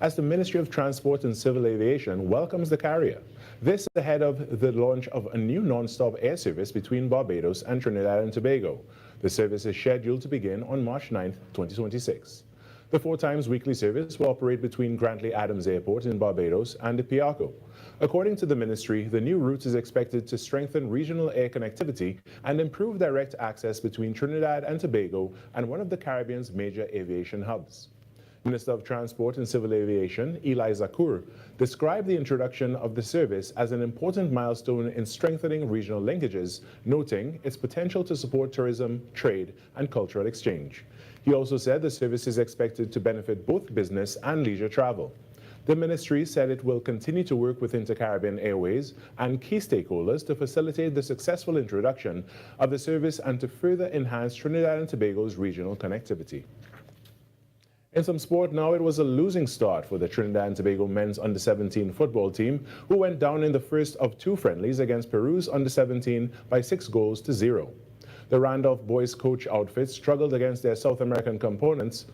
as the Ministry of Transport and Civil Aviation welcomes the carrier. This ahead of the launch of a new non-stop air service between Barbados and Trinidad and Tobago. The service is scheduled to begin on March 9, 2026. The 4 times weekly service will operate between Grantley Adams Airport in Barbados and Piarco. According to the ministry, the new route is expected to strengthen regional air connectivity and improve direct access between Trinidad and Tobago and one of the Caribbean's major aviation hubs. Minister of Transport and Civil Aviation, Eli Zakur, described the introduction of the service as an important milestone in strengthening regional linkages, noting its potential to support tourism, trade, and cultural exchange. He also said the service is expected to benefit both business and leisure travel. The ministry said it will continue to work with Inter-Caribbean Airways and key stakeholders to facilitate the successful introduction of the service and to further enhance Trinidad and Tobago's regional connectivity. In some sport now, it was a losing start for the Trinidad and Tobago men's under-17 football team, who went down in the first of 2 friendlies against Peru's under-17 by 6 goals to 0. The Randolph boys coach outfit struggled against their South American components,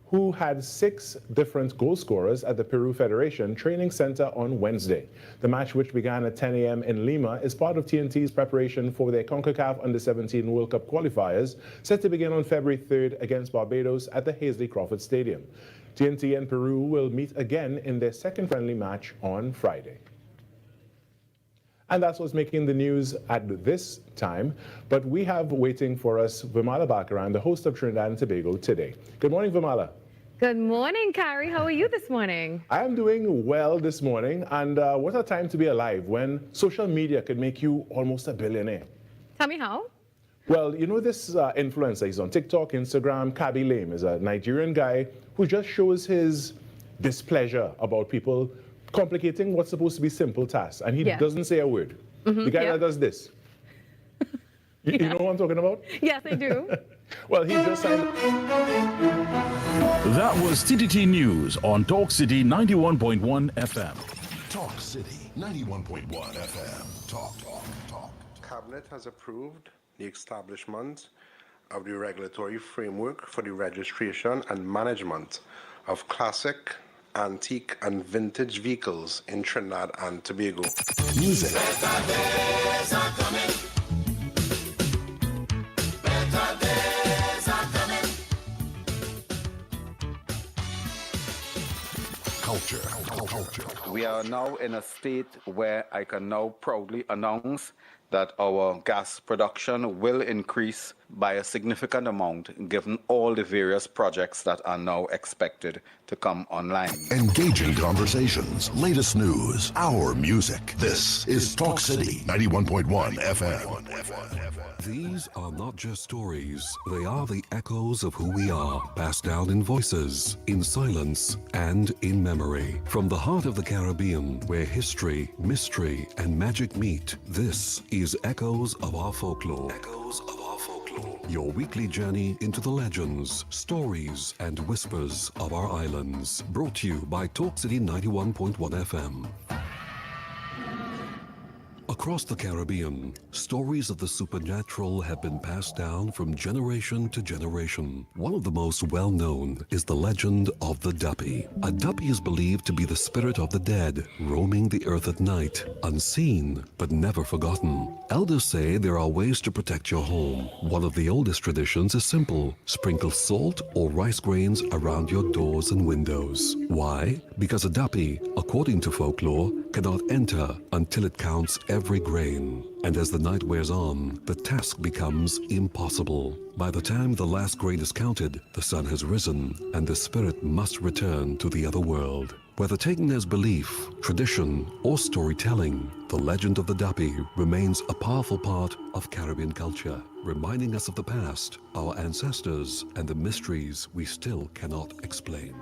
who had 6 different goal scorers at the Peru Federation Training Center on Wednesday. The match, which began at 10 a.m. in Lima, is part of TNT's preparation for their CONCACAF Under-17 World Cup qualifiers, set to begin on February 3rd against Barbados at the Hazley Crawford Stadium. TNT and Peru will meet again in their second friendly match on Friday. And that's what's making the news at this time. But we have waiting for us Vimala Bakaran, the host of Trinidad and Tobago Today. Good morning, Vimala. Good morning, Carrie. How are you this morning? I am doing well this morning. And what a time to be alive when social media could make you almost a billionaire. Tell me how. Well, you know this influencer, he's on TikTok, Instagram, Kabi Lame is a Nigerian guy who just shows his displeasure about people complicating what's supposed to be simple tasks, and he doesn't say a word. The guy that does this. You know what I'm talking about? Yes, I do. Well, he just signed. That was TTT News on Talk City 91.1 FM. Talk City 91.1 FM. Talk. Cabinet has approved the establishment of the regulatory framework for the registration and management of classic, antique and vintage vehicles in Trinidad and Tobago. Music. Better days are coming. Better days are coming. Culture. We are now in a state where I can now proudly announce that our gas production will increase by a significant amount given all the various projects that are now expected to come online. Engaging conversations, latest news, our music. This is Talk City 91.1 FM. These are not just stories, they are the echoes of who we are, passed down in voices, in silence, and in memory. From the heart of the Caribbean, where history, mystery, and magic meet, this is Echoes of Our Folklore. Echoes of Our Folklore. Your weekly journey into the legends, stories, and whispers of our islands. Brought to you by Talk City 91.1 FM. Across the Caribbean, stories of the supernatural have been passed down from generation to generation. One of the most well-known is the legend of the Duppy. A Duppy is believed to be the spirit of the dead, roaming the earth at night, unseen but never forgotten. Elders say there are ways to protect your home. One of the oldest traditions is simple. Sprinkle salt or rice grains around your doors and windows. Why? Because a Duppy, according to folklore, cannot enter until it counts every grain. And as the night wears on, the task becomes impossible. By the time the last grain is counted, the sun has risen, and the spirit must return to the other world. Whether taken as belief, tradition, or storytelling, the legend of the Duppy remains a powerful part of Caribbean culture, reminding us of the past, our ancestors, and the mysteries we still cannot explain.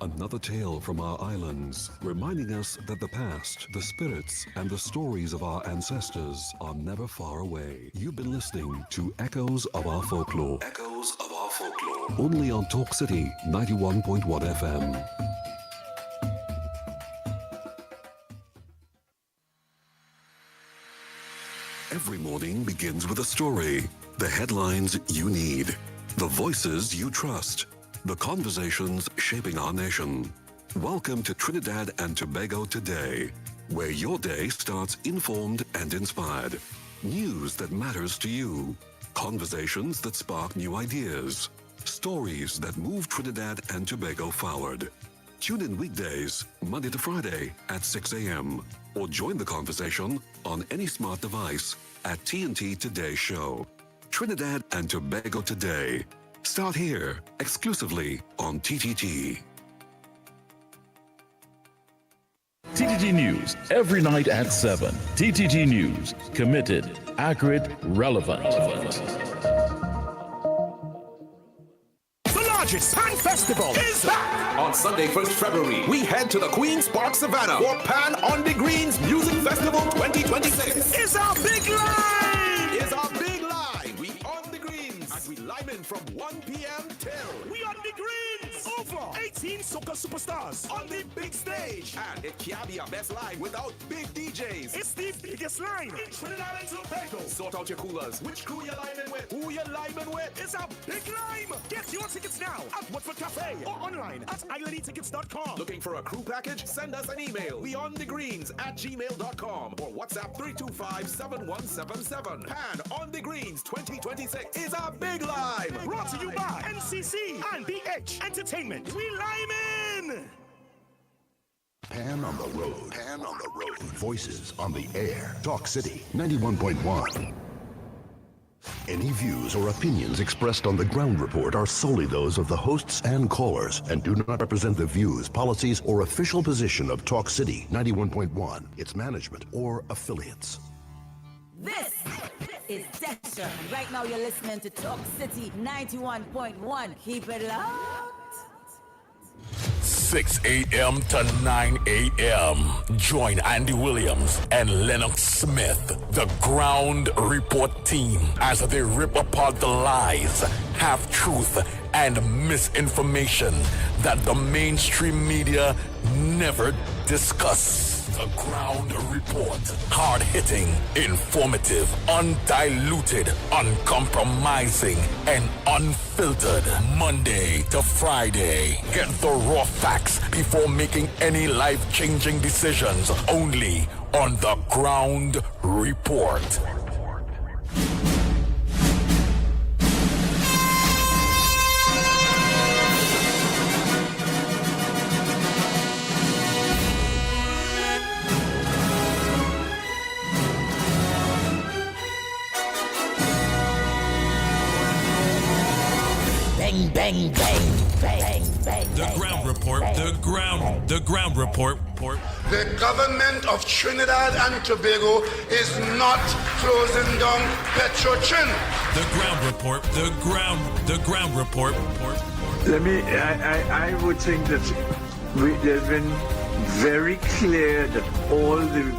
Another tale from our islands, reminding us that the past, the spirits, and the stories of our ancestors are never far away. You've been listening to Echoes of Our Folklore. Echoes of Our Folklore. Only on Talk City 91.1 FM. Every morning begins with a story. The headlines you need. The voices you trust. the conversations shaping our nation. Welcome to Trinidad and Tobago Today, where your day starts informed and inspired. News that matters to you. Conversations that spark new ideas. Stories that move Trinidad and Tobago forward. Tune in weekdays, Monday to Friday at 6 a.m. or join the conversation on any smart device at TNT Today Show. Trinidad and Tobago Today. Start here, exclusively on TTT. TTT News, every night at 7. TTT News, committed, accurate, relevant. The largest Pan Festival is back! On Sunday, 1st February, we head to the Queen's Park Savannah for Pan on the Greens Music Festival 2026. It's our big line! It's our big line! We on the greens! And we lime in from 1 p.m. till... We on the greens! Over 18 soca superstars on the big stage. And it can't be our best line without big DJs. It's the biggest line in Trinidad and Tobago. Sort out your coolers. Which crew you're liming with? Who you're liming with? It's a big lime! Get your tickets now at Woodford Cafe or online at islandetickets.com. Looking for a crew package? Send us an email. beyondthegreens@gmail.com or WhatsApp 325-7177. Pan on the Greens 2026 is a big lime. Brought to you by NCC and BH Entertainment. We lime in! Pan on the road. Pan on the road. Voices on the air. Talk City 91.1. Any views or opinions expressed on the ground report are solely those of the hosts and callers and do not represent the views, policies, or official position of Talk City 91.1, its management, or affiliates. This is Desha. Right now you're listening to Talk City 91.1. Keep it locked. 6 a.m. to 9 a.m. Join Andy Williams and Lennox Smith, the Ground Report team, as they rip apart the lies, half-truth, and misinformation that the mainstream media never discuss. The Ground Report. Hard-hitting, informative, undiluted, uncompromising, and unfiltered. Monday to Friday. Get the raw facts before making any life-changing decisions. Only on The Ground Report. Bang, bang, bang, bang, bang. The Ground Report. The Ground Report. The government of Trinidad and Tobago is not closing down Petrotrin. The Ground Report. The Ground Report. I would think that they've been very clear that all the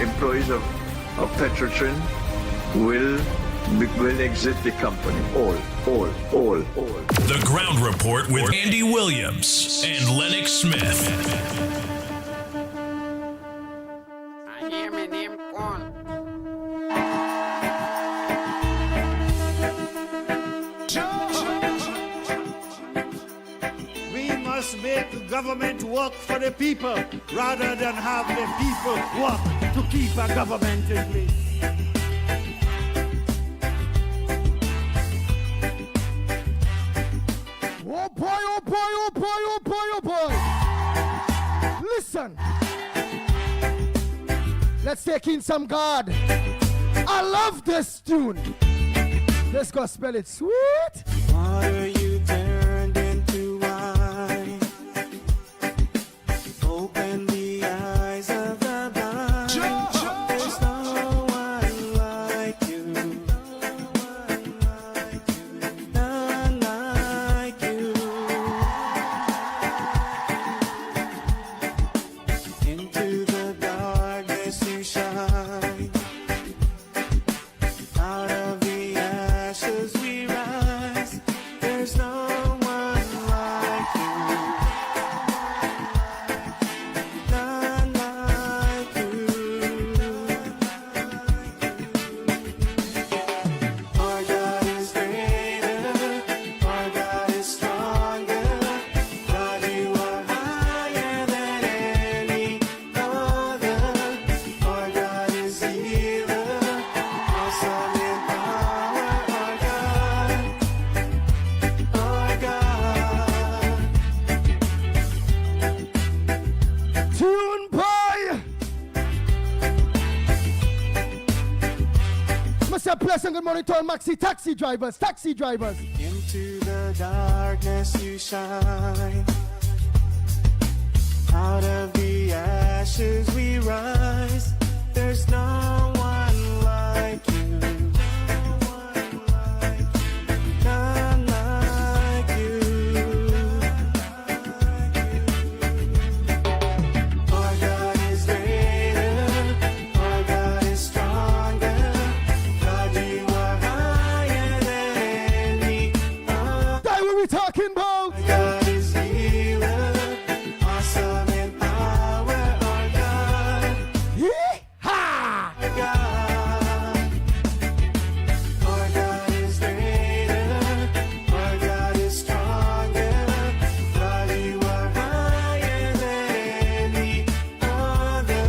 employees of Petrotrin will exit the company. All. The Ground Report with Andy Williams and Lennox Smith. I hear my name gone. We must make the government work for the people rather than have the people work to keep a government in place. Listen, let's take in some God. I love this tune. Let's go spell it sweet. Water you turned into wine. Open the eyes of the blind. There's no one like you. None like you. Into the darkness you shine. Out of the ashes we rise. There's morning to all maxi taxi drivers, taxi drivers. Into the darkness you shine. Out of the ashes we rise. There's no one like you. None like you. Our God is greater. Our God is stronger. God, you are higher than any other. That what we talking about? God is healer. Awesome in power. Our God. Yee-ha! Our God. Our God is greater. Our God is stronger. God, you are higher than any other.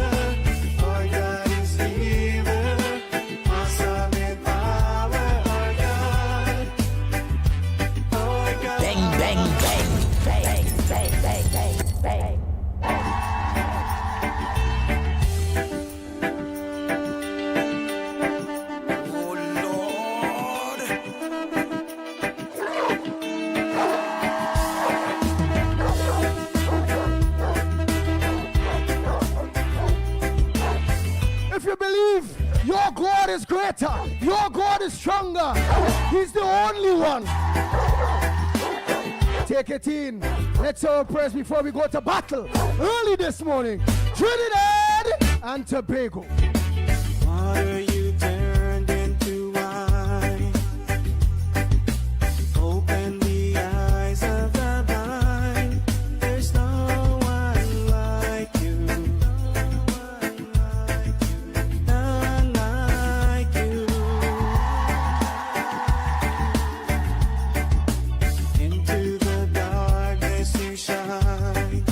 Our God is healer. Awesome in power. Our God. Our God. Bang, bang, bang, bang, bang, bang, bang, bang. Oh Lord. If you believe your God is greater, your God is stronger, He's the only one. Take it in. Let's all press before we go to battle. Early this morning, Trinidad and Tobago. Water you turned into wine. Open the eyes of the blind. There's no one like you. None like you. Into the darkness you shine.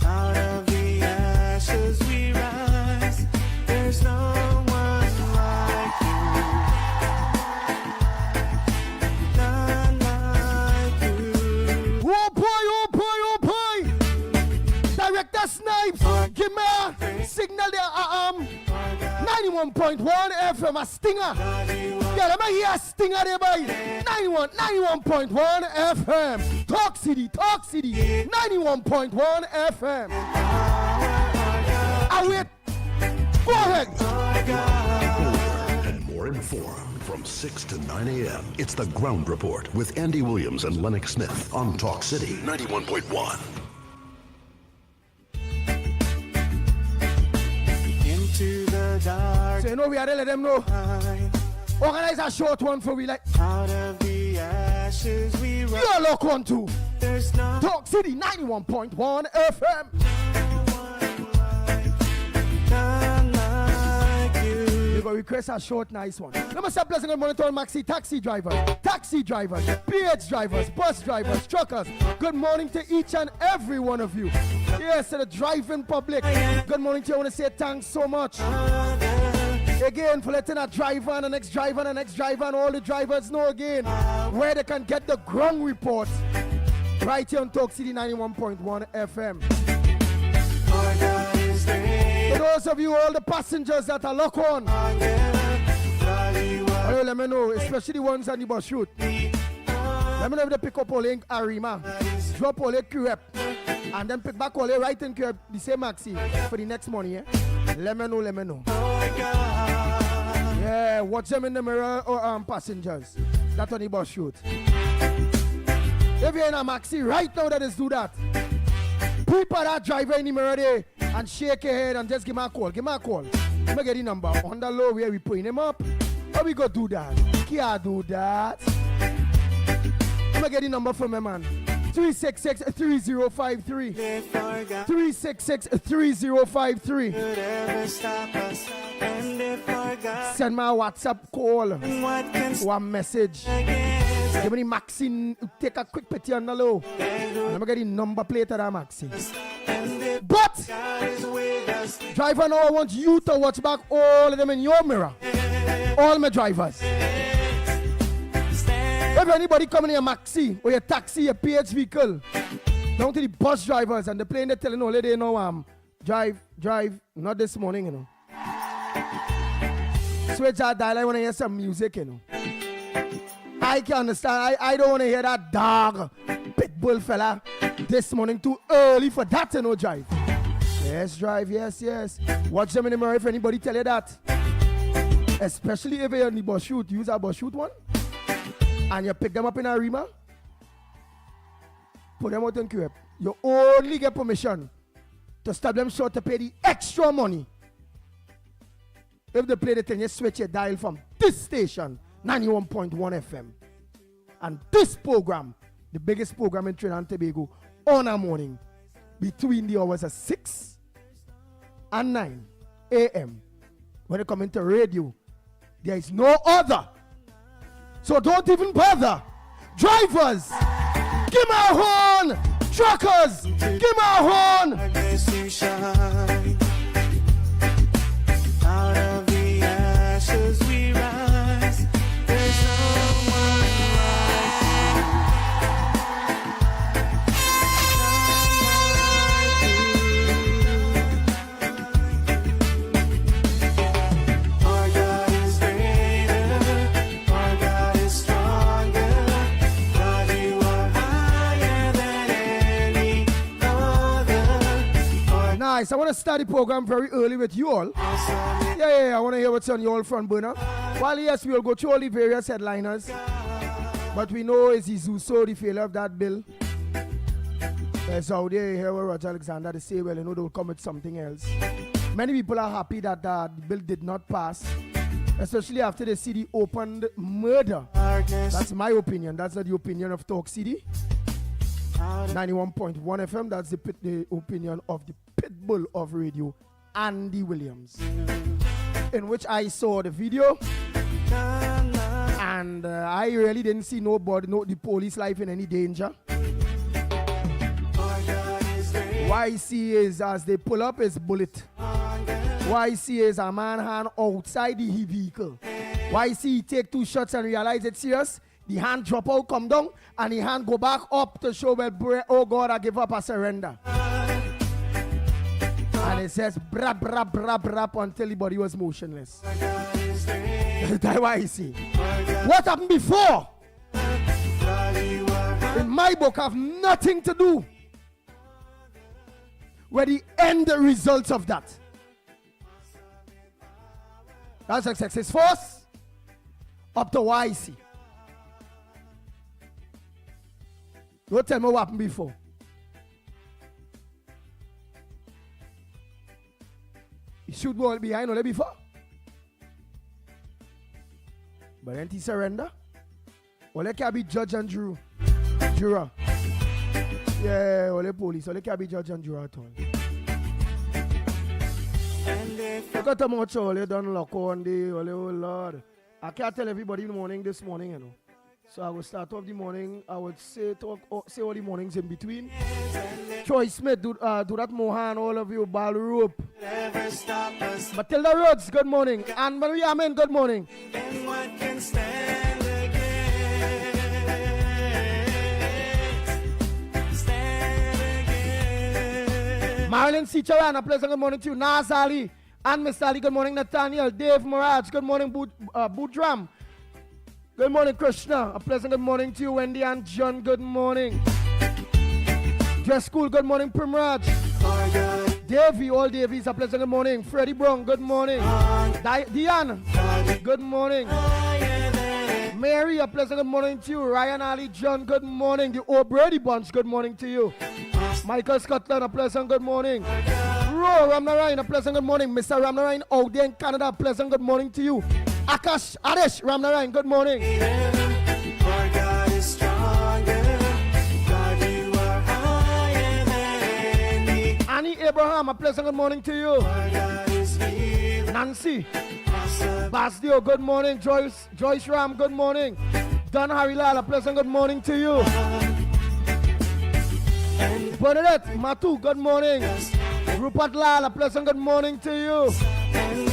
Out of the ashes we rise. There's no one like you. None like you. Oh boy, oh boy, oh boy. Director Snipes, give me a signal there. 91.1 FM, a stinger. Yeah, let me hear a stinger there, boy. 91.1 FM. Talk City, 91.1 FM. I wait. Go ahead. And more informed from 6 to 9 a.m. It's the Ground Report with Andy Williams and Lennox Smith on Talk City 91.1. Into the dark. So you know we are to let them know. Organize a short one for we like. Out of the ashes we rise. You look one too. There's no Talk City 91.1 FM. none like you. You go request a short, nice one. Let me start blessing and monitor maxi taxi drivers, PH drivers, bus drivers, truckers. Good morning to each and every one of you. Yes, to the driving public. Good morning to you. I want to say thanks so much. Again, for letting a driver and the next driver and the next driver and all the drivers know again where they can get the ground reports right here on Talk City 91.1 FM. Our God is great. For those of you, all the passengers that are locked on, let me know, especially the ones on the bus shoot. Let me know if they pick up all in Arima, drop all in Curep, and then pick back all in right in Curep, the same maxi for the next money. Yeah? Let me know. Yeah, watch them in the mirror or passengers. That's on the bus shoot. If you're in a maxi right now, that is do that. People that driver in the mirror there and shake your head and just give me a call. Let me get the number on the low where we putting him up. How we go do that? Can't do that. Let me get the number from my man. 366-3053. 366-3053. Send my WhatsApp call or a message. Give me the Maxine, take a quick picture on the low. Let me get the number plate of that Maxine. But driver now, I want you to watch back all of them in your mirror. All my drivers. If anybody coming in a maxi or a taxi, a PH vehicle, down to the bus drivers and the plane, they're telling all they know drive, not this morning, you know. switch that dial, I want to hear some music, you know. I can understand. I don't want to hear that dog, pitbull fella, this morning too early for that, you know, drive. Yes, drive, yes. Watch them in the mirror if anybody tell you that. Especially if you're in the bus shoot. Use a bus shoot one. And you pick them up in a Rima. Put them out in QF. You only get permission to stop them short to pay the extra money. If they play the thing, you switch your dial from this station, 91.1 FM. And this program, the biggest program in Trinidad and Tobago, on a morning, between the hours of 6 and 9 a.m. When you come into radio, there is no other. So don't even bother. Drivers, give me a horn. Truckers, give me a horn. Out of the ashes we rise. There's no one Our God is greater. Our God is stronger. God, you are higher than any other. Nice. I want to start the program very early with you all. Yeah, I want to hear what's on your front burner. Well, yes, we'll go through all the various headliners. But we know it's Izuso, the failure of that bill. That's how they hear what Roger Alexander they say, well, you know, they'll come with something else. Many people are happy that the bill did not pass, especially after they see the opened murder. That's my opinion. That's not the opinion of Talk City. 91.1 FM, that's the opinion of the pitbull of radio, Andy Williams, in which I saw the video, and I really didn't see the police life in any danger. What I see is, as they pull up, is bullet. What I see is a man hand outside the vehicle. What I see, he take 2 shots and realize it's serious. The hand drop out, come down, and the hand go back up to show, well, oh God, I give up, I surrender. And it says, brap, brap, brap, brap, until the body was motionless. That's what I see. What happened before, in my book, have nothing to do with the end results of that. That's a success force up to what I see. Don't tell me what happened before. He shoot ball behind only before. But then he surrender. Only can be judge and juror. Yeah, only police. Only can be judge and juror at all. Look at how much all they done lock on the only, oh Lord. I can't tell everybody in the morning this morning, you know. So I will start off the morning. I would say all the mornings in between. Troy Smith, do that Mohan, all of you, ball rope. Matilda Rhodes, good morning. And Maria Amen, good morning. And what can stand against? Marilyn Sicharan, a pleasant good morning to you. Nas Ali and Miss Ali, good morning. Nathaniel, Dave Mirage, good morning. Budram. Good morning, Krishna. A pleasant good morning to you, Wendy and John. Good morning. Dress School, good morning, Primraj. Davey, all Davies, a pleasant good morning. Freddie Brown, good morning. Diane, good morning. Mary, a pleasant good morning to you. Ryan Ali, John, good morning. The O'Brady Bunch, good morning to you. Michael Scotland, a pleasant good morning. Ro Ramnarayan, a pleasant good morning. Mr. Ramnarayan out there in Canada, a pleasant good morning to you. Akash Adesh Ramnarayan, good morning. Our God is stronger. God, you are higher than any. Annie Abraham, a pleasant good morning to you. Our God is healing. Nancy Basdio, good morning. Joyce Ram, good morning. Don Harilal, a pleasant good morning to you. Bernadette Matu, good morning. Rupert Lal, a pleasant good morning to you.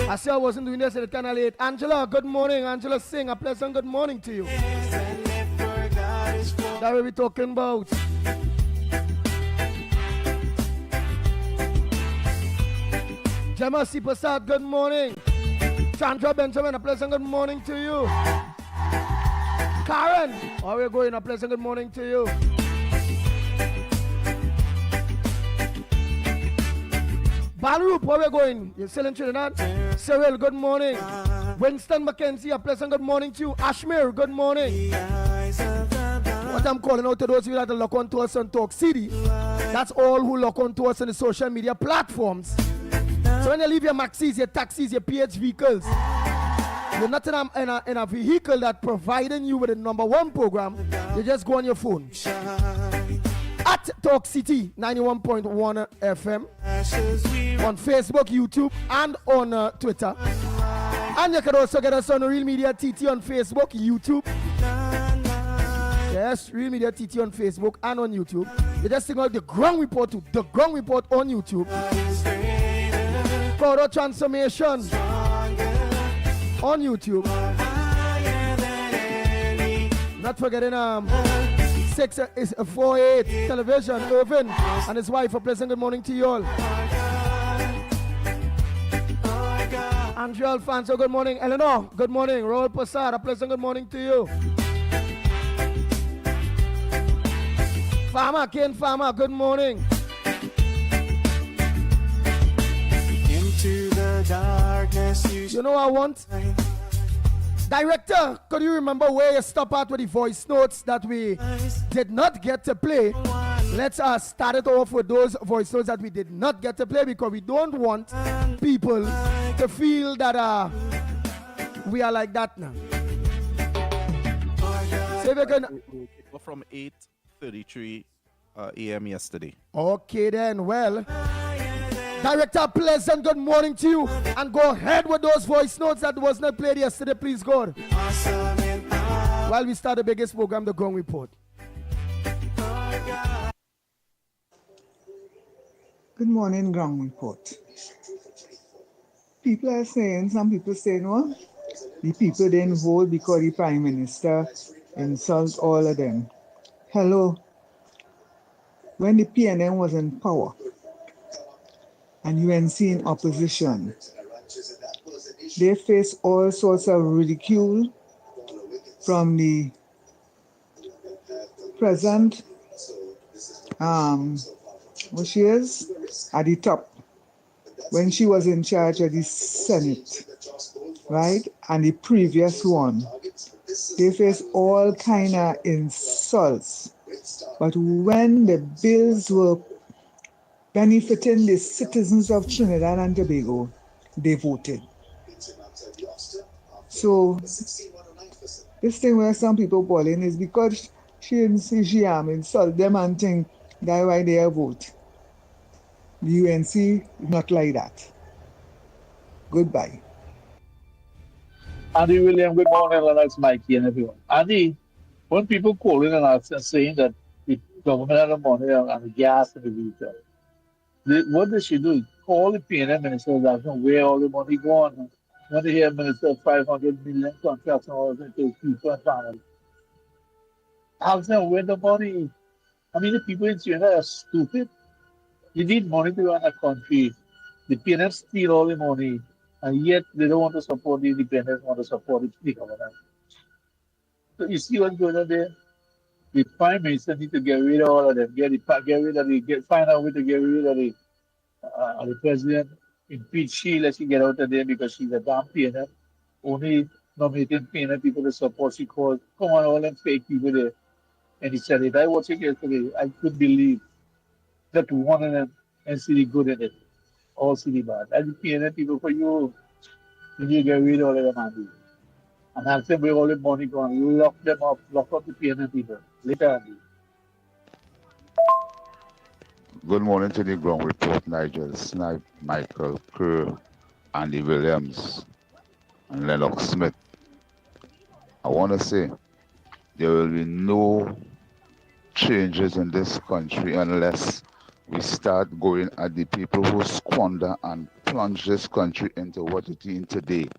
I see I wasn't doing this at the 10 or 8. Angela, good morning. Angela Singh, a pleasant good morning to you. That's what we're talking about. Gemma Sipasad, good morning. Sandra Benjamin, a pleasant good morning to you. Karen, how are we going? A pleasant good morning to you. Balroop, where we going? You're still in Trinidad? Cyril, good morning. Winston McKenzie, a pleasant good morning to you. Ashmir, good morning. What I'm calling out to those of you that lock on to us on Talk City, that's all who lock on to us on the social media platforms. So when you leave your maxis, your taxis, your PH vehicles, you're not in a vehicle that providing you with the number one program, you just go on your phone. At Talk City 91.1 FM on Facebook, YouTube, and on Twitter. And you can also get us on Real Media TT on Facebook, YouTube. Yes, Real Media TT on Facebook and on YouTube. You just think out the Ground Report to the Ground Report on YouTube. Product Transformation on YouTube. Not forgetting 648 Television, Irvin and his wife. A pleasant good morning to you all. Andrea Alfonso, good morning. Eleanor, good morning. Raul Posad, a pleasant good morning to you. Farmer, Ken Farmer, good morning. Into the darkness you know what I want? Director, could you remember where you stop at with the voice notes that we did not get to play? Let's start it off with those voice notes that we did not get to play, because we don't want people to feel that we are like that now. So if you can... From 8:33 a.m. yesterday. Okay then, well, Director, pleasant good morning to you, and go ahead with those voice notes that was not played yesterday, please God. While we start the biggest program, the Ground Report. Good morning, Ground Report. People are saying, some people say, no, the people didn't vote because the Prime Minister insults all of them. Hello. When the PNM was in power and UNC in opposition, they faced all sorts of ridicule from the present, what she is, at the top, when she was in charge of the Senate, right? And the previous one, they faced all kind of insults. But when the bills were benefiting the citizens of Trinidad and Tobago, they voted. So this thing where some people calling is because she insult them and think that's why they vote. The UNC not like that. Goodbye. Andy William, good morning, Lennox, Mikey, and everyone. Andy, when people calling and saying that the government had the money and the gas and the vehicle, what does she do? Call the PNM ministers asking where all the money gone. When they hear minister 500 million contracts and all that to people and families. Ask them where the money is. I mean, the people in Trinidad are stupid. You need money to run a country. The PNM steal all the money, and yet they don't want to support the independents, want to support the government. So you see what's going on there? The Prime Minister need to get rid of all of them, find out a way to get rid of the president, impeach she, let she get out of there because she's a damn PNM. Only nominating PNM people to support she called. Come on, all them fake people there. And he said it. I watched it yesterday. I couldn't believe that one of them and see the good in it. All see the bad. And the PNM people for you need to get rid of all of them, Andy. And ask them where all the money gone. Lock them up. Lock up the PNM people. Later, Andy. Good morning to the Ground Report, Nigel Snipe, Michael Kerr, Andy Williams, and Lennox Smith. I want to say there will be no changes in this country unless we start going at the people who squander and plunge this country into what it is today.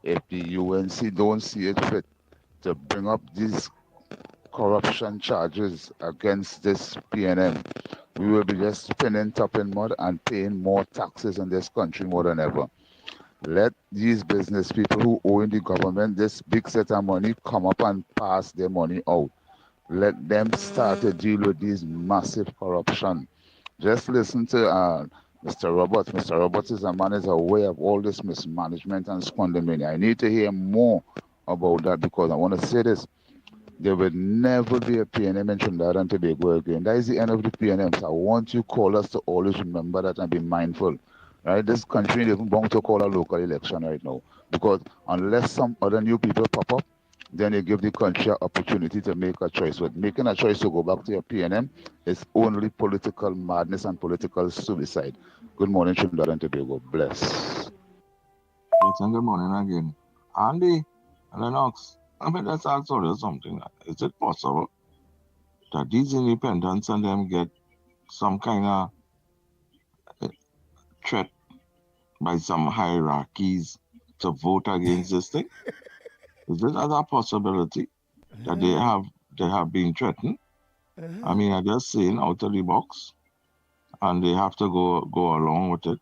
If the UNC don't see it fit to bring up these corruption charges against this PNM, we will be just spinning top in mud and paying more taxes in this country more than ever. Let these business people who own the government this big set of money come up and pass their money out. Let them start to deal with these massive corruption. Just listen to Mr. Roberts. Mr. Roberts is a man is aware of all this mismanagement and squander money. I need to hear more about that because I want to say this. There will never be a PNM in Trinidad and Tobago again. That is the end of the PNM. So I want you callers to always remember that and be mindful. Right? This country is even bound to call a local election right now. Because unless some other new people pop up, then you give the country an opportunity to make a choice. But making a choice to go back to your PNM is only political madness and political suicide. Good morning, Trinidad and Tobago. Bless. Yes, and good morning again. Andy, Lennox, I mean, let's ask you something. Is it possible that these independents and them get some kind of threat by some hierarchies to vote against this thing? Is it a possibility that they have been threatened? I mean, I just saying out of the box, and they have to go along with it.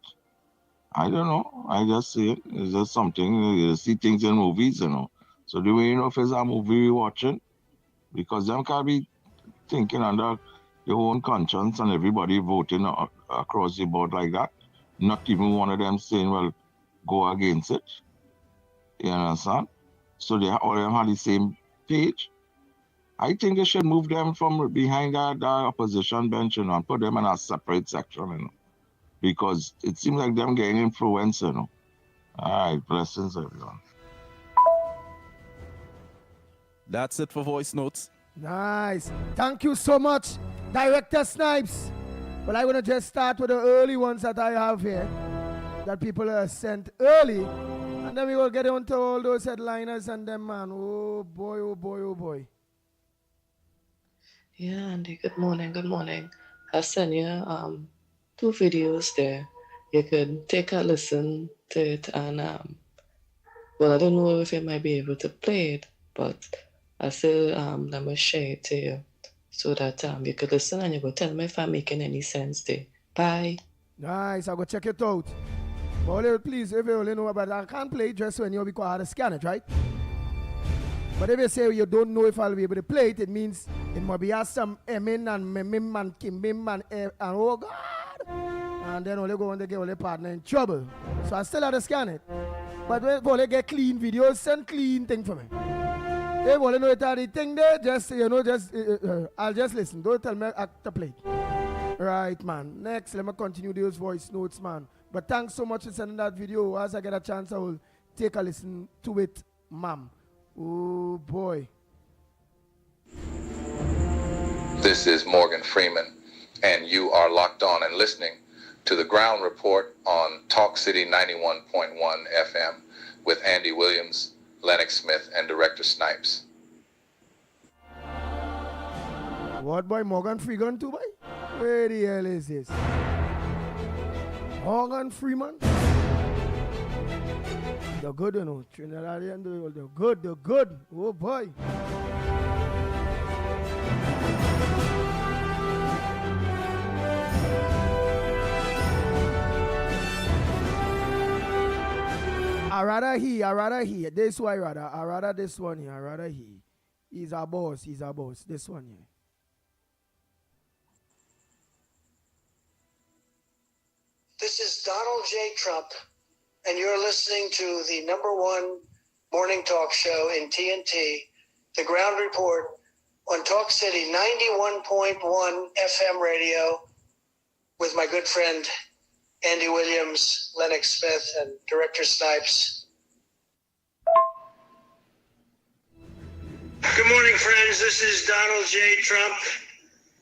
I don't know. I just see it. It's just something you see things in movies, you know. So do we know if it's a movie we watching? Because them can't be thinking under their own conscience and everybody voting across the board like that. Not even one of them saying, well, go against it. You understand? So they all of them have the same page. I think they should move them from behind the opposition bench, you know, and put them in a separate section, you know. Because it seems like them getting influence, you know. All right, blessings, everyone. That's it for voice notes. Nice. Thank you so much, Director Snipes. Well, I'm going to just start with the early ones that I have here that people sent early. And then we will get on to all those headliners and them, man. Oh, boy, oh, boy, oh, boy. Yeah, Andy, good morning, good morning. I sent you 2 videos there. You could take a listen to it and, well, I don't know if you might be able to play it, but I still, let me share it to you so that you could listen and you could tell me if I'm making any sense there. Bye. Nice, I'll go check it out. But please, if you only know about it, I can't play it just when you're because I had to scan it, right? But if you say you don't know if I'll be able to play it, it means it might be some Emin and Memim and Kimbim and oh God. And then only go on to get all the partner in trouble. So I still have to scan it. But when only get clean videos, send clean thing for me. If only know it are the thing there, just, you know, just, I'll just listen. Don't tell me to play it. Right, man. Next, let me continue those voice notes, man. But thanks so much for sending that video. As I get a chance, I will take a listen to it, ma'am. Oh, boy. This is Morgan Freeman, and you are locked on and listening to the Ground Report on Talk City 91.1 FM with Andy Williams, Lennox Smith, and Director Snipes. What boy, Morgan Freeman too, boy? Where the hell is this? Morgan Freeman? They're good, you know. Trinidadian, they're good, they're good. Oh boy. I rather he. This one I rather this one here. I rather he. He's our boss. This one here. This is Donald J. Trump, and you're listening to the #1 morning talk show in TNT, The Ground Report, on Talk City 91.1 FM radio with my good friend Andy Williams, Lennox Smith, and Director Snipes. Good morning, friends. This is Donald J. Trump,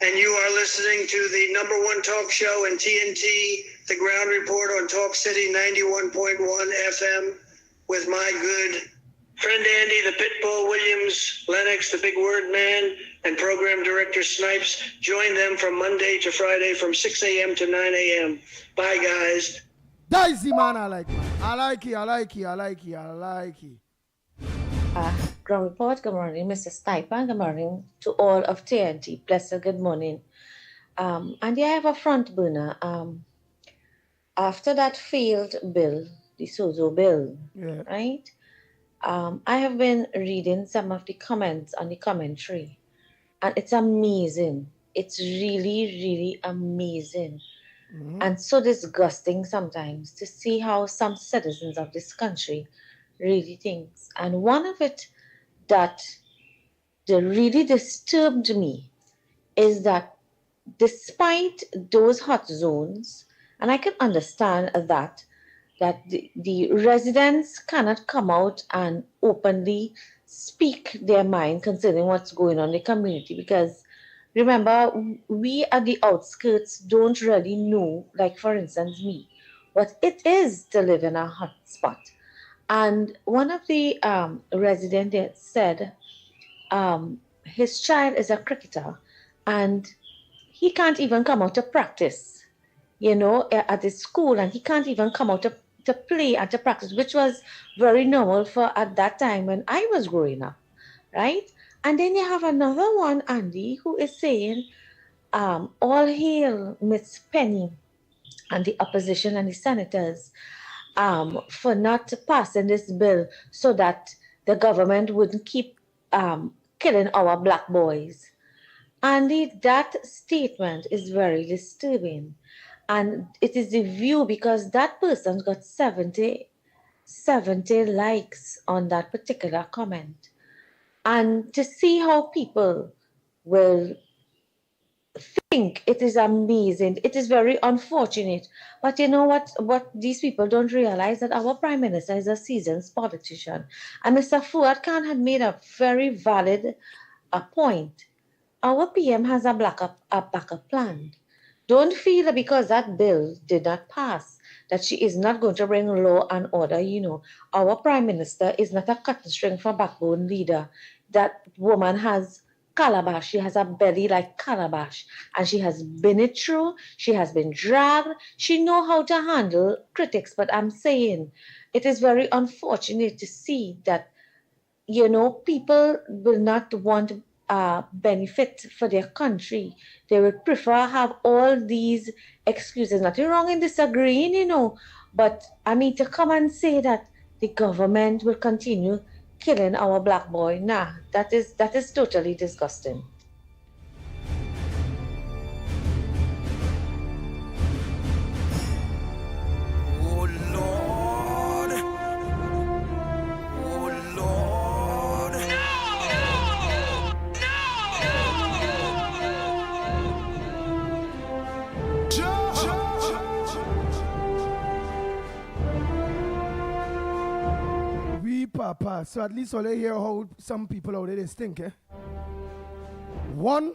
and you are listening to the #1 talk show in TNT, The Ground Report on Talk City 91.1 FM with my good friend Andy, the Pitbull Williams, Lennox, the Big Word Man, and Program Director Snipes. Join them from Monday to Friday from 6 a.m. to 9 a.m. Bye, guys. Dicey, man, I like it. Ground Report, good morning, Mr. Stipe, good morning to all of TNT. Blessed good morning. And yeah, I have a front burner. After that failed bill the Sozo bill, Yeah. right? I have been reading some of the comments on the commentary, and it's amazing. It's really, really amazing. And so disgusting sometimes to see how some citizens of this country really thinks. And one of it that really disturbed me is that despite those hot zones, and I can understand that the residents cannot come out and openly speak their mind concerning what's going on in the community, because remember, we at the outskirts don't really know, like for instance me, what it is to live in a hot spot. And one of the residents there said his child is a cricketer and he can't even come out to practice, at his school, and he can't even come out to play and to practice, which was very normal for at that time when I was growing up, right? And then you have another one, Andy, who is saying, all hail Miss Penny and the opposition and the senators for not passing this bill so that the government wouldn't keep killing our black boys. Andy, that statement is very disturbing. And it is the view because that person got 70 likes on that particular comment. And to see how people will think it is amazing, it is very unfortunate. But you know what these people don't realize, that our prime minister is a seasoned politician. And Mr. Fuad Khan had made a very valid point. Our PM has a backup plan. Don't feel that because that bill did not pass, that she is not going to bring law and order. Our prime minister is not a cut string for backbone leader. That woman has calabash. She has a belly like calabash, and she has been it through. She has been dragged. She know how to handle critics. But I'm saying it is very unfortunate to see that, people will not want benefit for their country. They would prefer have all these excuses. Nothing wrong in disagreeing, but I mean to come and say that the government will continue killing our black boy, nah, that is totally disgusting. Papa, so at least I'll hear how some people out there they think, eh? One,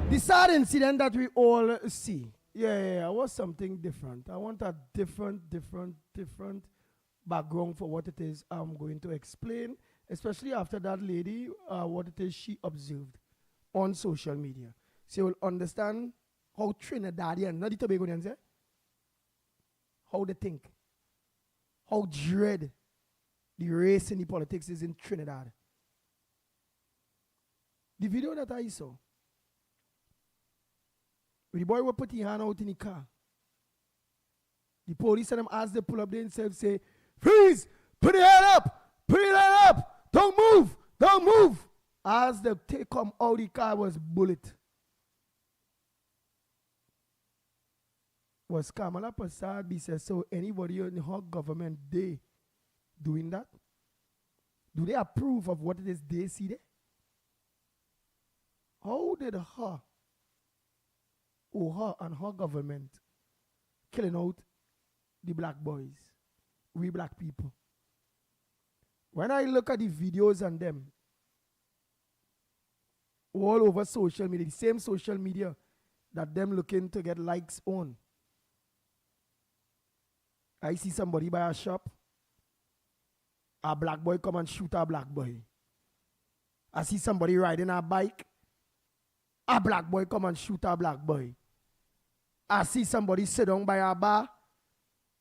the sad incident that we all see. Yeah, was something different. I want a different background for what it is I'm going to explain, especially after that lady, what it is she observed on social media. So you'll understand how Trinidadian, not the Tobagonians, eh? How they think. How dread the race in the politics is in Trinidad. The video that I saw, when the boy was putting his hand out in the car, the police and them as they pull up themselves say, freeze, put your hand up, don't move. As they come out the car was bullet. Was Kamala Prasad be said, so anybody in her government, they doing that? Do they approve of what it is they see there? How did her and her government killing out the black boys, we black people? When I look at the videos on them, all over social media, the same social media that them looking to get likes on, I see somebody by a shop, a black boy come and shoot a black boy. I see somebody riding a bike, a black boy come and shoot a black boy. I see somebody sit down by a bar,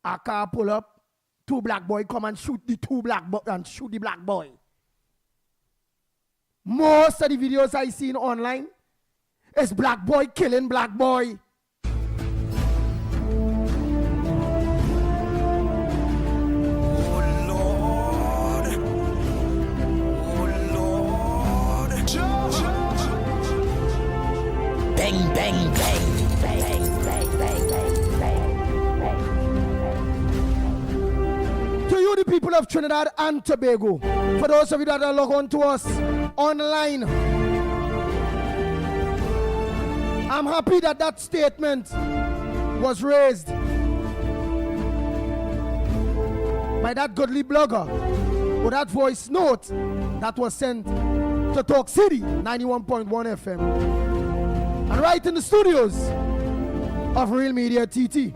a car pull up, two black boy come and shoot the black boy. Most of the videos I seen online is black boy killing black boy. bang, bang, bang, bang, bang, bang, bang, bang. To you, the people of Trinidad and Tobago, for those of you that are logged on to us online, I'm happy that that statement was raised by that godly blogger with that voice note that was sent to Talk City 91.1 FM and right in the studios of Real Media TT.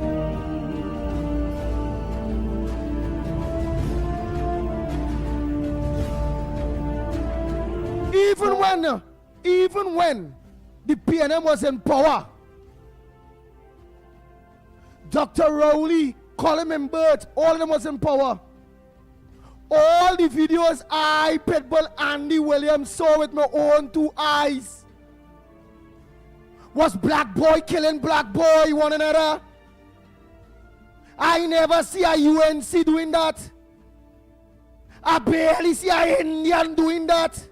Even when the PNM was in power, Dr. Rowley, Colin and Bert, all of them was in power. All the videos I, Pitbull, Andy Williams saw with my own two eyes was black boy killing black boy one another. I never see a UNC doing that. I barely see a Indian doing that.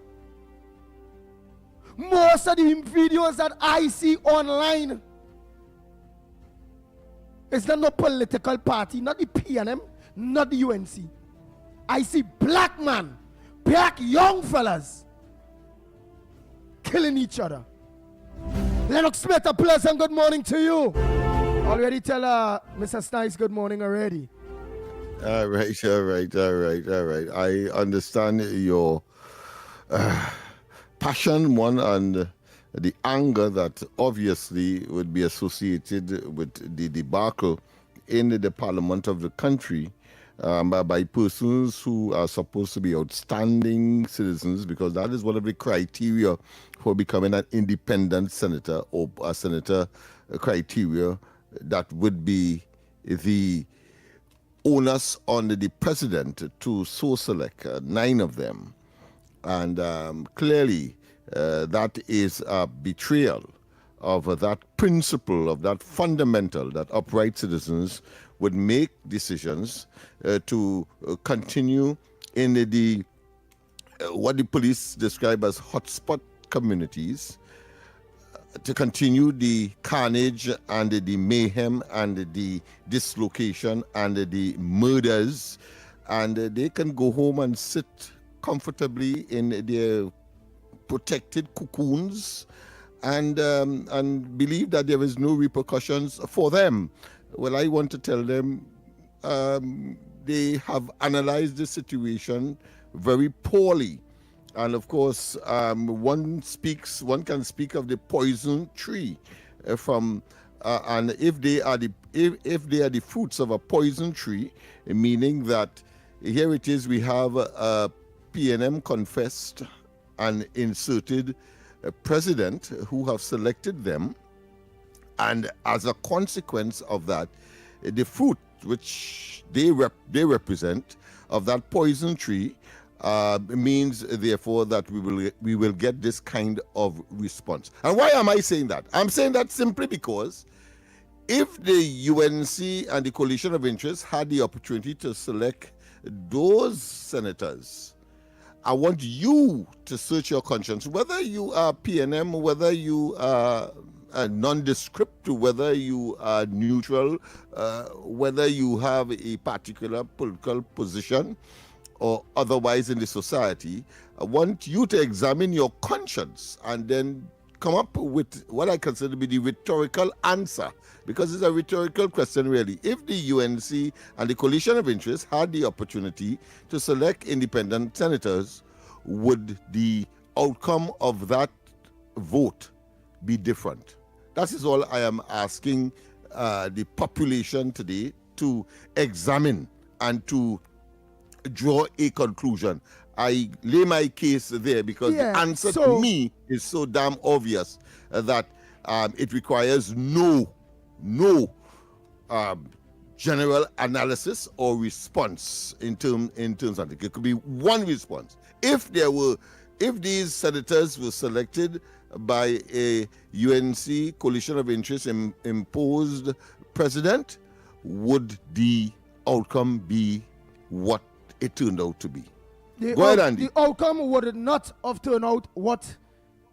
Most of the videos that I see online, it's not no political party, not the PNM, not the UNC. I see black man, black young fellas killing each other. Lennox Smith, a pleasant good morning to you. Already tell Mr. Snipes good morning already. All right. I understand your passion, one, and the anger that obviously would be associated with the debacle in the parliament of the country by persons who are supposed to be outstanding citizens, because that is one of the criteria for becoming an independent senator, or a senator criteria that would be the onus on the president to so select 9 of them. And clearly, that is a betrayal of that principle, of that fundamental, that upright citizens would make decisions to continue in the what the police describe as hotspot communities, to continue the carnage and the mayhem and the dislocation and the murders, and they can go home and sit comfortably in their protected cocoons and believe that there is no repercussions for them. Well, I want to tell them they have analyzed the situation very poorly. And of course, one can speak of the poison tree and if they are the fruits of a poison tree, meaning that here it is, we have a PNM confessed and inserted president who have selected them, and as a consequence of that, the fruit which they represent of that poison tree means therefore that we will get this kind of response. And why am I saying that? I'm saying that simply because if the UNC and the coalition of interest had the opportunity to select those senators, I want you to search your conscience, whether you are PNM, whether you are nondescript, whether you are neutral, whether you have a particular political position or otherwise in the society. I want you to examine your conscience and then come up with what I consider to be the rhetorical answer, because it's a rhetorical question really. If the UNC and the coalition of interest had the opportunity to select independent senators, would the outcome of that vote be different? That is all I am asking the population today to examine and to draw a conclusion. I lay my case there because the answer to me is so damn obvious that it requires no general analysis or response in terms of it. It could be one response. If these senators were selected by a UNC coalition of interest imposed president, would the outcome be what it turned out to be? Go ahead, Andy. The outcome would not have turned out what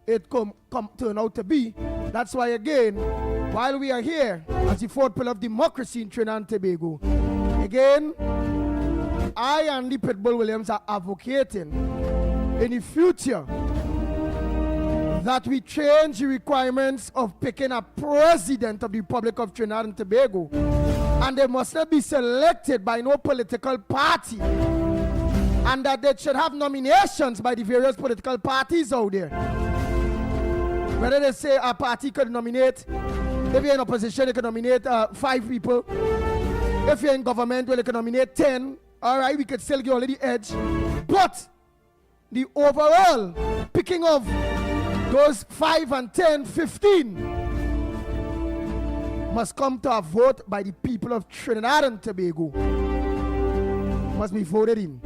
it turn out to be. That's why, again, while we are here as the fourth pillar of democracy in Trinidad and Tobago, again, I and the Pitbull Williams are advocating in the future that we change the requirements of picking a president of the Republic of Trinidad and Tobago, and they must not be selected by no political party, and that they should have nominations by the various political parties out there. Whether they say a party could nominate, if you're in opposition, they can nominate 5 people. If you're in government, well, they can nominate 10. All right, we could still get already edge. But the overall picking of those 5 and 10, 15 must come to a vote by the people of Trinidad and Tobago. Must be voted in,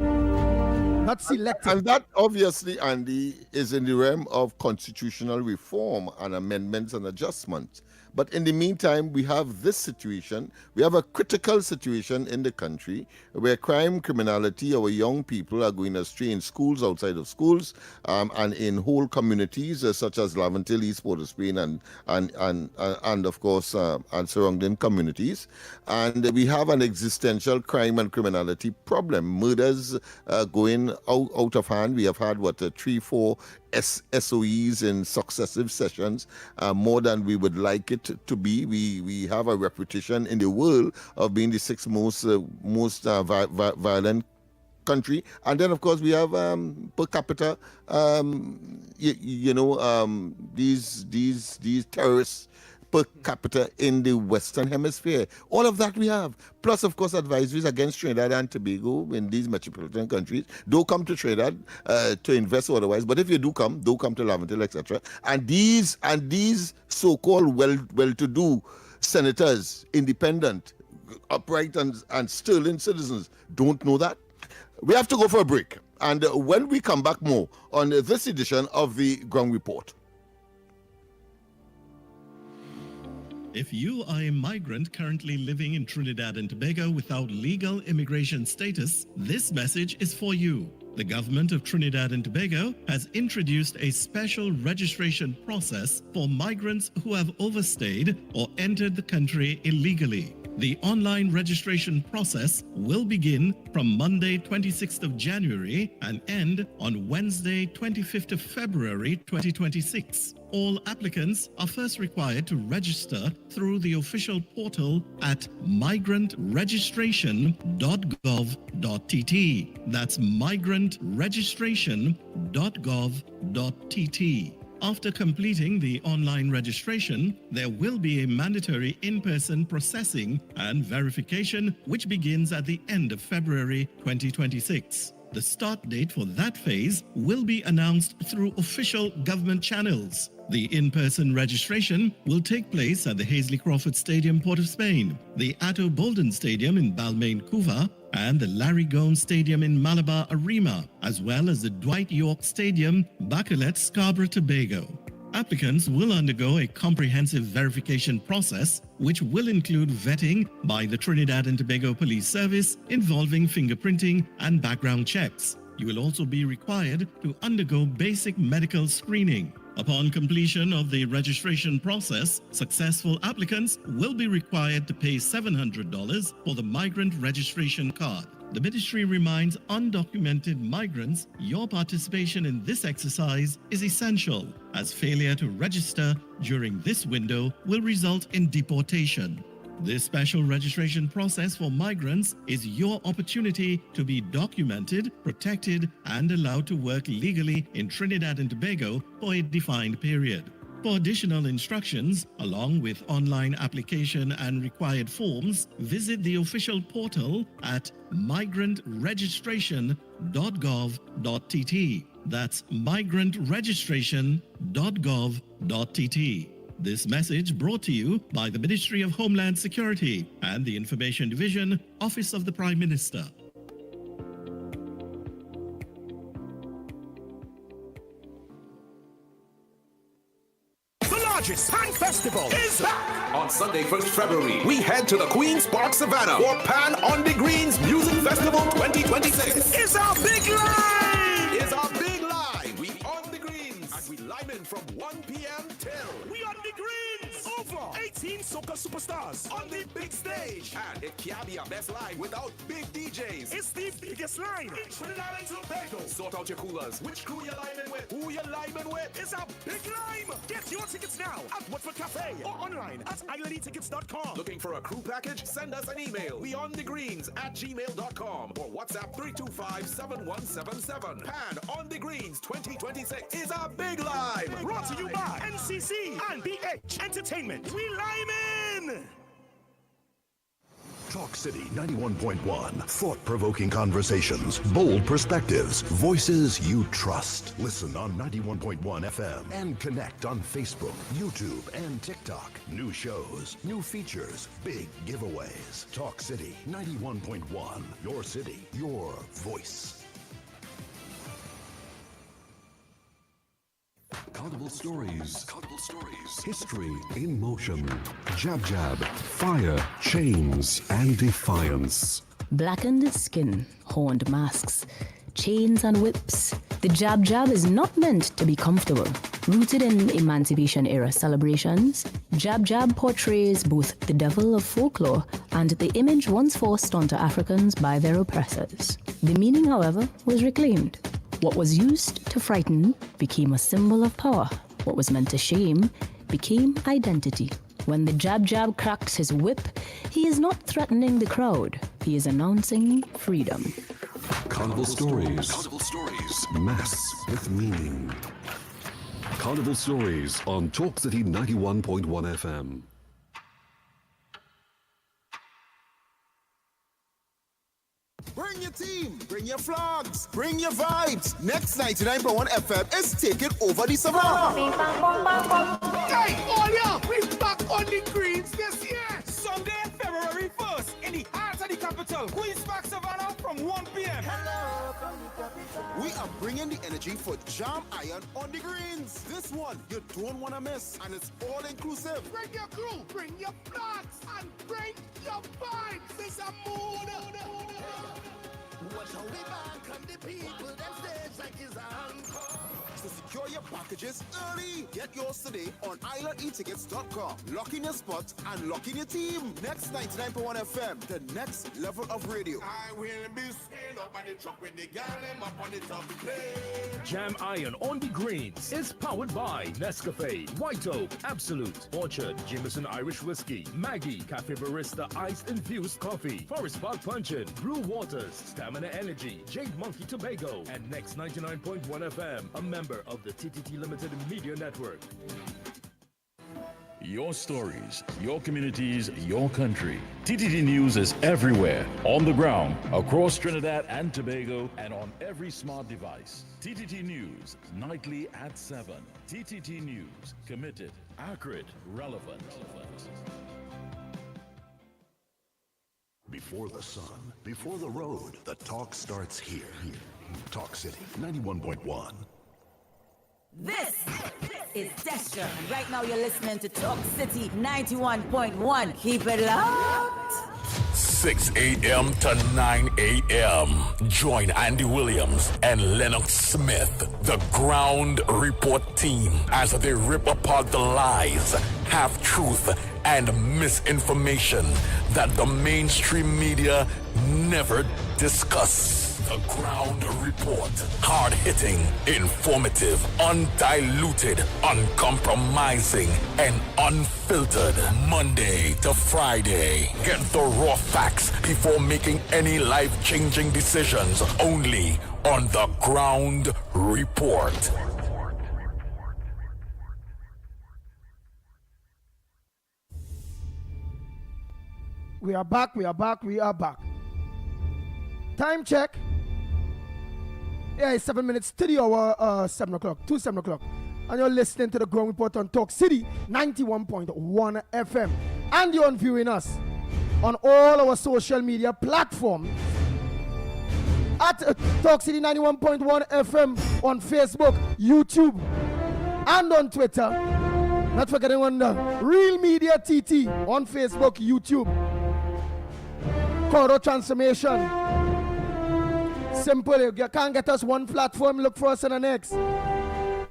not selected. And that obviously, Andy, is in the realm of constitutional reform and amendments and adjustments. But in the meantime, we have this situation. We have a critical situation in the country where crime, criminality, our young people are going astray in schools, outside of schools, and in whole communities such as Laventille, East Port of Spain, and of course, and surrounding communities. And we have an existential crime and criminality problem. Murders going out of hand. We have had, 3-4 SOEs in successive sessions, more than we would like it to be. We have a reputation in the world of being the 6th most violent country, and then of course we have per capita, these terrorists per capita in the Western Hemisphere. All of that we have. Plus, of course, advisories against Trinidad and Tobago in these metropolitan countries. Don't come to Trinidad to invest or otherwise. But if you do come to Laventille, etc. And these so-called well-to-do senators, independent, upright and sterling citizens, don't know that. We have to go for a break. And when we come back, more on this edition of the Ground Report. If you are a migrant currently living in Trinidad and Tobago without legal immigration status, this message is for you. The government of Trinidad and Tobago has introduced a special registration process for migrants who have overstayed or entered the country illegally. The online registration process will begin from Monday 26th of January and end on Wednesday 25th of February 2026. All applicants are first required to register through the official portal at migrantregistration.gov.tt. That's migrantregistration.gov.tt. After completing the online registration, there will be a mandatory in-person processing and verification which begins at the end of February 2026. The start date for that phase will be announced through official government channels. The in-person registration will take place at the Hazley Crawford Stadium, Port of Spain, the Atto Bolden Stadium in Balmain, Couva, and the Larry Gomes Stadium in Malabar, Arima, as well as the Dwight York Stadium, Bacalet, Scarborough, Tobago. Applicants will undergo a comprehensive verification process, which will include vetting by the Trinidad and Tobago Police Service involving fingerprinting and background checks. You will also be required to undergo basic medical screening. Upon completion of the registration process, successful applicants will be required to pay $700 for the migrant registration card. The ministry reminds undocumented migrants your participation in this exercise is essential, as failure to register during this window will result in deportation. This special registration process for migrants is your opportunity to be documented, protected, and allowed to work legally in Trinidad and Tobago for a defined period. For additional instructions, along with online application and required forms, visit the official portal at migrantregistration.gov.tt. That's migrantregistration.gov.tt. This message brought to you by the Ministry of Homeland Security and the Information Division, Office of the Prime Minister. The largest Pan Festival is back! On Sunday, 1st February, we head to the Queen's Park Savannah for Pan on the Greens Music Festival 2026. It's our big live! We on the greens and we liming from 1 p.m. till. We on the greens. Over 18 soca superstars on the big stage. And it can't be a best line without big DJs. It's the biggest line in Trinidad and Tobago. Sort out your coolers. Which crew you're liming with? Who you're liming with? It's a big lime. Get your tickets now at Watford Cafe or online at islandetickets.com. Looking for a crew package? Send us an email. beyondthegreens@gmail.com or WhatsApp 325-7177. Pan on the Greens 2026 is a big lime. Brought to you by NCC and BH Entertainment. We lime in. Talk City 91.1. Thought-provoking conversations, bold perspectives, voices you trust. Listen on 91.1 FM and connect on Facebook, YouTube, and TikTok. New shows, new features, big giveaways. Talk City 91.1. Your city, your voice. Carnival stories. History in motion. Jab jab, fire, chains, and defiance. Blackened skin, horned masks, chains and whips. The jab jab is not meant to be comfortable. Rooted in Emancipation era celebrations, jab jab portrays both the devil of folklore and the image once forced onto Africans by their oppressors. The meaning, however, was reclaimed. What was used to frighten became a symbol of power. What was meant to shame became identity. When the jab jab cracks his whip, he is not threatening the crowd. He is announcing freedom. Carnival stories. Mass with meaning. Carnival stories on Talk City 91.1 FM. Bring your team, bring your flags, bring your vibes. Next 99.1 FM is taking over the savannah. Hey, all ya, we back on the greens this year. Sunday, February 1st, in the heart of the capital, Queen's Park Savannah from 1 p.m. We are bringing the energy for Jam Iron on the greens. This one you don't want to miss, and it's all inclusive. Bring your crew, bring your flags, and bring your vibes. It's a mood. Watch how we back on the people, them stage like it's encore. So secure your packages early. Get yours today on islandetickets.com. Lock in your spot and lock in your team. Next 99.1 FM, the next level of radio. I will be staying up on the truck with the gallon up on the top plate. Jam Iron on the Greens is powered by Nescafe, White Oak, Absolute, Orchard, Jameson Irish Whiskey, Maggie, Cafe Barista Iced Infused Coffee, Forest Park Punchin', Blue Waters, Stamina Energy, Jade Monkey Tobago, and Next 99.1 FM, a member of the TTT Limited Media Network. Your stories, your communities, your country. TTT News is everywhere, on the ground, across Trinidad and Tobago, and on every smart device. TTT News, nightly at 7. TTT News, committed, accurate, relevant. Before the sun, before the road, the talk starts here. Talk City 91.1. This is Destra. And right now you're listening to Talk City 91.1. Keep it locked. 6 a.m. to 9 a.m. Join Andy Williams and Lennox Smith, the Ground Report team, as they rip apart the lies, half-truth, and misinformation that the mainstream media never discuss. The Ground Report. Hard-hitting, informative, undiluted, uncompromising, and unfiltered. Monday to Friday. Get the raw facts before making any life-changing decisions. Only on The Ground Report. We are back. Time check. Yeah, it's 7 minutes to the hour, 7 o'clock, 7 o'clock. And you're listening to the Ground Report on Talk City 91.1 FM. And you're viewing us on all our social media platforms at Talk City 91.1 FM on Facebook, YouTube, and on Twitter. Not forgetting on the Real Media TT on Facebook, YouTube. Corridor Transformation. Simple, you can't get us one platform, look for us in the next.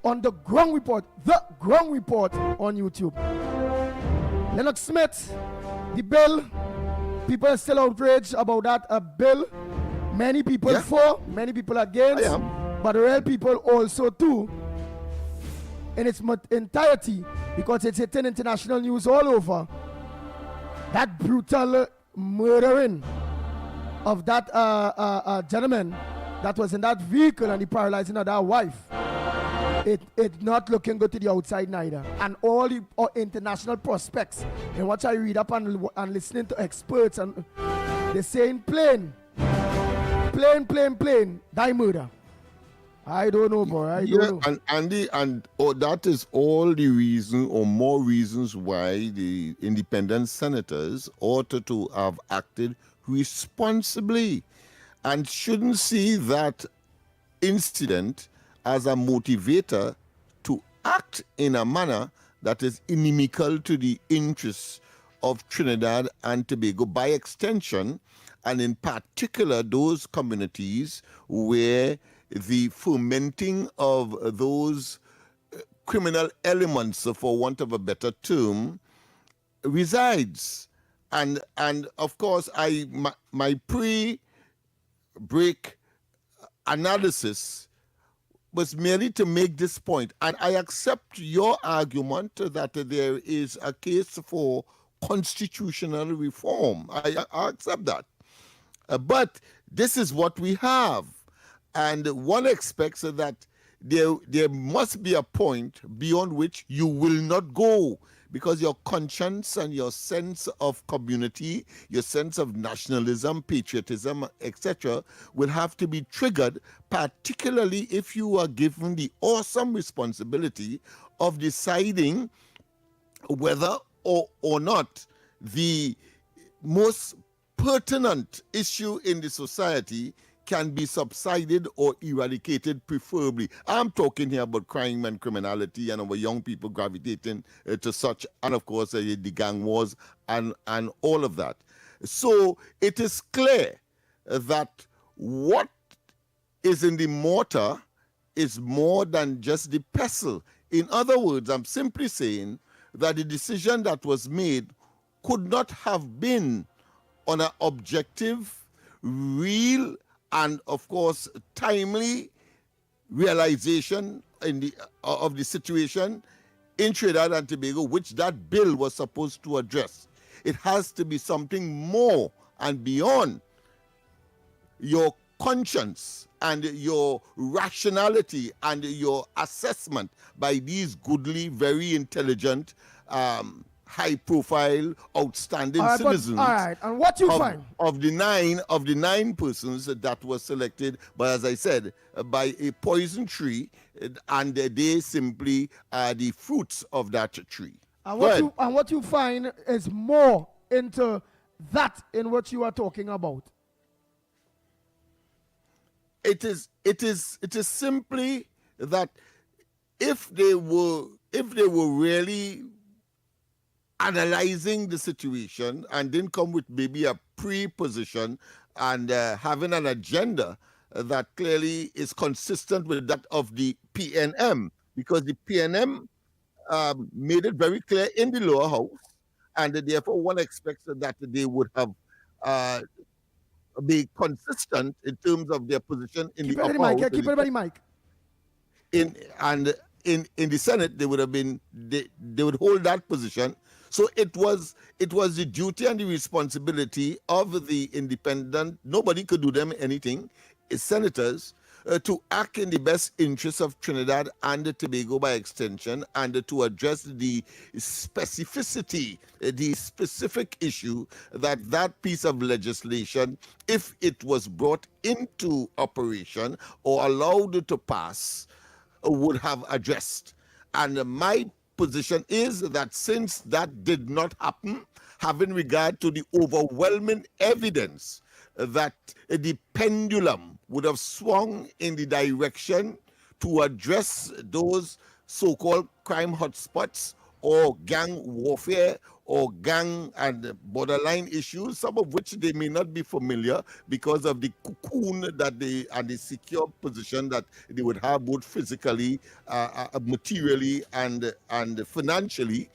on the Ground Report on YouTube. Lennox Smith, the bill, people are still outraged about that bill. Many people for, many people against, but the real people also too, in its entirety, because it's hitting international news all over. That brutal murdering of that gentleman that was in that vehicle and the paralyzing of that wife. It's not looking good to the outside neither. And all the international prospects, and what I read up and listening to experts, and they're saying plain, die murder. I don't know, boy. I don't know. And Andy, that is all the reason or more reasons why the independent senators ought to have acted responsibly and shouldn't see that incident as a motivator to act in a manner that is inimical to the interests of Trinidad and Tobago, by extension, and in particular those communities where the fomenting of those criminal elements, for want of a better term, resides. And of course, my pre-break analysis was merely to make this point. And I accept your argument that there is a case for constitutional reform. I accept that. But this is what we have. And one expects that there must be a point beyond which you will not go, because your conscience and your sense of community, your sense of nationalism, patriotism, etc., will have to be triggered, particularly if you are given the awesome responsibility of deciding whether or not the most pertinent issue in the society can be subsided or eradicated, preferably. I'm talking here about crime and criminality and our young people gravitating to such, and of course the gang wars and all of that. So it is clear that what is in the mortar is more than just the pestle. In other words, I'm simply saying that the decision that was made could not have been on an objective, real, and of course timely realization of the situation in Trinidad and Tobago, which that bill was supposed to address. It has to be something more and beyond your conscience and your rationality and your assessment by these goodly, very intelligent, high-profile, outstanding citizens. All right, and what you find of the nine persons that were selected, but as I said, by a poison tree, and they simply are the fruits of that tree. And what you find is more into that in what you are talking about. It is simply that if they were really analyzing the situation and didn't come with maybe a pre-position and having an agenda that clearly is consistent with that of the PNM, because the PNM made it very clear in the lower house, and therefore one expects that they would have be consistent in terms of their position in the upper house. Keep it by the mic. In the Senate, they would have been they would hold that position. So it was the duty and the responsibility of the independent. Nobody could do them anything. Senators to act in the best interests of Trinidad and Tobago by extension, and to address the specificity, the specific issue that piece of legislation, if it was brought into operation or allowed to pass, would have addressed. And my position is that since that did not happen, having regard to the overwhelming evidence that the pendulum would have swung in the direction to address those so-called crime hotspots or gang warfare or gang and borderline issues, some of which they may not be familiar because of the cocoon that they and the secure position that they would have both physically, materially, and financially.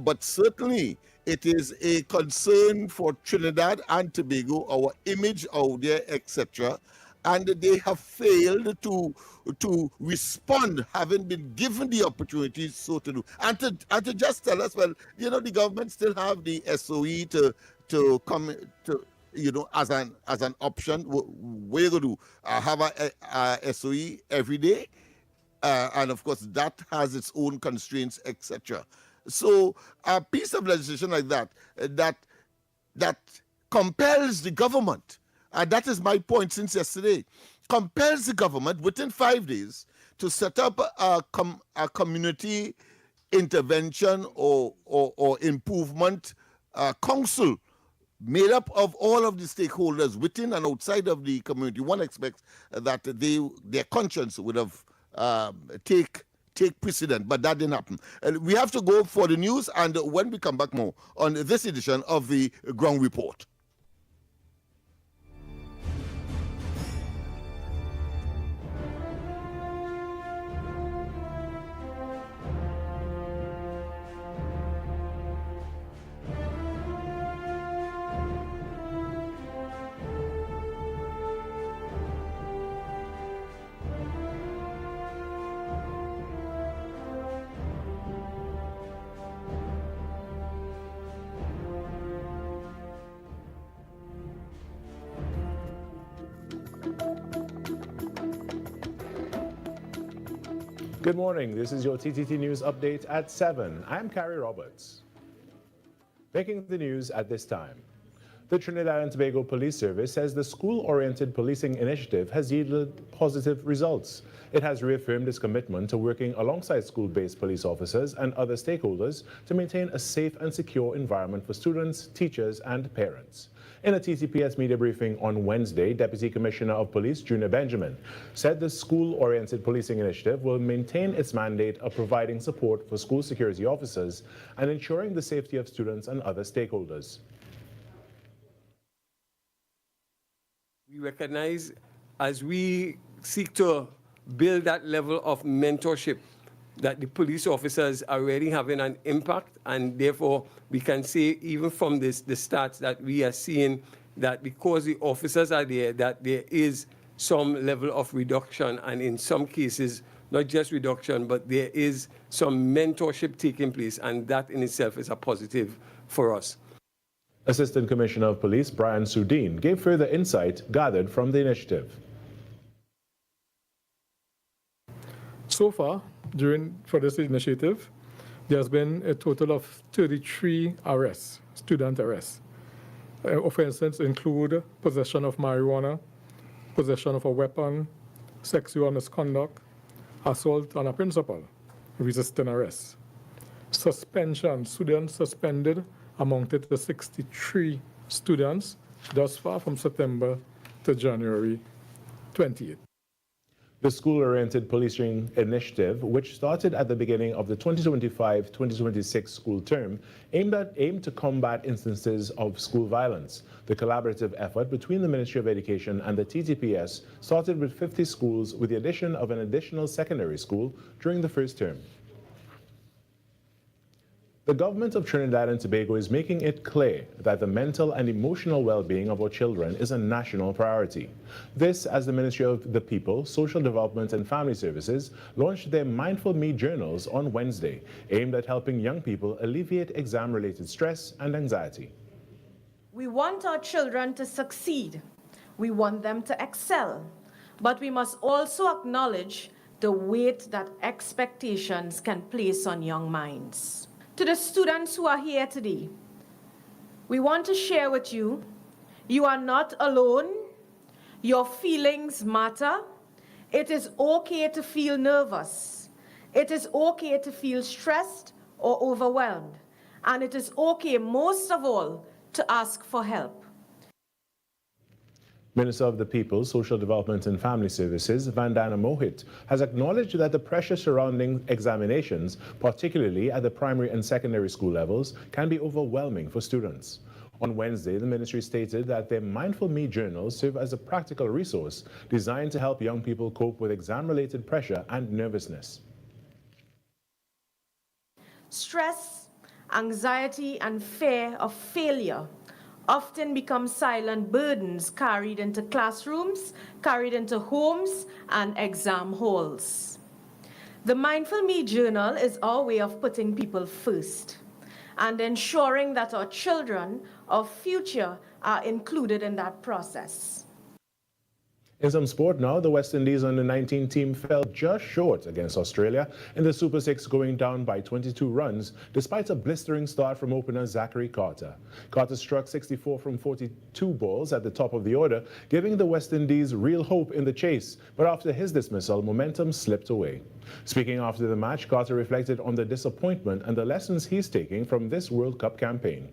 But certainly, it is a concern for Trinidad and Tobago, our image out there, etc. And they have failed to respond, having been given the opportunity so to do, and to just tell us, well, the government still have the SOE to come to, as an option. We're going to have a SOE every day, and of course that has its own constraints, etc. So a piece of legislation like that compels the government, and that is my point since yesterday, compels the government within 5 days to set up a community intervention or improvement council made up of all of the stakeholders within and outside of the community. One expects that their conscience would have take precedent, but that didn't happen. We have to go for the news, and when we come back, more on this edition of the Ground Report. Good morning. This is your TTT News update at 7. I'm Carrie Roberts. Making the news at this time. The Trinidad and Tobago Police Service says the school-oriented policing initiative has yielded positive results. It has reaffirmed its commitment to working alongside school-based police officers and other stakeholders to maintain a safe and secure environment for students, teachers, and parents. In a TTPS media briefing on Wednesday, Deputy Commissioner of Police Junior Benjamin said the school-oriented policing initiative will maintain its mandate of providing support for school security officers and ensuring the safety of students and other stakeholders. We recognize as we seek to build that level of mentorship that the police officers are already having an impact, and therefore we can say even from the stats that we are seeing that because the officers are there, that there is some level of reduction, and in some cases not just reduction, but there is some mentorship taking place, and that in itself is a positive for us. Assistant Commissioner of Police Brian Sudin gave further insight gathered from the initiative. So far, for this initiative, there has been a total of 33 arrests, student arrests. Offenses include possession of marijuana, possession of a weapon, sexual misconduct, assault on a principal, resisting arrest. Suspension, students suspended amounted to 63 students thus far from September to January 28th. The school-oriented policing initiative, which started at the beginning of the 2025-2026 school term, aimed to combat instances of school violence. The collaborative effort between the Ministry of Education and the TTPS started with 50 schools with the addition of an additional secondary school during the first term. The government of Trinidad and Tobago is making it clear that the mental and emotional well-being of our children is a national priority. This as the Ministry of the People, Social Development and Family Services launched their Mindful Me journals on Wednesday, aimed at helping young people alleviate exam-related stress and anxiety. We want our children to succeed. We want them to excel. But we must also acknowledge the weight that expectations can place on young minds. To the students who are here today, we want to share with you, you are not alone. Your feelings matter. It is okay to feel nervous. It is okay to feel stressed or overwhelmed. And it is okay, most of all, to ask for help. Minister of the People, Social Development and Family Services, Vandana Mohit, has acknowledged that the pressure surrounding examinations, particularly at the primary and secondary school levels, can be overwhelming for students. On Wednesday, the ministry stated that their Mindful Me journals serve as a practical resource designed to help young people cope with exam-related pressure and nervousness. Stress, anxiety, and fear of failure often become silent burdens carried into classrooms, carried into homes, and exam halls. The Mindful Me Journal is our way of putting people first and ensuring that our children, our future, are included in that process. In some sport now, the West Indies under-19 team fell just short against Australia in the Super Six, going down by 22 runs, despite a blistering start from opener Zachary Carter. Carter struck 64 from 42 balls at the top of the order, giving the West Indies real hope in the chase, but after his dismissal, momentum slipped away. Speaking after the match, Carter reflected on the disappointment and the lessons he's taking from this World Cup campaign.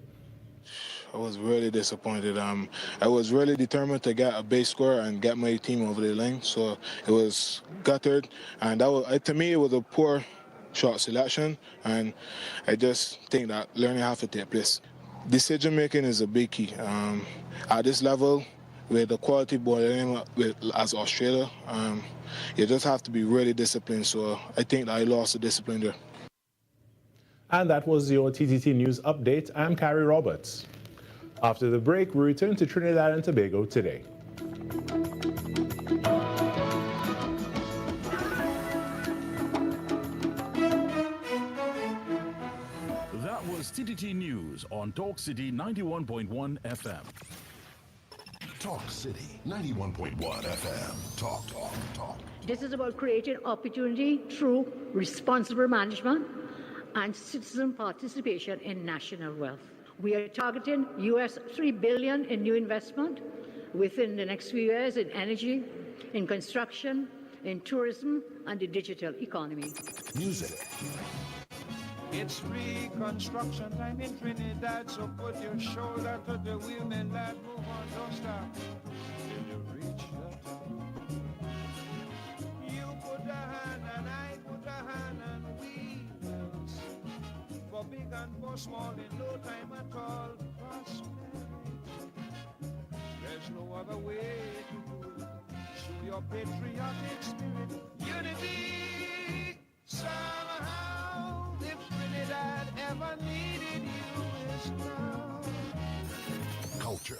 I was really disappointed. I was really determined to get a base score and get my team over the line. So it was gutted, and that was, to me, it was a poor shot selection. And I just think that learning has to take place. Decision making is a big key. At this level, with the quality bowling as Australia, you just have to be really disciplined. So I think that I lost the discipline there. And that was your TTT News Update. I'm Carrie Roberts. After the break, we return to Trinidad and Tobago today. That was TTT News on Talk City 91.1 FM. Talk City 91.1 FM. Talk, talk, talk. This is about creating opportunity through responsible management and citizen participation in national wealth. We are targeting US $3 billion in new investment within the next few years in energy, in construction, in tourism, and the digital economy. Music. It's reconstruction time in Trinidad, so put your shoulder to the wheel, man, lad, move on, don't stop till you reach the top. You put a hand and I put a hand and we will see. For big and for small in no time at all, prosperity. There's no other way to do it. Show your patriotic spirit, unity. Somehow, if Trinidad ever needed you, it's now. Culture.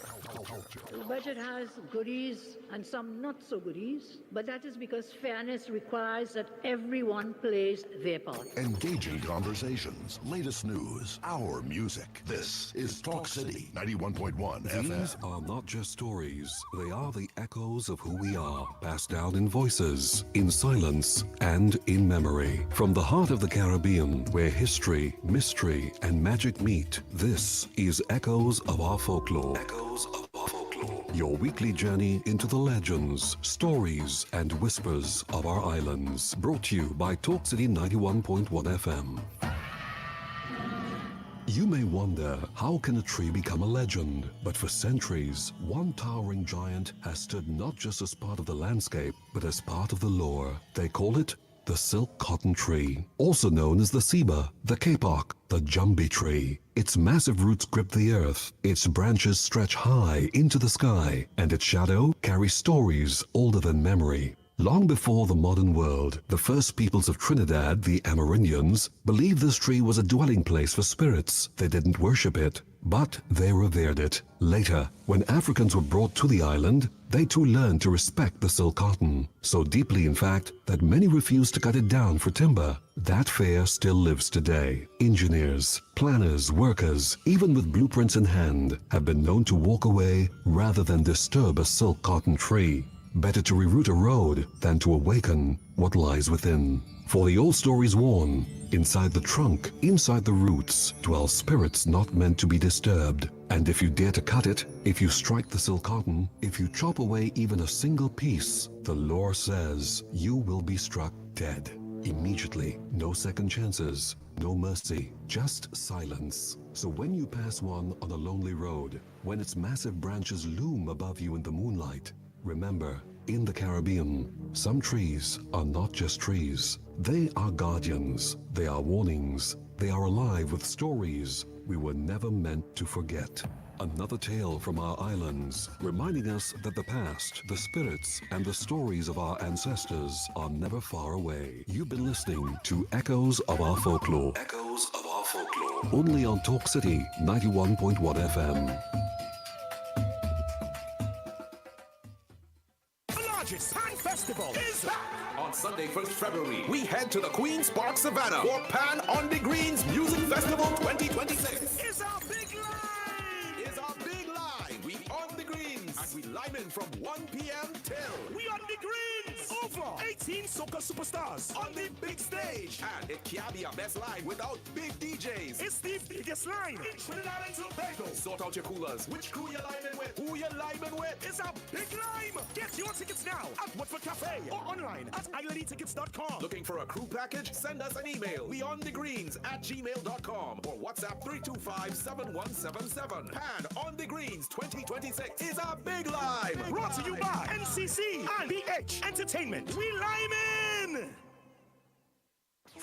The budget has goodies and some not so goodies, but that is because fairness requires that everyone plays their part. Engaging conversations, latest news, our music. This is Talk City 91.1 FM. These are not just stories. They are the echoes of who we are, passed down in voices, in silence, and in memory. From the heart of the Caribbean, where history, mystery, and magic meet, this is Echoes of Our Folklore. Echoes of Our Folklore. Your weekly journey into the legends, stories, and whispers of our islands. Brought to you by Talk City 91.1 FM. You may wonder, how can a tree become a legend? But for centuries, one towering giant has stood not just as part of the landscape, but as part of the lore. They call it the silk cotton tree, also known as the ceiba, the kapok, the jumbi tree. Its massive roots grip the earth, its branches stretch high into the sky, and its shadow carries stories older than memory. Long before the modern world, the first peoples of Trinidad, the Amerindians, believed this tree was a dwelling place for spirits. They didn't worship it, but they revered it. Later, when Africans were brought to the island, they too learned to respect the silk cotton. So deeply, in fact, that many refused to cut it down for timber. That fear still lives today. Engineers, planners, workers, even with blueprints in hand, have been known to walk away rather than disturb a silk cotton tree. Better to reroute a road than to awaken what lies within. For the old stories warn, inside the trunk, inside the roots, dwell spirits not meant to be disturbed. And if you dare to cut it, if you strike the silk cotton, if you chop away even a single piece, the lore says you will be struck dead. Immediately, no second chances, no mercy, just silence. So when you pass one on a lonely road, when its massive branches loom above you in the moonlight, remember, in the Caribbean, some trees are not just trees. They are guardians, they are warnings, they are alive with stories we were never meant to forget. Another tale from our islands, reminding us that the past, the spirits, and the stories of our ancestors are never far away. You've been listening to Echoes of Our Folklore. Echoes of Our Folklore. Only on Talk City 91.1 FM. The largest Pan Festival is back! On Sunday, 1st February, we head to the Queen's Park Savannah for Pan on the Greens Music Festival 2026. It's our big line! It's our big line! We on the greens! And we liming from 1 p.m. till... We on the greens! Over 18 soca superstars on the big stage. And it can't be a best line without big DJs. It's the biggest line in Trinidad and Tobago. Sort out your coolers. Which crew you liming with? Who you liming with? It's a big lime! Get your tickets now at Watford Cafe or online at islandtickets.com. Looking for a crew package? Send us an email. beyondthegreens@gmail.com or WhatsApp 325-7177. Pan on the Greens 2026 is a big lime. Brought to you by NCC and BH Entertainment. We lime in!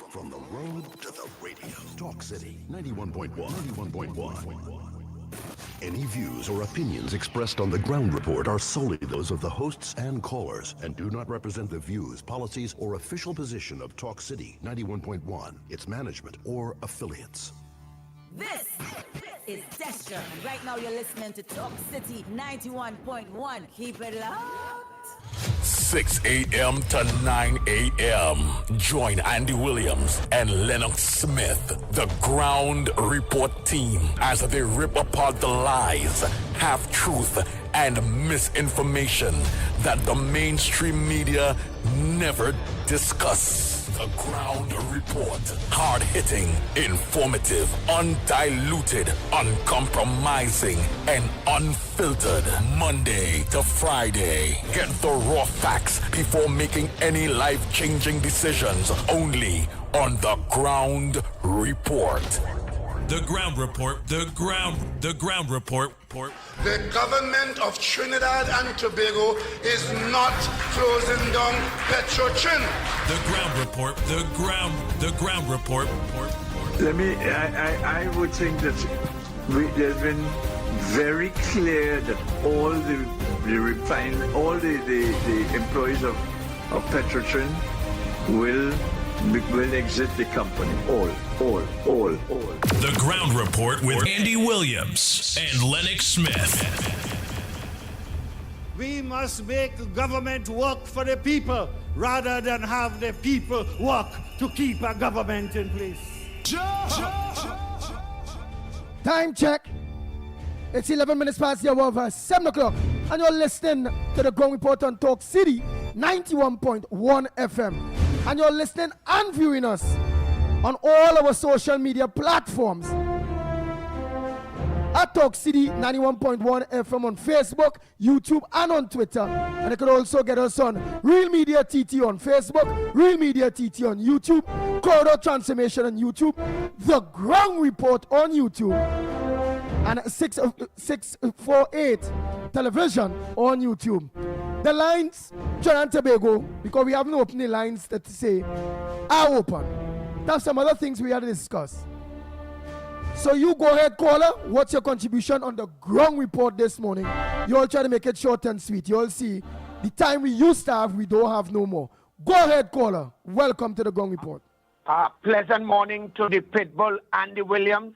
From the road to the radio. Talk City 91.1. 91.1. Any views or opinions expressed on the ground report are solely those of the hosts and callers and do not represent the views, policies, or official position of Talk City 91.1, its management, or affiliates. This is Destra, and right now you're listening to Talk City 91.1. Keep it locked. 6 a.m. to 9 a.m. Join Andy Williams and Lennox Smith, the Ground Report team, as they rip apart the lies, half-truth, and misinformation that the mainstream media never discuss. The Ground Report. Hard-hitting, informative, undiluted, uncompromising, and unfiltered. Monday to Friday. Get the raw facts before making any life-changing decisions. Only on The Ground Report. The Ground Report. The Ground Report. The government of Trinidad and Tobago is not closing down Petrotrin. The Ground Report. The Ground Report. I would think that there's been very clear that all the employees of Petrotrin will exit the company. All. The Ground Report with Andy Williams and Lennox Smith. We must make government work for the people rather than have the people work to keep a government in place. Time check. It's 11 minutes past the hour of 7 o'clock, and you're listening to the Ground Report on Talk City 91.1 FM. And you're listening and viewing us on all our social media platforms at Talk City 91.1 FM on Facebook, YouTube, and on Twitter. And you can also get us on Real Media TT on Facebook, Real Media TT on YouTube, Corridor Transformation on YouTube, The Ground Report on YouTube, and 648 Television on YouTube. The lines, Trinidad and Tobago, because we haven't opened the lines that say are open. That's some other things we had to discuss. So you go ahead, caller. What's your contribution on the Ground Report this morning? You all try to make it short and sweet. You all see the time we used to have, we don't have no more. Go ahead, caller. Welcome to the Ground Report. Pleasant morning to the Pitbull, Andy Williams.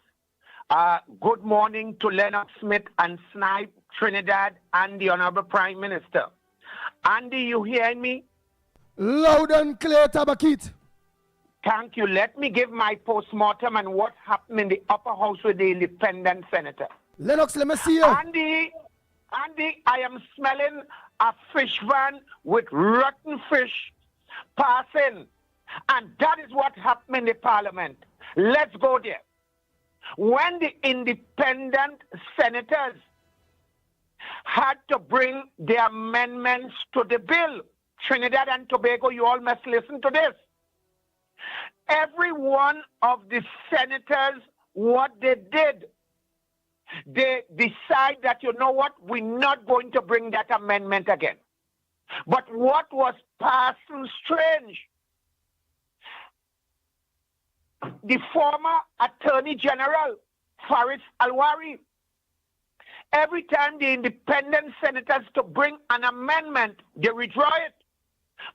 Good morning to Lennox Smith and Snipe, Trinidad, and the Honorable Prime Minister. Andy, you hearing me? Loud and clear, Tabakit. Thank you. Let me give my post-mortem and what happened in the upper house with the independent senator. Lennox, let me see you. Andy, I am smelling a fish van with rotten fish passing. And that is what happened in the parliament. Let's go there. When the independent senators had to bring their amendments to the bill, Trinidad and Tobago, you all must listen to this. every one of the senators, what they did, they decide that, you know what, we're not going to bring that amendment again. But what was passing strange, the former Attorney General, Faris Alwari, every time the independent senators to bring an amendment, they withdraw it.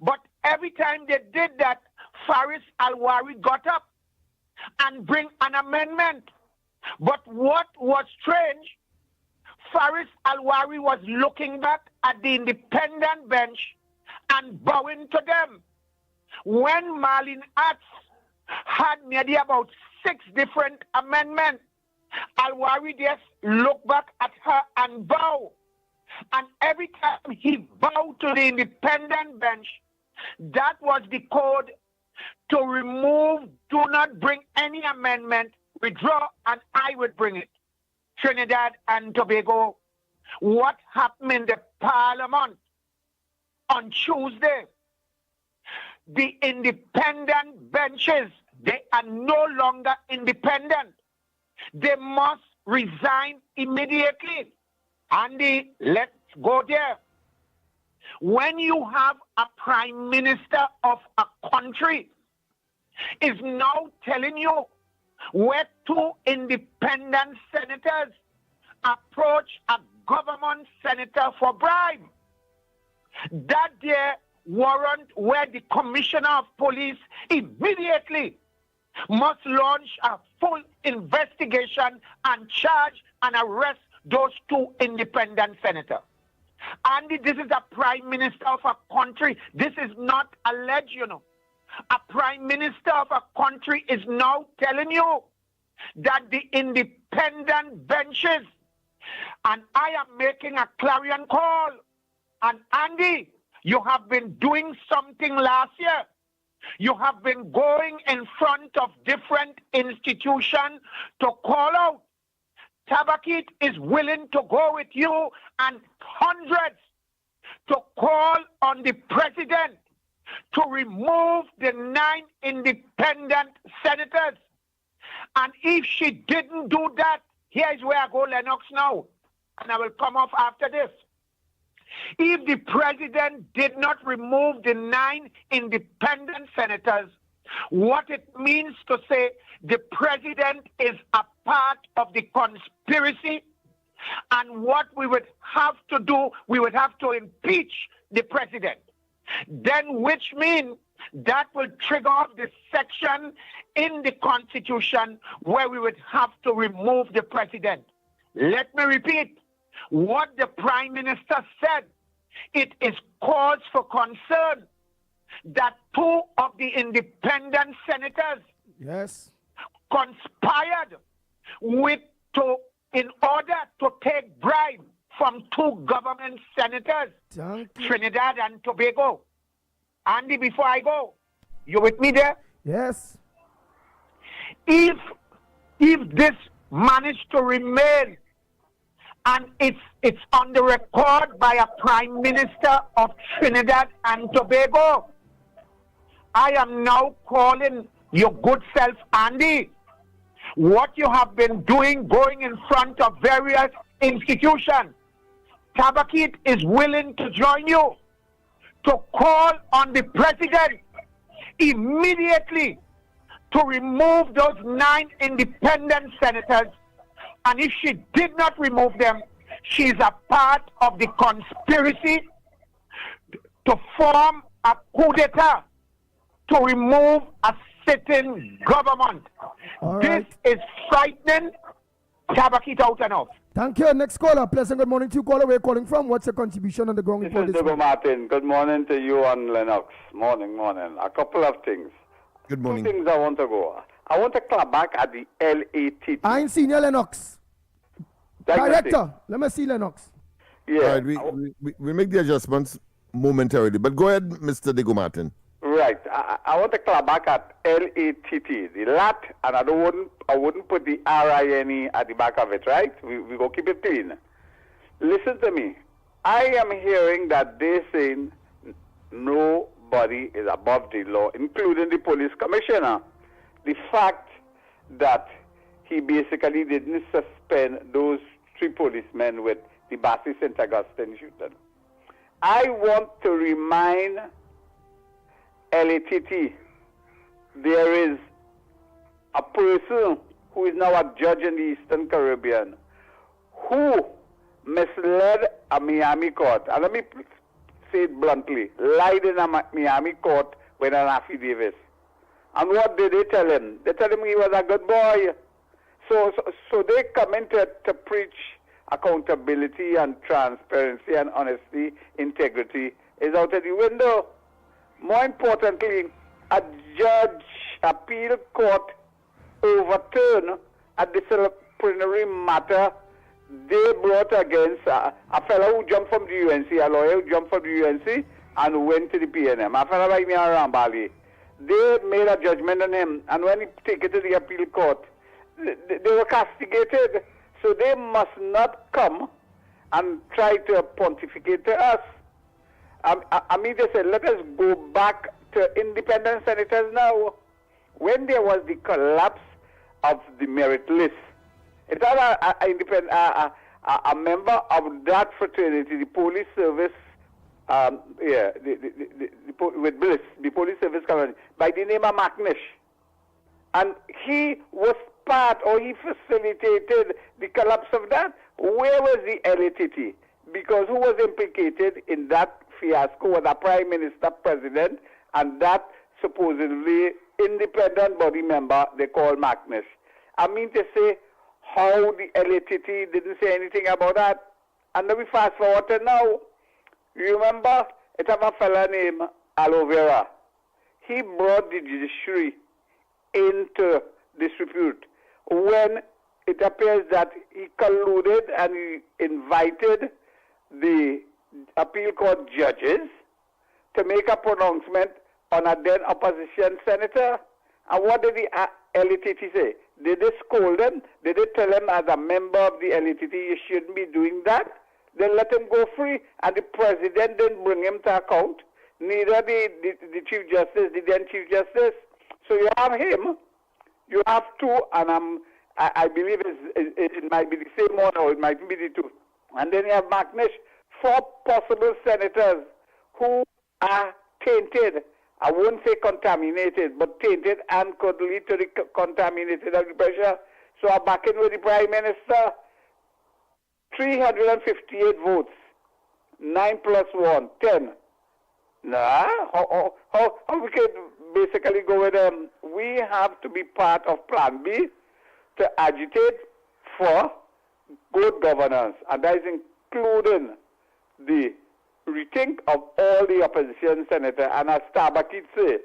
But every time they did that, Faris Alwari got up and bring an amendment. But what was strange, Faris Alwari was looking back at the independent bench and bowing to them. When Marlene Atz had nearly about 6 different amendments, Alwari just looked back at her and bowed. And every time he bowed to the independent bench, that was the code to remove, do not bring any amendment, withdraw, and I would bring it. Trinidad and Tobago, what happened in the parliament on Tuesday? The independent benches, they are no longer independent. They must resign immediately. Andy, let's go there. When you have a prime minister of a country is now telling you where 2 independent senators approach a government senator for bribe, that there warrant where the commissioner of police immediately must launch a full investigation and charge and arrest those 2 independent senators. And this is a prime minister of a country. This is not alleged, you know. A prime minister of a country is now telling you that the independent benches, and I am making a clarion call. And Andy, you have been doing something last year. You have been going in front of different institutions to call out. Tabakit is willing to go with you and hundreds to call on the president to remove the 9 independent senators. And if she didn't do that, here's where I go, Lennox, now, and I will come off after this. If the president did not remove the 9 independent senators, what it means to say the president is a part of the conspiracy, and what we would have to do, we would have to impeach the president. Then which means that will trigger off the section in the Constitution where we would have to remove the president. Let me repeat what the Prime Minister said. It is cause for concern that 2 of the independent senators conspired in order to take bribe from 2 government senators, Trinidad and Tobago. Andy, before I go, you with me there? Yes. If this managed to remain, and it's on the record by a Prime Minister of Trinidad and Tobago, I am now calling your good self, Andy. What you have been doing, going in front of various institutions, Tabakit is willing to join you to call on the president immediately to remove those 9 independent senators. And if she did not remove them, she is a part of the conspiracy to form a coup d'etat to remove a sitting government. This is frightening. Tabakit out and off. Thank you. Next caller. Pleasant good morning to you. Caller, where you calling from? What's your contribution on the ground report? This is Diego Martin. Good morning to you on Lennox. Morning. A couple of things. Good morning. 2 things I want to go. I want to clap back at the LATT. I ain't seen you, Lennox. Director, let me see Lennox. Yeah. All right, we make the adjustments momentarily, but go ahead, Mr. Diego Martin. Right. I want to clap back at LATT, the LAT, and I wouldn't put the RINE at the back of it, right? We go keep it clean. Listen to me. I am hearing that they're saying nobody is above the law, including the police commissioner. the fact that he basically didn't suspend those 3 policemen with the Bassi St. Augustine shooting. I want to remind LATT there is a person who is now a judge in the Eastern Caribbean who misled a Miami court. And let me say it bluntly, lied in a Miami court with an affidavit. And what did they tell him? They tell him he was a good boy. So they come in to preach accountability and transparency and honesty, integrity is out of the window. More importantly, a judge appeal court overturned a disciplinary matter they brought against a fellow who jumped from the UNC, a lawyer who jumped from the UNC and went to the PNM. A fellow by me around Bali. They made a judgment on him, and when he took it to the appeal court, they were castigated. So they must not come and try to pontificate to us. I mean, they said, let us go back to independent senators now. When there was the collapse of the merit list, it was a member of that fraternity, the police service, with Bliss, the police service company, by the name of McNish. And he was part, or he facilitated the collapse of that. Where was the LATT? Because who was implicated in that fiasco was a prime minister, president, and that supposedly independent body member they call McNish. I mean to say, how the LATT didn't say anything about that. And then we fast forward to now. You remember, it have a fella named Aloe Vera. He brought the judiciary into disrepute when it appears that he colluded and he invited the appeal court judges to make a pronouncement on a then opposition senator. And what did the LATT say? Did they scold him? Did they tell him as a member of the LATT you shouldn't be doing that? Then let him go free. And the president didn't bring him to account. Neither the Chief Justice, the then Chief Justice. So you have him, you have 2, and I believe it might be the same one or it might be the 2. And then you have McNish, 4 possible senators who are tainted. I won't say contaminated, but tainted and could lead to the contaminated of the pressure. So I'm back in with the Prime Minister. 358 votes. 9 plus 1, 10. Nah, how we can basically go with them? We have to be part of Plan B to agitate for good governance, and that is including the rethink of all the opposition senator. And as Tabakit say,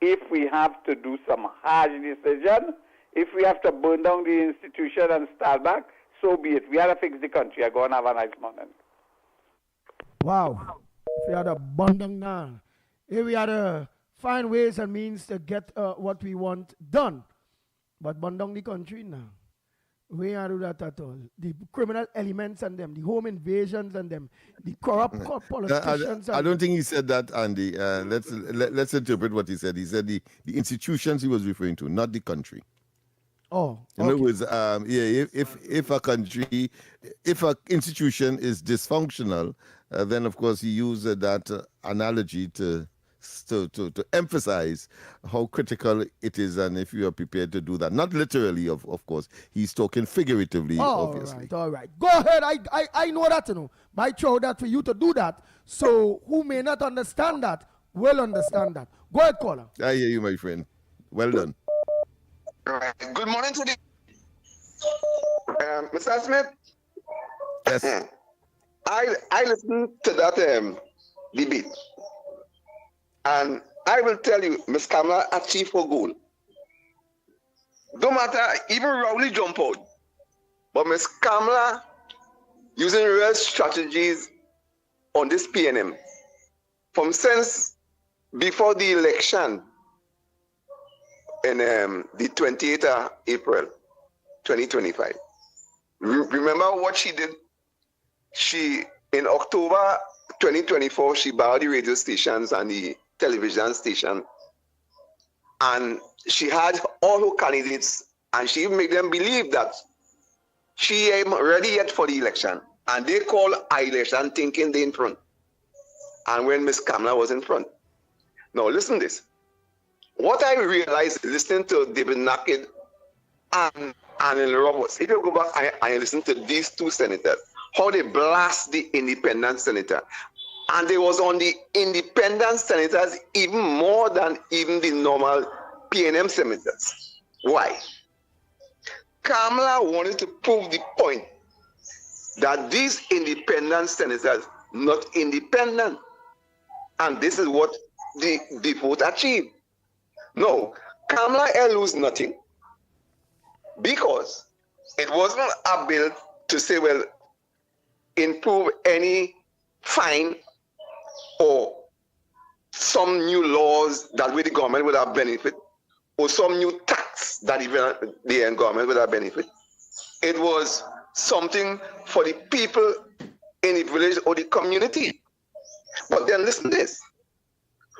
if we have to do some harsh decision, if we have to burn down the institution and start back, so be it. We have to fix the country. I go and have a nice morning. Wow. If we had to burn down now, if we had to find ways and means to get what we want done, but burn down the country now. We can't do that at all. The criminal elements and them, the home invasions and them, the corrupt politicians. I don't think he said that, Andy. Let's interpret what he said. He said the institutions he was referring to, not the country. Oh, in other words, if a country, if an institution is dysfunctional, then of course he used that analogy to emphasize how critical it is, and if you are prepared to do that, not literally, of course, he's talking figuratively, obviously. All right. Go ahead. I know that, but I chose that for you to do that. So who may not understand that will understand that. Go ahead, caller. I hear you, my friend. Well done. Right. Good morning to the Mr. Smith. Yes. I listened to that debate, and I will tell you, Ms. Kamala achieved her goal. Don't matter, even Rowley jump out, but Ms. Kamala using real strategies on this PNM from since before the election. In the 28th of April, 2025. Remember what she did? She, in October 2024, she bought the radio stations and the television station And she had all her candidates, and she made them believe that she ain't ready yet for the election. And they call election thinking they in front. And when Miss Kamala was in front. Now listen this. What I realized listening to David Naked and Roberts, if you go back and listen to these two senators, how they blast the independent senator. And they was on the independent senators even more than even the normal PNM senators. Why? Kamala wanted to prove the point that these independent senators not independent. And this is what the vote achieved. No, Kamala lose nothing because it wasn't a bill to say, well, improve any fine or some new laws that the government would have benefit, or some new tax that even the government would have benefit. It was something for the people in the village or the community. But then listen to this.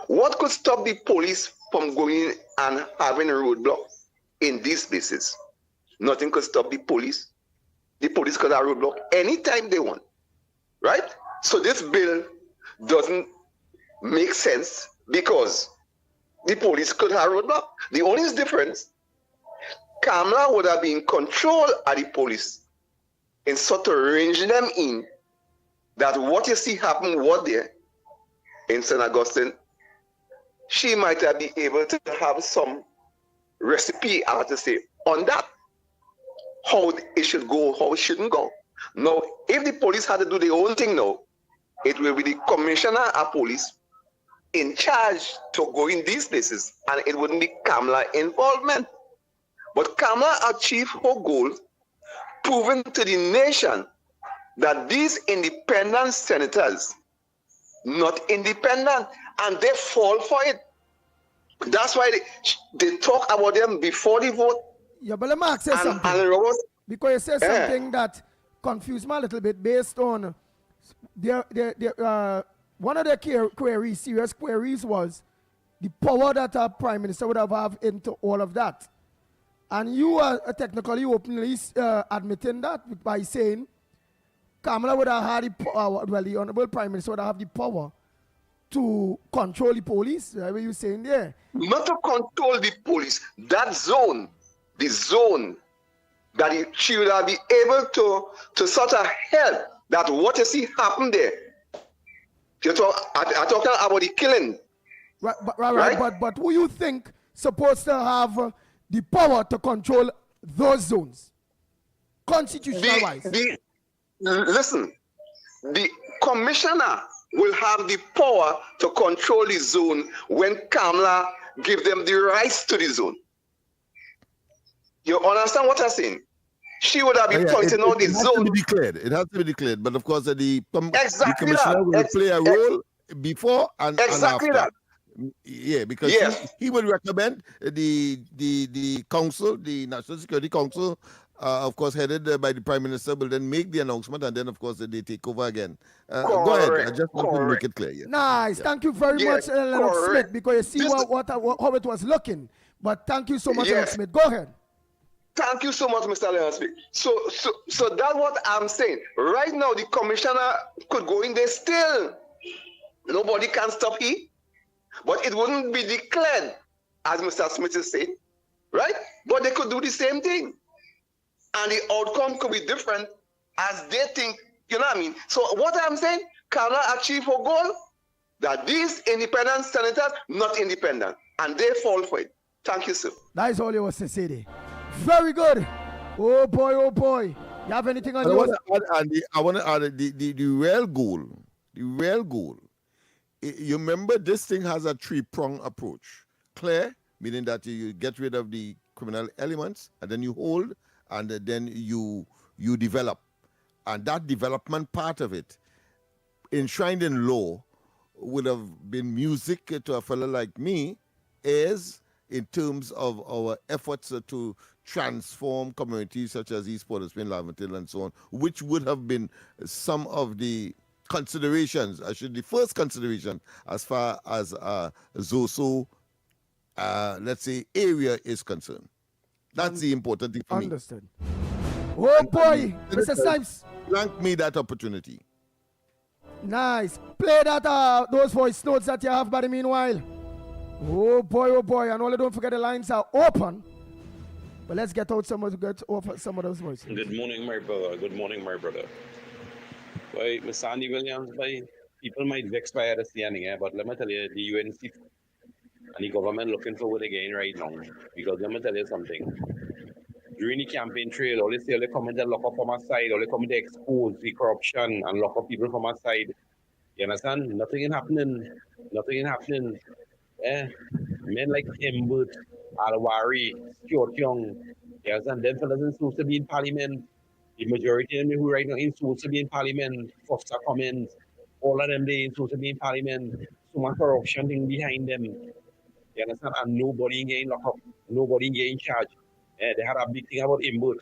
What could stop the police from going and having a roadblock in these places? Nothing could stop the police. The police could have a roadblock anytime they want, right? So this bill doesn't make sense because the police could have a roadblock. The only difference, Kamala would have been in control of the police in sort of arranging them in that what you see happen what there in St. Augustine, she might have been able to have some recipe, I have to say, on that, how it should go, how it shouldn't go. Now, if the police had to do their own thing now, it will be the commissioner of police in charge to go in these places, and it wouldn't be Kamala involvement. But Kamala achieved her goal, proving to the nation that these independent senators, not independent, and they fall for it. That's why they talk about them before the vote. Yeah, but let me ask you something. Because you said something that confused me a little bit based on one of their queries, serious queries, was the power that a prime minister would have into all of that. And you are technically openly admitting that by saying Kamala would have had the power, well, the honorable prime minister would have the power to control the police. What were you saying there? Not to control the police, that zone, the zone that she would have been able to sort of help that what you see happen there. I'm talking about the killing. Right. But who you think supposed to have the power to control those zones, constitutional wise? Listen, the commissioner will have the power to control the zone when Kamala give them the rights to the zone. You understand what I'm saying? She would have been pointing out the zone. It has to be declared. But of course, the commissioner will play a role before and after. That. Yeah, because he will recommend the council, the National Security Council, of course, headed by the Prime Minister, will then make the announcement, and then, of course, they take over again. Go ahead. I just want to make it clear. Yeah. Nice. Thank you very much, Lennox Smith, because you see how it was looking. But thank you so much, Lennox Smith. Go ahead. Thank you so much, Mr. Lennox Smith. So that's what I'm saying. Right now, the commissioner could go in there still. Nobody can stop him. But it wouldn't be declared, as Mr. Smith is saying, right? But they could do the same thing. And the outcome could be different as they think, you know what I mean? So what I'm saying, Kamala achieve her goal, that these independent senators, not independent, and they fall for it. Thank you, sir. That is all you was to say there. Very good. Oh boy. You have anything on yours? I want to add the real goal. The real goal. You remember this thing has a three-pronged approach. Clear, meaning that you get rid of the criminal elements, and then you hold, and then you develop. And that development part of it, enshrined in law, would have been music to a fellow like me, is in terms of our efforts to transform communities such as East Port of Spain, Laventille, and so on, which would have been some of the considerations, actually the first consideration as far as ZOSO let's say, area is concerned. That's the important thing for me. Understood. Oh boy, Mr. Snipes. Grant me that opportunity. Nice. Play that those voice notes that you have by the meanwhile. Oh boy, and only don't forget the lines are open. But let's get out some of those voices. Good morning, my brother. Good morning, my brother. Boy, Miss Sandy Williams, boy, people might vex by understanding, but let me tell you, the UNC and the government looking forward again right now. Because let me tell you something. During the campaign trail, all they say, they come in to lock up from our side, all they come in to expose the corruption and lock up people from our side. You understand? Nothing is happening. Nothing is happening. Men like Imbut, Alwari, Stuart Young, you understand? Them fellas are supposed to be in parliament. The majority of them who right now ain't supposed to be in parliament. Foster Cummins, all of them, they ain't supposed to be in parliament. So much corruption thing behind them. You understand? And nobody getting locked up. Nobody getting charged. They had a big thing about Imbut.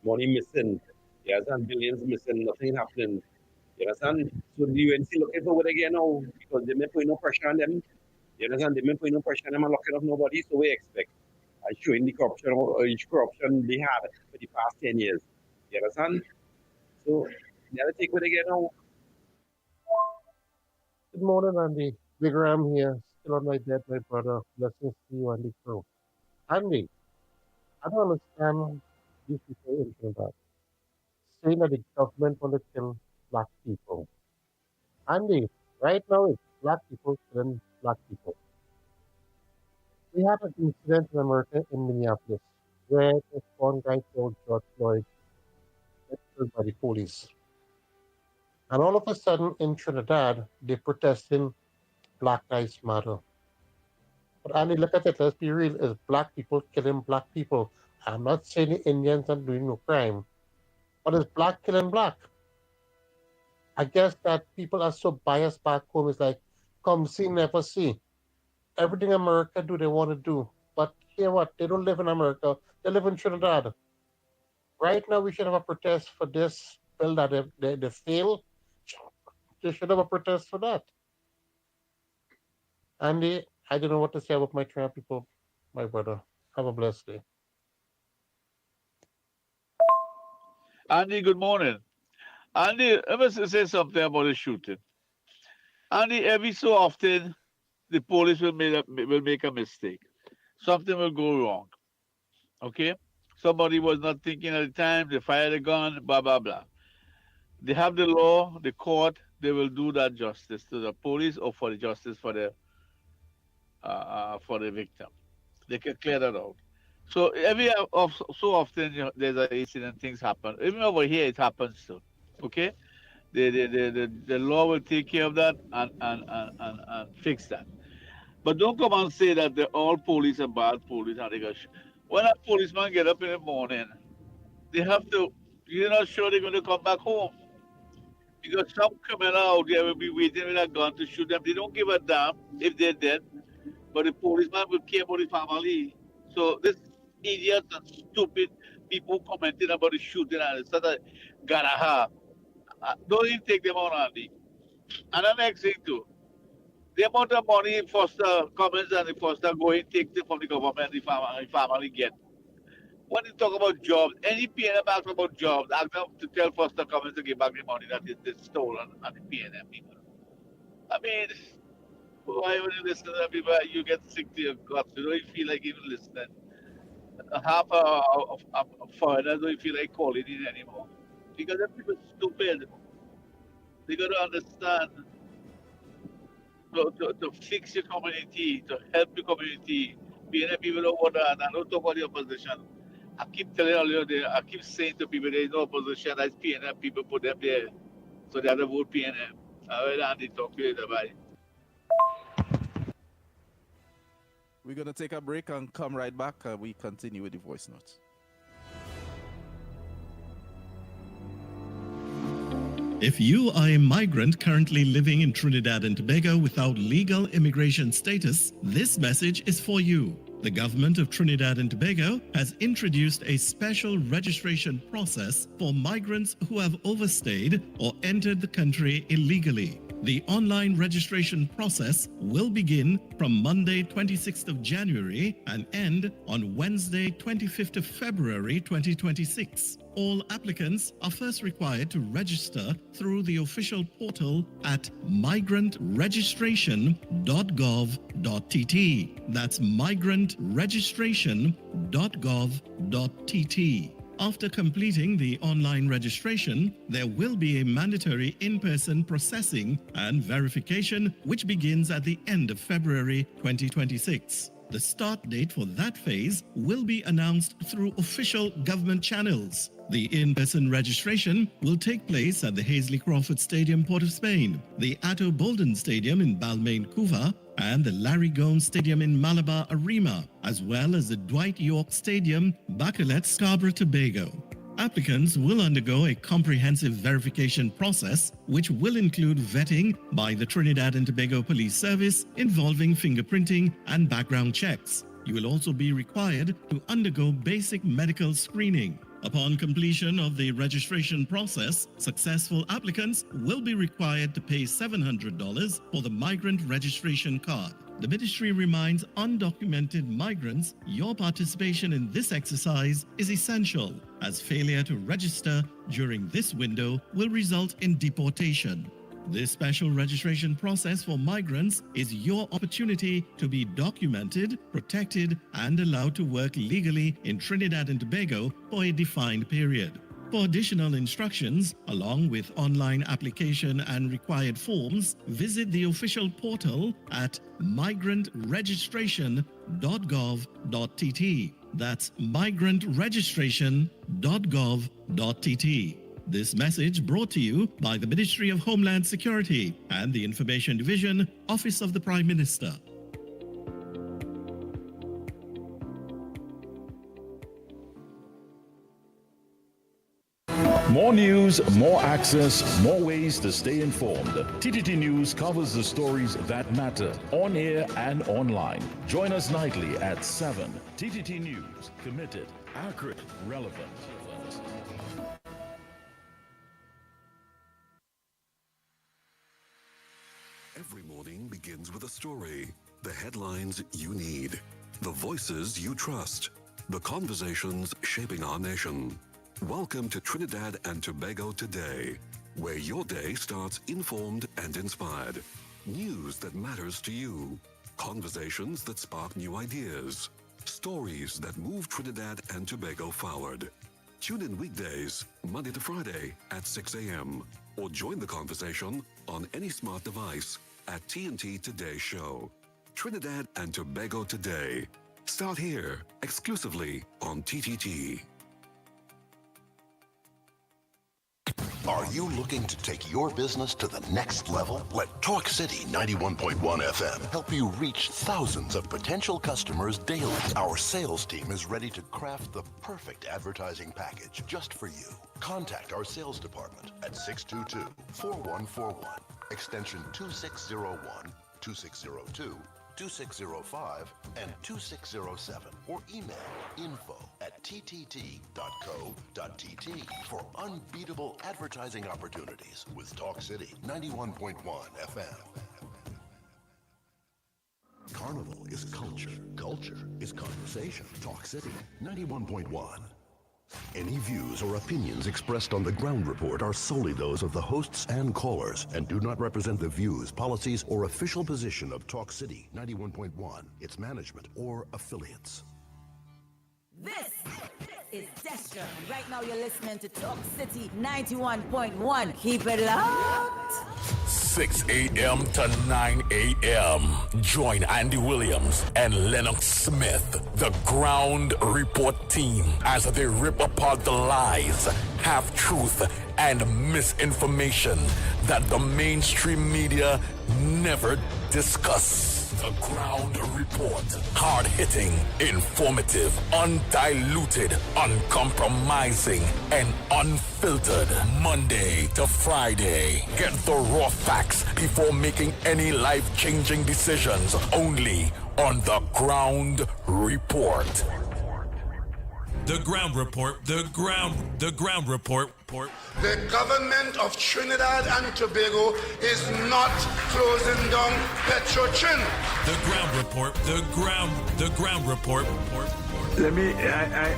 Money missing. You understand? Billions missing. Nothing happening. You understand? So the UNC looking forward again now because they may put no pressure on them. You understand? They may put no pressure on them and locking up nobody. So we expect showing the corruption they had for the past 10 years. You understand? So they have to take what they get now. Good morning, Andy. Big Ram here. Still on my bed, my brother. Blessings to you and the crew. Andy, I don't understand these people in Trinidad saying that the government want to kill black people. Andy, right now it's black people killing black people. We had an incident in America in Minneapolis where this one guy called George Floyd was killed by the police. And all of a sudden in Trinidad, they're protesting Black Lives Matter. But Andy, look at it, let's be real, it's black people killing black people. I'm not saying the Indians are doing no crime, but it's black killing black. I guess that people are so biased back home. It's like, come see, never see. Everything America do, they want to do. But hear what? They don't live in America. They live in Trinidad. Right now, we should have a protest for this bill that they fail. They should have a protest for that. Andy, I don't know what to say about my Trinidad people, my brother. Have a blessed day. Andy, good morning. Andy, let me say something about the shooting. Andy, every so often, the police will make a mistake. Something will go wrong. Okay? Somebody was not thinking at the time, they fired a gun, blah, blah, blah. They have the law, the court, they will do that justice to the police or for the justice for the victim. They can clear that out. So so often there's an incident, things happen. Even over here, it happens too. Okay? The law will take care of that and fix that. But don't come and say that all police are bad police. When a policeman get up in the morning, they have to, you're not sure they're going to come back home. Because some criminal out there will be waiting with a gun to shoot them. They don't give a damn if they're dead. But the policeman will care about the family. So this idiots and stupid people commenting about the shooting and it's such a garaha. Don't even take them on, Andy. And the next thing too, the amount of money Foster Cummins and the Foster going take from the government, the family get. When you talk about jobs, any PNM asks about jobs, ask them to tell Foster Cummins to give back the money that is stolen and the PNM people. I mean, why would you listen to them people? You get sick to your guts. You don't feel like even listening. Half a foreigner don't feel like calling in anymore. Because them people are stupid. They got to understand to fix your community, to help your community. PNM people don't want that. I don't talk about the opposition. I keep telling all you there, I keep saying to people there is no opposition, that's PNM people put them there. So they have to vote PNM. All right, Andy, talk to you later, bye. We're going to take a break and come right back. We continue with the voice notes. If you are a migrant currently living in Trinidad and Tobago without legal immigration status, this message is for you. The government of Trinidad and Tobago has introduced a special registration process for migrants who have overstayed or entered the country illegally. The online registration process will begin from Monday 26th of January and end on Wednesday 25th of February 2026. All applicants are first required to register through the official portal at migrantregistration.gov.tt. That's migrantregistration.gov.tt. After completing the online registration, there will be a mandatory in-person processing and verification which begins at the end of February 2026. The start date for that phase will be announced through official government channels. The in-person registration will take place at the Hazley Crawford Stadium, Port of Spain, the Atto Bolden Stadium in Balmain, Couva, and the Larry Gomes Stadium in Malabar, Arima, as well as the Dwight York Stadium, Bacalet, Scarborough, Tobago. Applicants will undergo a comprehensive verification process, which will include vetting by the Trinidad and Tobago Police Service involving fingerprinting and background checks. You will also be required to undergo basic medical screening. Upon completion of the registration process, successful applicants will be required to pay $700 for the migrant registration card. The ministry reminds undocumented migrants your participation in this exercise is essential, as failure to register during this window will result in deportation. This special registration process for migrants is your opportunity to be documented, protected, and allowed to work legally in Trinidad and Tobago for a defined period. For additional instructions, along with online application and required forms, visit the official portal at migrantregistration.gov.tt. That's migrantregistration.gov.tt. This message brought to you by the Ministry of Homeland Security and the Information Division, Office of the Prime Minister. More news, more access, more ways to stay informed. TTT News covers the stories that matter on air and online. Join us nightly at 7. TTT News, committed, accurate, relevant. Every morning begins with a story. The headlines you need. The voices you trust. The conversations shaping our nation. Welcome to Trinidad and Tobago Today, where your day starts informed and inspired. News that matters to you. Conversations that spark new ideas. Stories that move Trinidad and Tobago forward. Tune in weekdays, Monday to Friday at 6 a.m. or join the conversation on any smart device at TNT Today Show. Trinidad and Tobago Today. Start here, exclusively on TTT. Are you looking to take your business to the next level? Let Talk City 91.1 FM help you reach thousands of potential customers daily. Our sales team is ready to craft the perfect advertising package just for you. Contact our sales department at 622-4141, extension 2601, 2602, 2605, and 2607, or email info@ttt.co.tt for unbeatable advertising opportunities with Talk City 91.1 FM. Carnival is culture. Culture is conversation. Talk City 91.1. Any views or opinions expressed on the ground report are solely those of the hosts and callers and do not represent the views, policies, or official position of Talk City 91.1, its management, or affiliates. This is Destra. Right now you're listening to Talk City 91.1. Keep it locked. 6 a.m. to 9 a.m. Join Andy Williams and Lennox Smith, the Ground Report team, as they rip apart the lies, half-truth, and misinformation that the mainstream media never discuss. The Ground Report. Hard-hitting, informative, undiluted, uncompromising, and unfiltered. Monday to Friday. Get the raw facts before making any life-changing decisions. Only on The Ground Report. The ground report. The ground report. The government of Trinidad and Tobago is not closing down Petrotrin. The ground report. The ground report.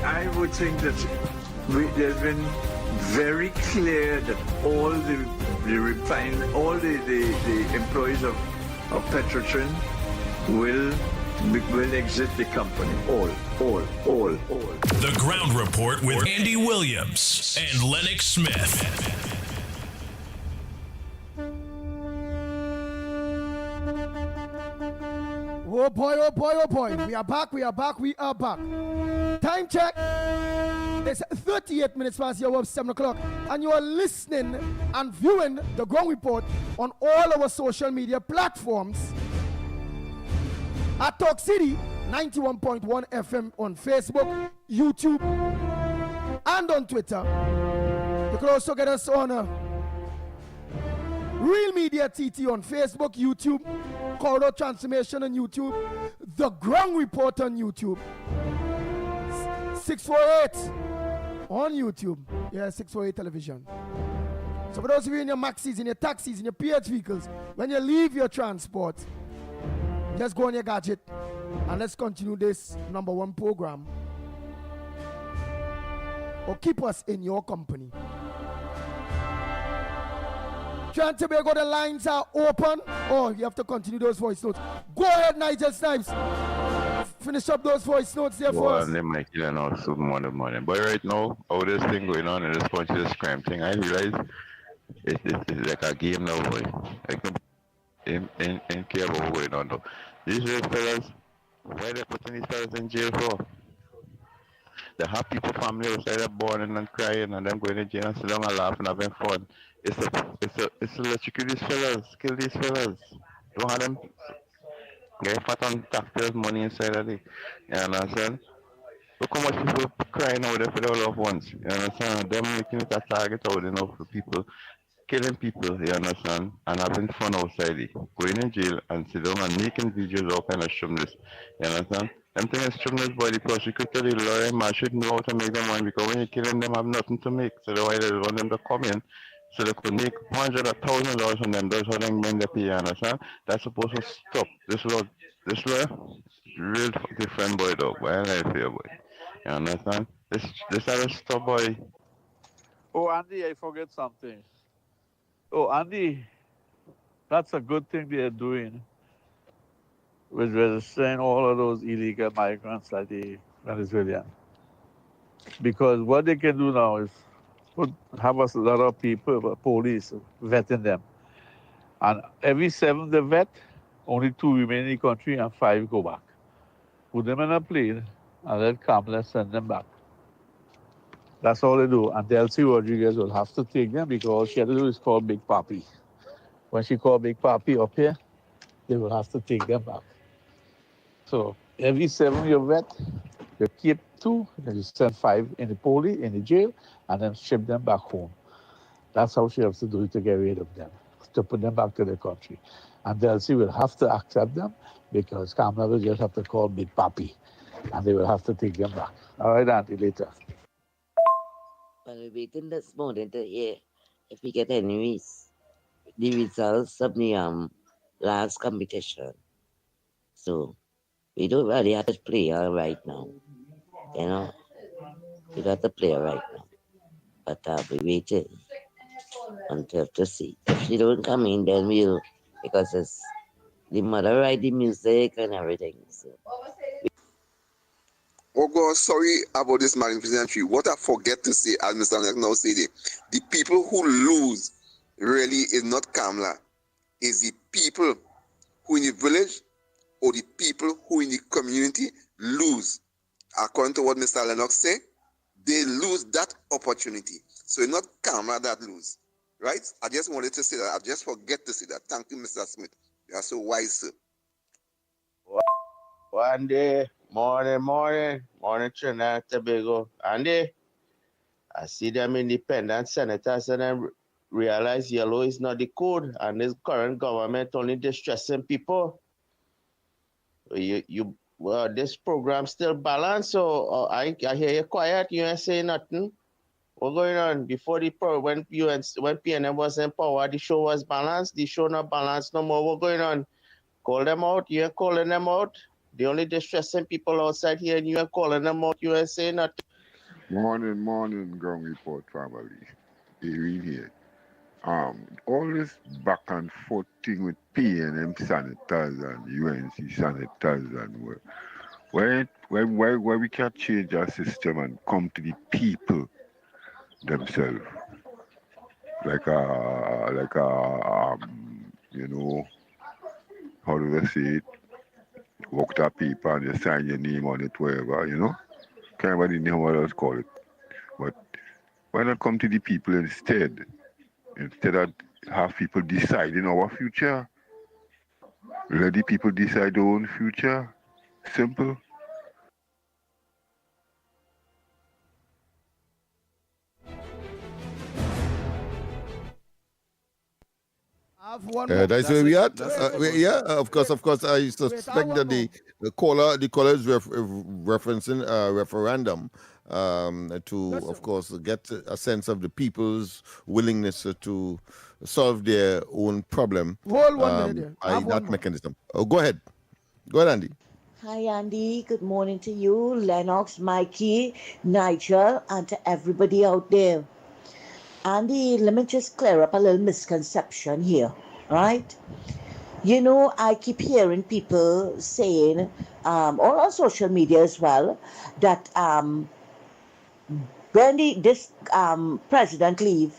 I would think that there's been very clear that all the employees of Petrotrin will exit the company. All. The ground report with Andy Williams and Lennox Smith. Oh boy. We are back. Time check. It's 38 minutes past the hour of 7 o'clock. And you are listening and viewing the Ground Report on all our social media platforms. At Talk City 91.1 FM on Facebook, YouTube, and on Twitter. You can also get us on Real Media TT on Facebook, YouTube, Corridor Transformation on YouTube, The Ground Report on YouTube, 648 on YouTube. Yeah, 648 television. So for those of you in your maxis, in your taxis, in your PH vehicles, when you leave your transport, just go on your gadget and let's continue this number one program. Or keep us in your company. Trying to go, the lines are open. Oh, you have to continue those voice notes. Go ahead, Nigel Snipes. Finish up those voice notes there for us. Good morning. But right now, all this thing going on in response to this crime thing, I realize it's like a game now, boy. Like, in care of what's going on now. These real fellas, why they putting these fellas in jail for? They have people, family outside, are born and crying, and them going to jail and sit down and laughing and having fun. It's to electrocute these fellas, kill these fellas. Don't have them get fat on taxpayers' money inside of it. You understand? Look how much people crying out there for their loved ones. You understand? Them making it a target out, for people. Killing people, you understand, and having fun outside it. Going in jail and sit down and making videos all kind of shameless. You understand? Them things is shameless by the prosecutor, the lawyer, man should know how to make them money, because when you're killing them, have nothing to make. So that's why they want them to come in, so they could make $100,000 from them. That's how they men they pay, you understand? That's supposed to stop. This law, real different boy though, boy. I like fair boy. You understand? This has to stop, boy. Oh, Andy, I forget something. Oh, Andy, that's a good thing they're doing with registering all of those illegal migrants like the Venezuelan. Because what they can do now is have a lot of people, police, vetting them. And every 7 they vet, only 2 remain in the country and 5 go back. Put them in a plane and let Kamala send them back. That's all they do. And Delcy Rodriguez will have to take them because all she had to do is call Big Papi. When she called Big Papi up here, they will have to take them back. So every 7 you vet, you keep 2, then you send 5 in the police, in the jail, and then ship them back home. That's how she has to do it to get rid of them, to put them back to the country. And Delcy will have to accept them because Kamala will just have to call Big Papi, and they will have to take them back. All right, Auntie, later. Well, we're waiting this morning to hear if we get any the results of the last competition. So we don't really have to play right now. You know, we got to play right now. But we waiting until to see. If she don't come in, then we'll, because it's the mother write the music and everything. So. Oh God, sorry about this magnificent tree. What I forget to say, as Mr. Lennox now said it, the people who lose really is not Kamala. Is the people who in the village or the people who in the community lose. According to what Mr. Lennox said, they lose that opportunity. So it's not Kamala that lose. Right? I just wanted to say that. I just forget to say that. Thank you, Mr. Smith. You are so wise, sir. One day, morning, Trinidad and Tobago. Andy, I see them independent senators and then realize yellow is not the code, and this current government only distressing people. You well, this program still balanced. So I hear you quiet. You ain't saying nothing. What's going on? Before when PNM was in power, the show was balanced. The show not balanced no more. What's going on? Call them out. You ain't calling them out. They only distressing people outside here, and you ain't calling them out. You ain't saying nothing. Morning, ground report family. Irene here. All this back and forth thing with PNM senators and UNC senators and where we can change our system and come to the people themselves. You know, how do they say it? Walk that paper and you sign your name on it, wherever, you know? Can't remember the name what else call it. But why not come to the people instead? Instead of have people deciding our future. Let the people decide their own future. Simple. Have one more. That's where we at. Yeah, of course. I suspect that the caller is referencing referendum to, of course, get a sense of the people's willingness to solve their own problem Hold 1 minute there. by that mechanism. Go ahead, Andy. Hi, Andy. Good morning to you, Lennox, Mikey, Nigel, and to everybody out there. Andy, let me just clear up a little misconception here, right? You know, I keep hearing people saying, or on social media as well, that when this president leave,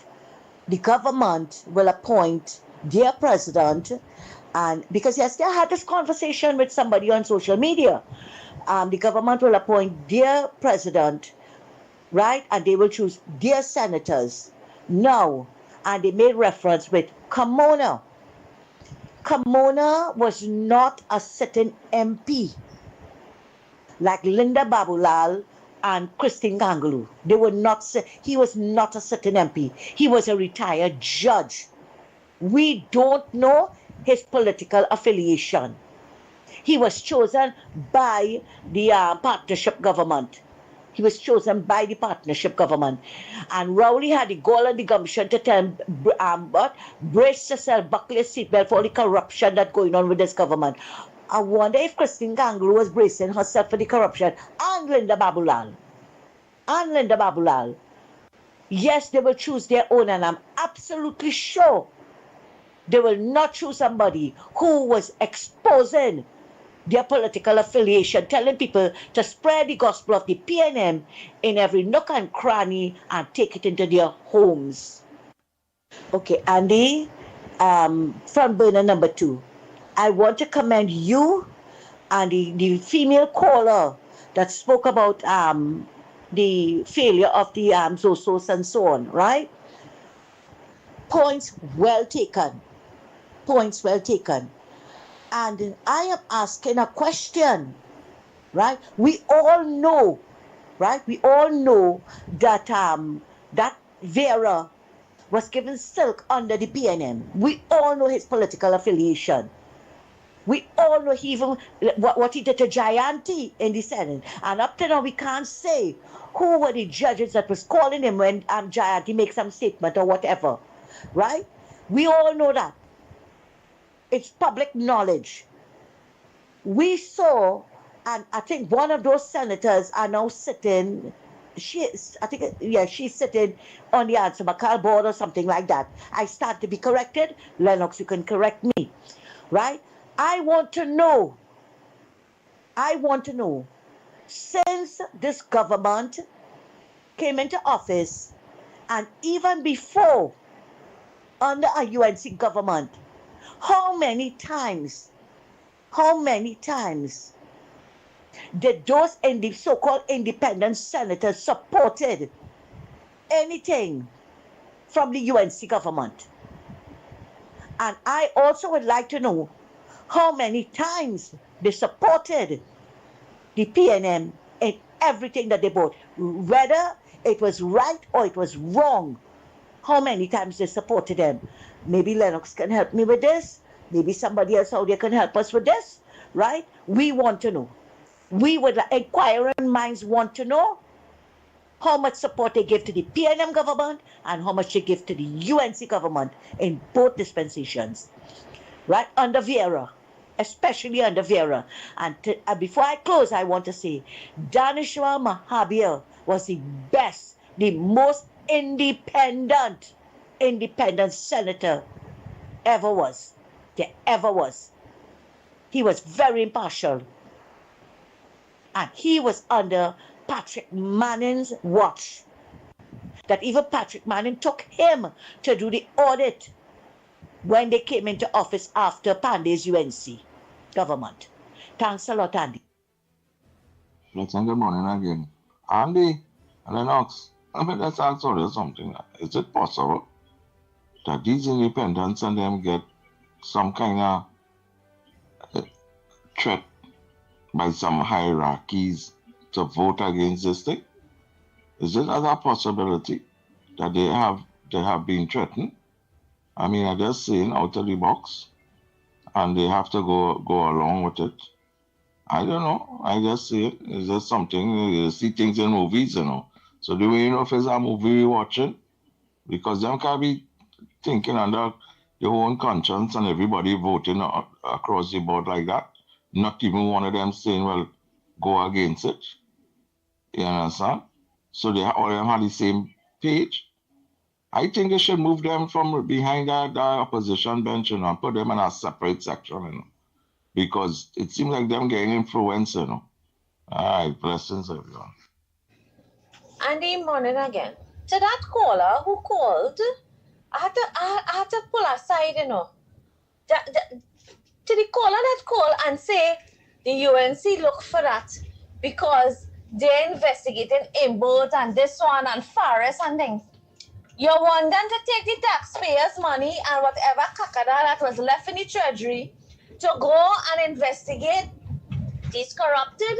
the government will appoint their president, and because yesterday I had this conversation with somebody on social media, the government will appoint their president, right, and they will choose their senators. No, and they made reference with Kamona. Kamona was not a sitting MP like Linda Babulal and Christine Gangalu. They were not. He was not a sitting MP. He was a retired judge. We don't know his political affiliation. He was chosen by the partnership government. He was chosen by the partnership government. And Rowley had the gall and the gumption to tell him, brace yourself, buckle your seatbelt for all the corruption that's going on with this government. I wonder if Christine Gangalu was bracing herself for the corruption, and Linda Babulal. Yes, they will choose their own, and I'm absolutely sure they will not choose somebody who was exposing their political affiliation, telling people to spread the gospel of the PNM in every nook and cranny and take it into their homes. Okay, Andy, front burner number 2. I want to commend you and the female caller that spoke about the failure of the ZOSOs and so on, right? Points well taken. And I am asking a question, right? We all know that that Vera was given silk under the PNM. We all know his political affiliation. We all know what he did to Jayanti in the Senate. And up to now, we can't say who were the judges that was calling him when Jayanti makes some statement or whatever, right? We all know that. It's public knowledge. We saw, and I think one of those senators are now sitting, she's sitting on the Answer Makal board or something like that. I stand to be corrected. Lennox, you can correct me, right? I want to know, since this government came into office, and even before, under a UNC government, how many times did those so-called independent senators supported anything from the UNC government? And I also would like to know how many times they supported the PNM in everything that they bought, whether it was right or it was wrong. How many times they supported them? Maybe Lennox can help me with this. Maybe somebody else out there can help us with this, right? We want to know. We would, inquiring minds want to know how much support they give to the PNM government and how much they give to the UNC government in both dispensations, right? Under Vieira, especially under Vieira. And before I close, I want to say, Danishwa Mahabir was the best, the most independent senator ever was. There ever was. He was very impartial. And he was under Patrick Manning's watch. That even Patrick Manning took him to do the audit when they came into office after Pandey's UNC government. Thanks a lot, Andy. Let's good morning again. Andy, Lennox, let's ask you something. Is it possible that these independents and them get some kind of threat by some hierarchies to vote against this thing? Is it as a possibility that they have been threatened? I mean, I'm just saying out of the box, and they have to go along with it. I don't know. I just see it. Is there something you see things in movies, you know? So do we know if it's a movie we're watching? Because them can't be thinking under their own conscience and everybody voting across the board like that. Not even one of them saying, well, go against it. You understand? So they all of them have the same page. I think they should move them from behind the opposition bench, you know, and put them in a separate section, you know, because it seems like them getting influence, you know. All right, blessings, everyone. Andy, morning again. To that caller who called, I had to pull aside, you know. To the caller that called and say the UNC look for that because they're investigating Imbert and this one and Faris and things. You want them to take the taxpayers' money and whatever kakada that was left in the treasury to go and investigate these corrupted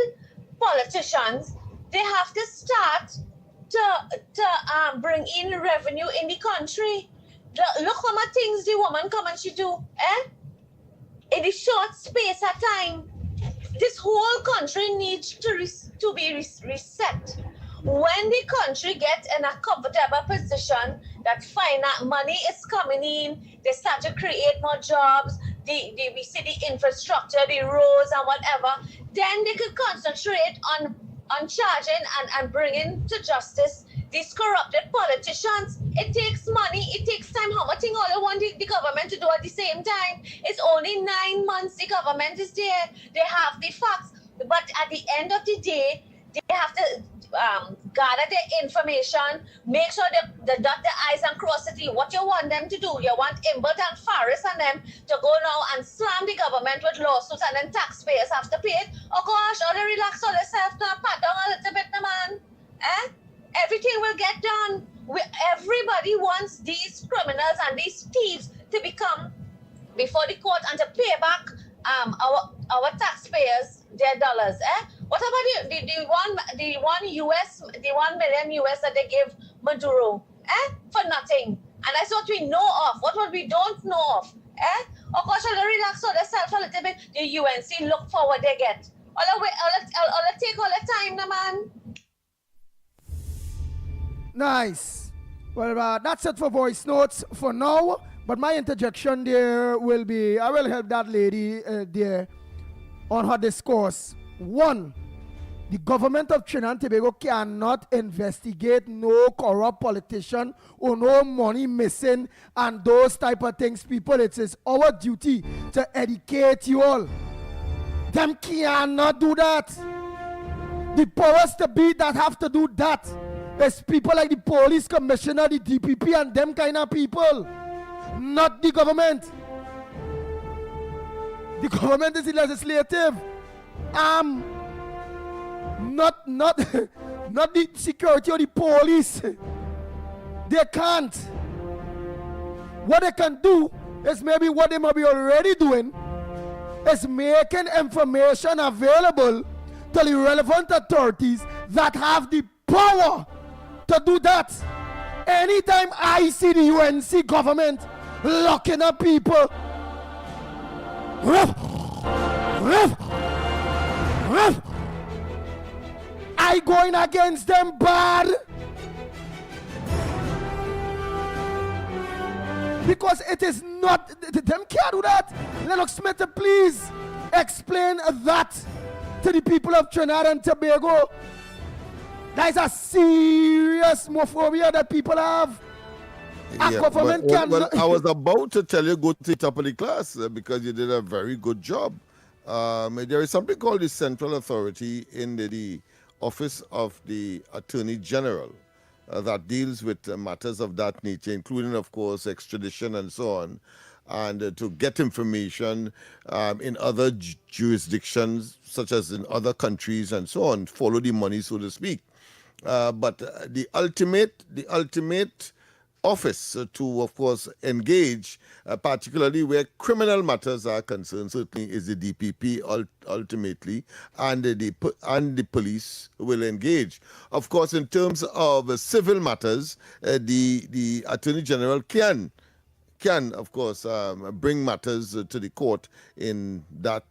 politicians. They have to start to bring in revenue in the country. Look how much things the woman come and she do, in a short space of time. This whole country needs to be reset. When the country gets in a comfortable position that money is coming in, they start to create more jobs, we see the infrastructure, the roads and whatever, then they could concentrate on charging and bringing to justice these corrupted politicians. It takes money, it takes time. How much thing all you want the government to do at the same time? It's only 9 months the government is there. They have the facts. But at the end of the day, they have to gather the information, make sure they dot the I's and cross the T. What you want them to do? You want Imbert and Faris and them to go now and slam the government with lawsuits and then taxpayers have to pay it? Oh gosh, all they relax all themselves now, pat down a little bit, man. Everything will get done. Everybody wants these criminals and these thieves to become before the court and to pay back our taxpayers their dollars. What about the 1 million US that they give Maduro? For nothing. And that's what we know of. What we don't know of? Of course, they'll relax on themselves a little bit. The UNC look for what they get. All take all the time, no man. Nice. Well, that's it for voice notes for now. But my interjection there will be, I will help that lady there on her discourse. One, the government of Trinidad and Tobago cannot investigate no corrupt politician or no money missing and those type of things. People, it is our duty to educate you all. Them cannot do that. The powers to be that have to do that is people like the police commissioner, the DPP, and them kind of people. Not the government. The government is the legislative. Not the security or the police. They can't. What they can do is maybe what they might be already doing is making information available to the relevant authorities that have the power to do that. Anytime I see the UNC government locking up people, I going against them bad? Because it is not, them can't do that. Lennox Smith, please explain that to the people of Trinidad and Tobago. That is a serious homophobia that people have. A government well, I was about to tell you go to the top of the class because you did a very good job. There is something called the Central Authority in the Office of the Attorney General that deals with matters of that nature, including, of course, extradition and so on, and to get information in other jurisdictions, such as in other countries and so on, follow the money, so to speak. But the ultimate office to, of course, engage, particularly where criminal matters are concerned, certainly is the DPP ultimately, and the police will engage. Of course, in terms of civil matters, the Attorney General can, of course, bring matters to the court in that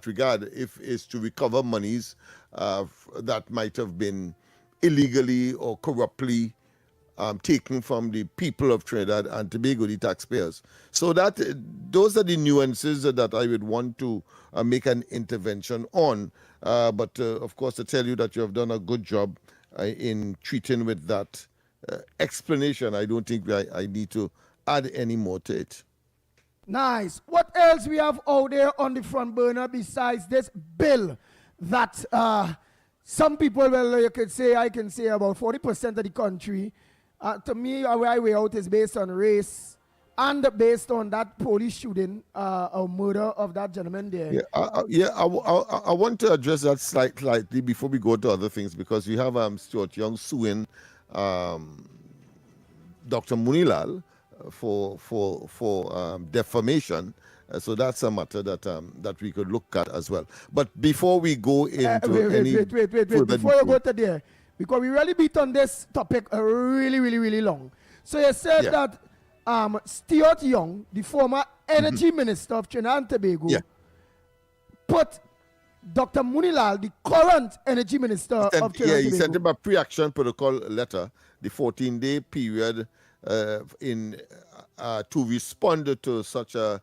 regard, if it's to recover monies that might have been illegally or corruptly taken from the people of Trinidad and Tobago, the taxpayers. So those are the nuances that I would want to make an intervention on. But of course, to tell you that you have done a good job in treating with that explanation, I don't think I need to add any more to it. Nice. What else we have out there on the front burner besides this bill that some people, well, I can say about 40% of the country, to me, our way out is based on race and based on that police shooting or murder of that gentleman there. I want to address that slightly before we go to other things, because we have Stuart Young suing Dr. Munilal for defamation. So that's a matter that we could look at as well. But before we go into wait. Before you go to there, because we really beat on this topic really long. So you said that Stuart Young, the former energy minister of Trinidad and Tobago, put Dr. Munilal, the current energy minister of Trinidad and Tobago. He sent him a pre-action protocol letter, the 14-day period to respond to such an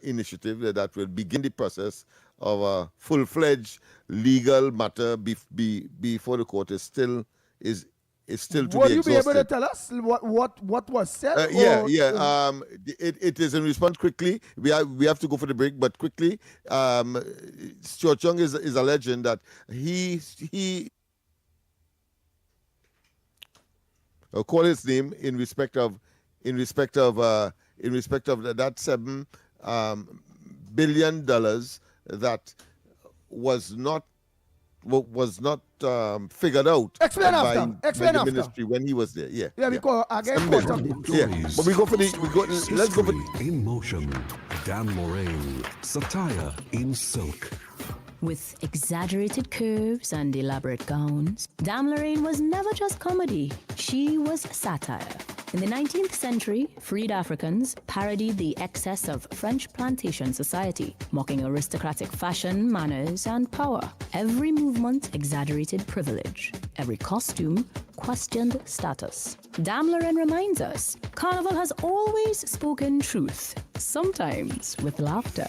initiative that will begin the process of a full-fledged legal matter before the court is still to be exhausted. Will you be able to tell us what was said? It is in response quickly. We have to go for the break, but quickly. Stuart Young is alleging that he call his name in respect of that $7 billion that was not figured out by the ministry when he was there. Because again, but let's go for in motion. Dan Lorraine, satire in silk. With exaggerated curves and elaborate gowns, Dame Lorraine was never just comedy, she was satire. In the 19th century, freed Africans parodied the excess of French plantation society, mocking aristocratic fashion, manners, and power. Every movement exaggerated privilege. Every costume questioned status. Dame Lorraine reminds us, Carnival has always spoken truth, sometimes with laughter.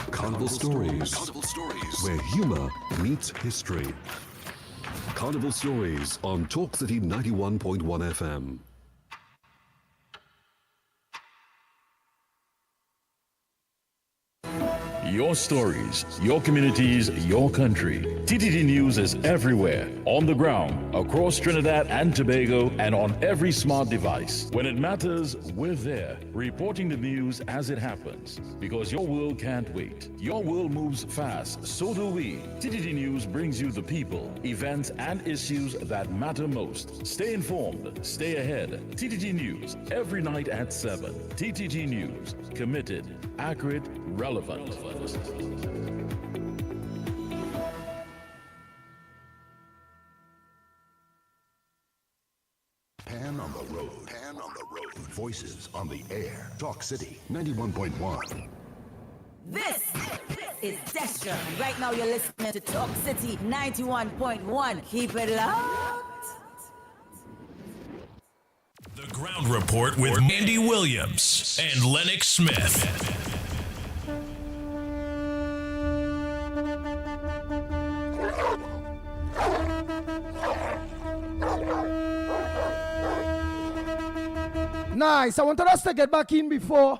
Carnival Stories, where humor meets history. Carnival Stories on Talk City 91.1 FM. Your stories, your communities, your country. TTT News is everywhere, on the ground, across Trinidad and Tobago, and on every smart device. When it matters, we're there, reporting the news as it happens. Because your world can't wait. Your world moves fast, so do we. TTT News brings you the people, events, and issues that matter most. Stay informed, stay ahead. TTT News, every night at 7. TTT News, committed, accurate, relevant. Pan on the road. Voices on the air. Talk City 91.1. This is Destra. And right now you're listening to Talk City 91.1. Keep it locked. The Ground Report with Andy Williams and Lennox Smith. Nice. I wanted us to get back in before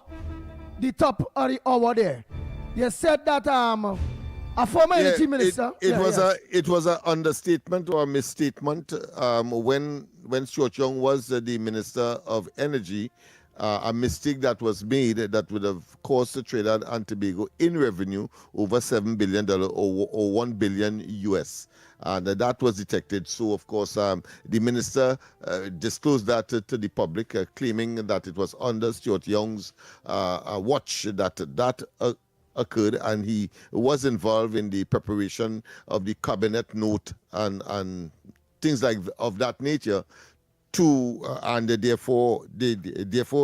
the top of the hour there. You said that a former energy minister. It was an understatement or a misstatement when Stuart Young was the Minister of Energy. A mistake that was made that would have cost the Trinidad and Tobago in revenue over $7 billion or $1 billion US. And that was detected. So, of course, the minister disclosed that to the public, claiming that it was under Stuart Young's watch that occurred, and he was involved in the preparation of the cabinet note and things like of that nature. And therefore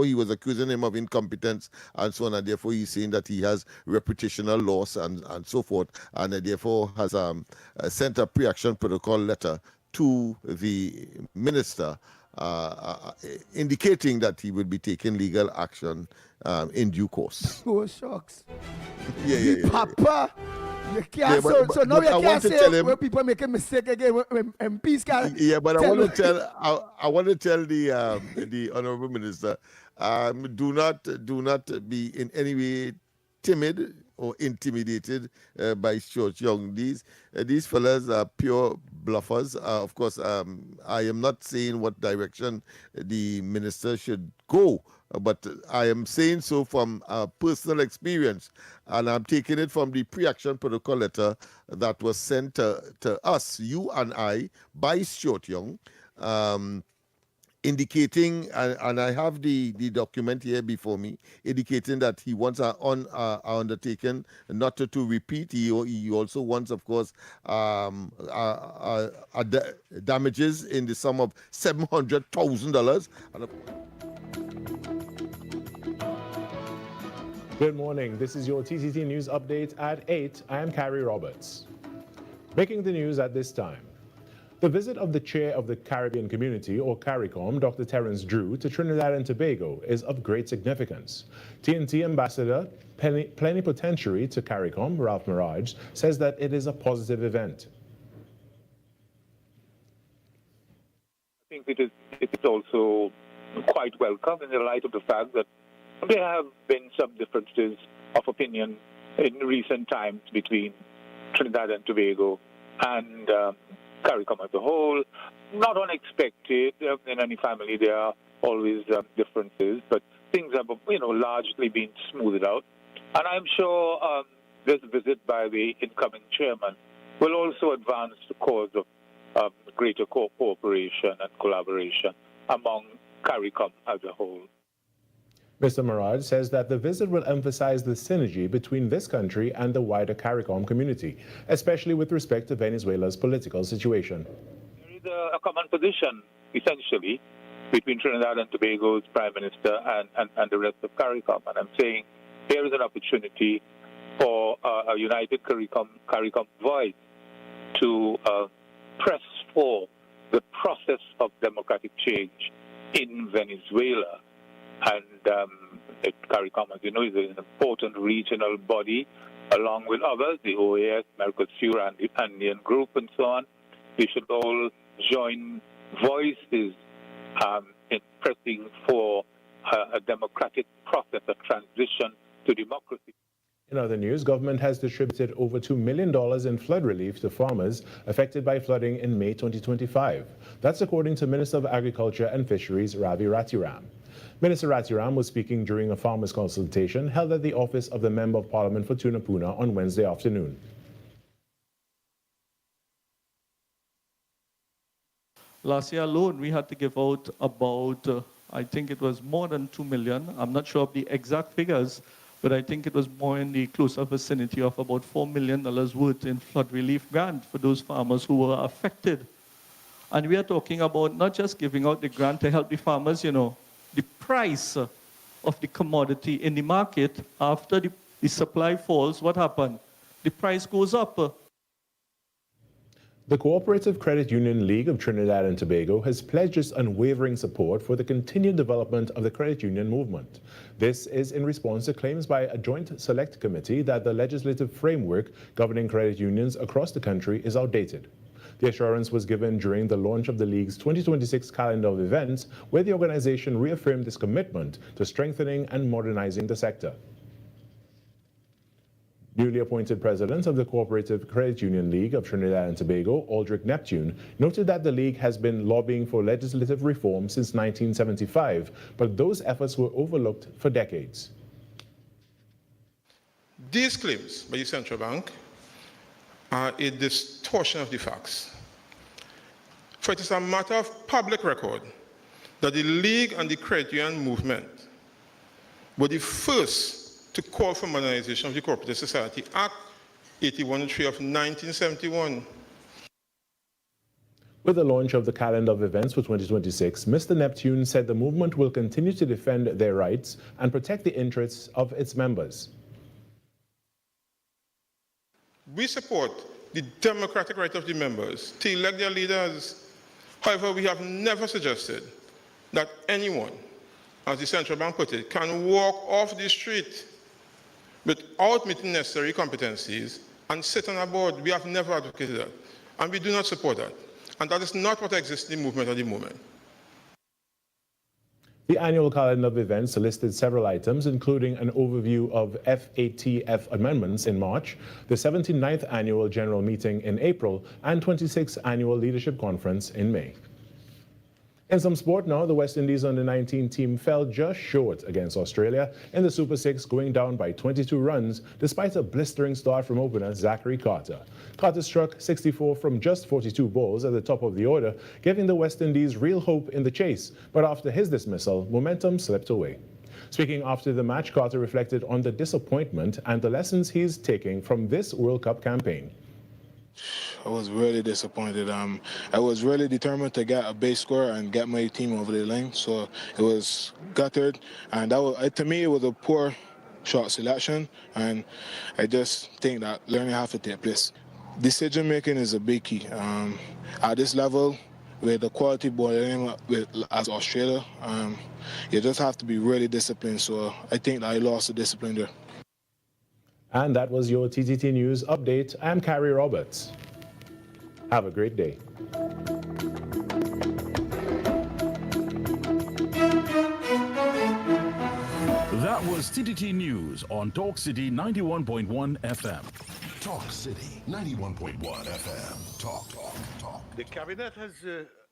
he was accusing him of incompetence and so on, and therefore he's saying that he has reputational loss and so forth, and therefore has sent a pre-action protocol letter to the minister indicating that he will be taking legal action in due course. Oh, shucks. Yeah. Papa. You can't, so now you can't say when people make a mistake again when MPs can't. Yeah, but I want to tell the honorable minister, do not be in any way timid or intimidated by Stuart Young. These fellas are pure bluffers. Of course, I am not saying what direction the minister should go, but I am saying so from personal experience, and I'm taking it from the pre-action protocol letter that was sent to us, you and I, by Stuart Young, indicating, and I have the document here before me, indicating that he wants our undertaking not to repeat. He also wants, of course, damages in the sum of $700,000. Good morning. This is your TTT News Update at 8. I am Carrie Roberts. Making the news at this time. The visit of the chair of the Caribbean Community, or CARICOM, Dr. Terence Drew, to Trinidad and Tobago is of great significance. TNT Ambassador Plenipotentiary to CARICOM, Ralph Mirage, says that it is a positive event. I think it is also quite welcome in the light of the fact that there have been some differences of opinion in recent times between Trinidad and Tobago and CARICOM as a whole. Not unexpected. In any family, there are always differences, but things have, largely been smoothed out. And I'm sure this visit by the incoming chairman will also advance the cause of greater cooperation and collaboration among CARICOM as a whole. Mr. Mirage says that the visit will emphasize the synergy between this country and the wider CARICOM community, especially with respect to Venezuela's political situation. There is a common position, essentially, between Trinidad and Tobago's Prime Minister and the rest of CARICOM. And I'm saying there is an opportunity for a united CARICOM voice to press for the process of democratic change in Venezuela. And CARICOM, as you know, is an important regional body, along with others, the OAS, Mercosur, and the Andean Group, and so on. We should all join voices in pressing for a democratic process, a transition to democracy. In other news, government has distributed over $2 million in flood relief to farmers affected by flooding in May 2025. That's according to Minister of Agriculture and Fisheries, Ravi Ratiram. Minister Ratiram was speaking during a farmers' consultation held at the office of the Member of Parliament for Tunapuna on Wednesday afternoon. Last year alone, we had to give out about, I think it was more than 2 million. I'm not sure of the exact figures, but I think it was more in the closer vicinity of about $4 million worth in flood relief grant for those farmers who were affected. And we are talking about not just giving out the grant to help the farmers, the price of the commodity in the market, after the supply falls, what happened? the price goes up. The Cooperative Credit Union League of Trinidad and Tobago has pledged its unwavering support for the continued development of the credit union movement. This is in response to claims by a joint select committee that the legislative framework governing credit unions across the country is outdated. The assurance was given during the launch of the League's 2026 calendar of events, where the organization reaffirmed its commitment to strengthening and modernizing the sector. Newly appointed president of the Cooperative Credit Union League of Trinidad and Tobago, Aldrich Neptune, noted that the league has been lobbying for legislative reform since 1975, but those efforts were overlooked for decades. These claims by the central bank are a distortion of the facts. For it is a matter of public record that the league and the credit union movement were the first to call for modernization of the Cooperative Society Act 8103 of 1971. With the launch of the calendar of events for 2026, Mr. Neptune said the movement will continue to defend their rights and protect the interests of its members. We support the democratic right of the members to elect their leaders. However, we have never suggested that anyone, as the central bank put it, can walk off the street without meeting necessary competencies and sit on a board. We have never advocated that, and we do not support that. And that is not what exists in the movement at the moment. The annual calendar of events listed several items, including an overview of FATF amendments in March, the 79th Annual General Meeting in April, and 26th Annual Leadership Conference in May. In some sport now, the West Indies under-19 team fell just short against Australia in the Super 6, going down by 22 runs, despite a blistering start from opener Zachary Carter. Carter struck 64 from just 42 balls at the top of the order, giving the West Indies real hope in the chase, but after his dismissal, momentum slipped away. Speaking after the match, Carter reflected on the disappointment and the lessons he's taking from this World Cup campaign. I was really disappointed. I was really determined to get a base score and get my team over the line. So it was gutted, and to me it was a poor shot selection. And I just think that learning has to take place. Decision making is a big key. At this level, with the quality bowling as Australia, you just have to be really disciplined. So I think that I lost the discipline there. And that was your TTT News Update. I'm Carrie Roberts. Have a great day. That was TTT News on Talk City 91.1 FM. Talk City 91.1 FM. Talk. The Cabinet has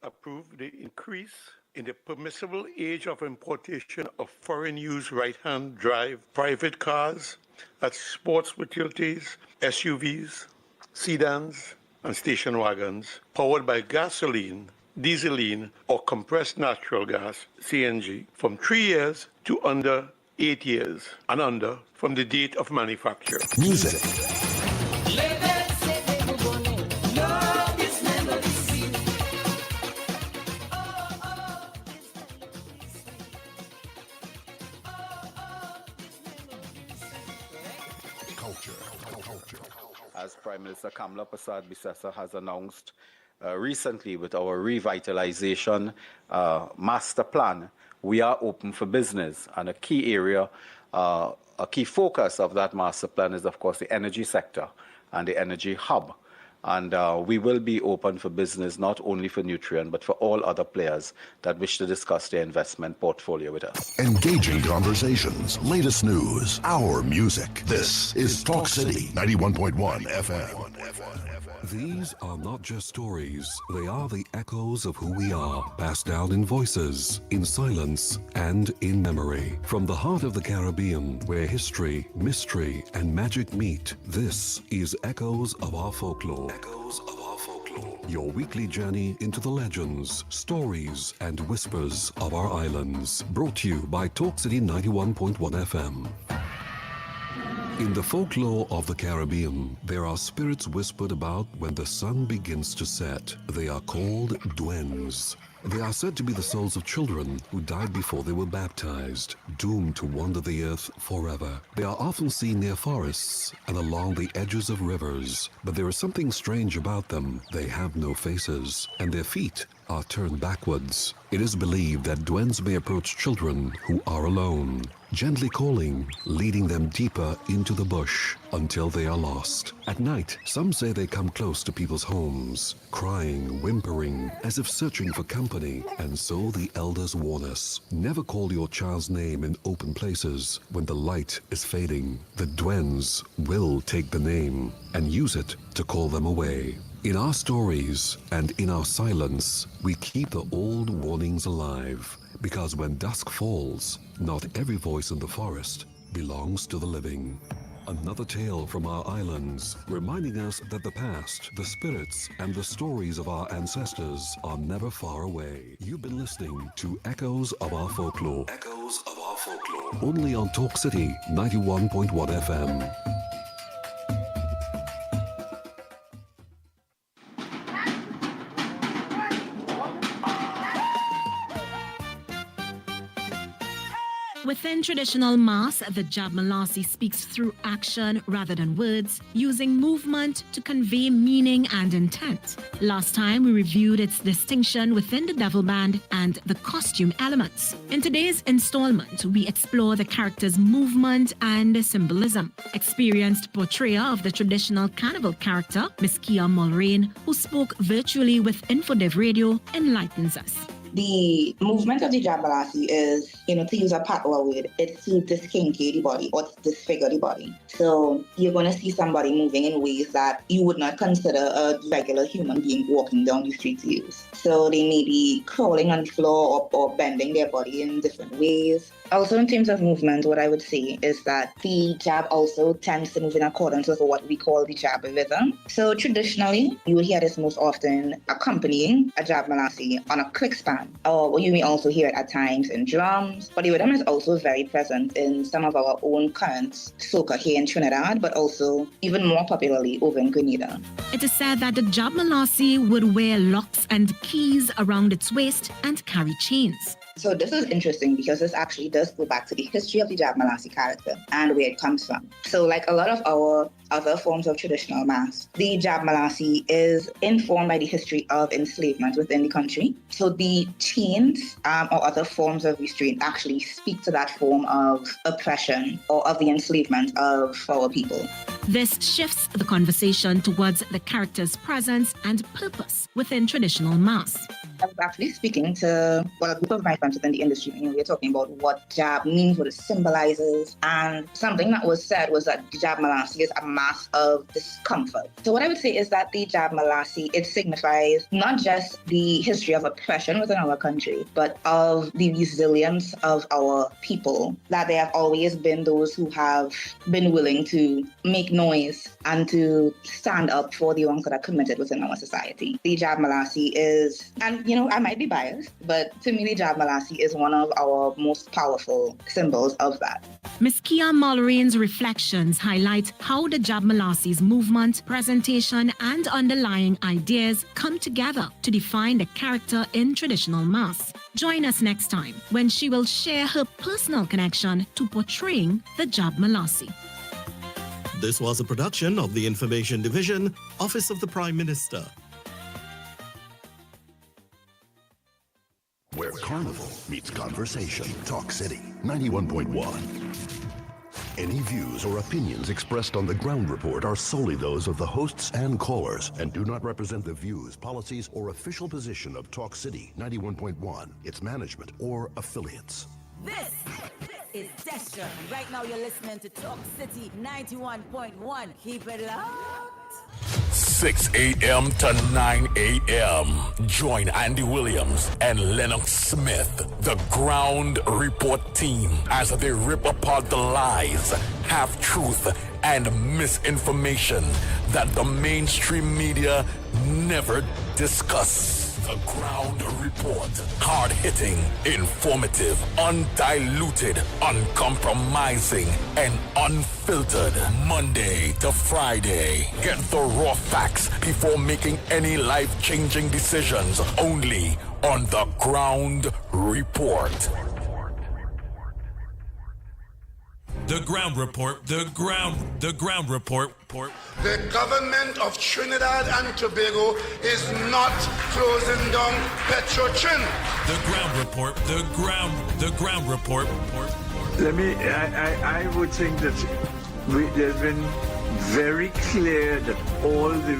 approved the increase in the permissible age of importation of foreign-use right-hand drive private cars, that's sports utilities, SUVs, sedans, and station wagons, powered by gasoline, dieseline, or compressed natural gas, CNG, from 3 years to under 8 years, and under from the date of manufacture. Music. As Prime Minister Kamala Persad-Bissessar has announced recently with our revitalization master plan, we are open for business. And a key area, a key focus of that master plan is, of course, the energy sector and the energy hub. And we will be open for business, not only for Nutrien, but for all other players that wish to discuss their investment portfolio with us. Engaging conversations, latest news, our music. This is Talk City 91.1 FM. These are not just stories, they are the echoes of who we are, passed down in voices, in silence, and in memory. From the heart of the Caribbean, where history, mystery, and magic meet, this is Echoes of Our Folklore. Echoes of Our Folklore. Your weekly journey into the legends, stories, and whispers of our islands. Brought to you by Talk City 91.1 FM. In the folklore of the Caribbean, there are spirits whispered about when the sun begins to set. They are called duendes. They are said to be the souls of children who died before they were baptized, doomed to wander the earth forever. They are often seen near forests and along the edges of rivers, but there is something strange about them. They have no faces, and their feet are turned backwards. It is believed that Duendes may approach children who are alone, gently calling, leading them deeper into the bush until they are lost. At night, some say they come close to people's homes, crying, whimpering, as if searching for company. And so the elders warn us, never call your child's name in open places when the light is fading. The Duendes will take the name and use it to call them away. In our stories and in our silence, we keep the old warnings alive, because when dusk falls, not every voice in the forest belongs to the living. Another tale from our islands, reminding us that the past, the spirits, and the stories of our ancestors are never far away. You've been listening to Echoes of Our Folklore. Echoes of Our Folklore. Only on Talk City 91.1 FM. Within traditional mass, the Jabmalasi speaks through action rather than words, using movement to convey meaning and intent. Last time, we reviewed its distinction within the devil band and the costume elements. In today's installment, we explore the character's movement and symbolism. Experienced portrayer of the traditional carnival character, Miss Kia Mulrain, who spoke virtually with InfoDev Radio, enlightens us. The movement of the Jabmalasi is, to use a patois word, it's to diskinky the body or to disfigure the body. So you're going to see somebody moving in ways that you would not consider a regular human being walking down the street to use. So they may be crawling on the floor or bending their body in different ways. Also, in terms of movement, what I would say is that the jab also tends to move in accordance with what we call the jab rhythm. So traditionally, you would hear this most often accompanying a Jabmalasi on a quick span, or you may also hear it at times in drums. But the rhythm is also very present in some of our own current soca here in Trinidad, but also even more popularly over in Grenada. It is said that the Jabmalasi would wear locks and keys around its waist and carry chains. So this is interesting because this actually does go back to the history of the Jabmalasi character and where it comes from. So like a lot of our other forms of traditional mass, the Jabmalasi is informed by the history of enslavement within the country. So the chains or other forms of restraint actually speak to that form of oppression or of the enslavement of our people. This shifts the conversation towards the character's presence and purpose within traditional mass. I was actually speaking to a group of my friends within the industry. We were talking about what jab means, what it symbolizes, and something that was said was that the Jabmalasi is a mass of discomfort. So what I would say is that the Jabmalasi, it signifies not just the history of oppression within our country, but of the resilience of our people, that there have always been those who have been willing to make noise and to stand up for the wrongs that are committed within our society. The Jabmalasi is, and I might be biased, but to me, the Jabmalasi is one of our most powerful symbols of that. Ms. Kia Mulrain's reflections highlight how the Jabmalasi's movement, presentation, and underlying ideas come together to define the character in traditional mass. Join us next time when she will share her personal connection to portraying the Jabmalasi. This was a production of the Information Division, Office of the Prime Minister. Where carnival meets conversation. Talk City 91.1. Any views or opinions expressed on the Ground Report are solely those of the hosts and callers and do not represent the views, policies, or official position of Talk City 91.1, its management, or affiliates. This is Destra. Right now you're listening to Talk City 91.1. Keep it locked. 6 a.m. to 9 a.m. Join Andy Williams and Lennox Smith, the Ground Report team, as they rip apart the lies, half-truth, and misinformation that the mainstream media never discuss. The Ground Report. Hard-hitting, informative, undiluted, uncompromising, and unfiltered. Monday to Friday. Get the raw facts before making any life-changing decisions. Only on the Ground Report. The Ground Report, the Ground Report. The government of Trinidad and Tobago is not closing down Petrotrin. The Ground Report, the Ground Report. I would think that there's been very clear that all the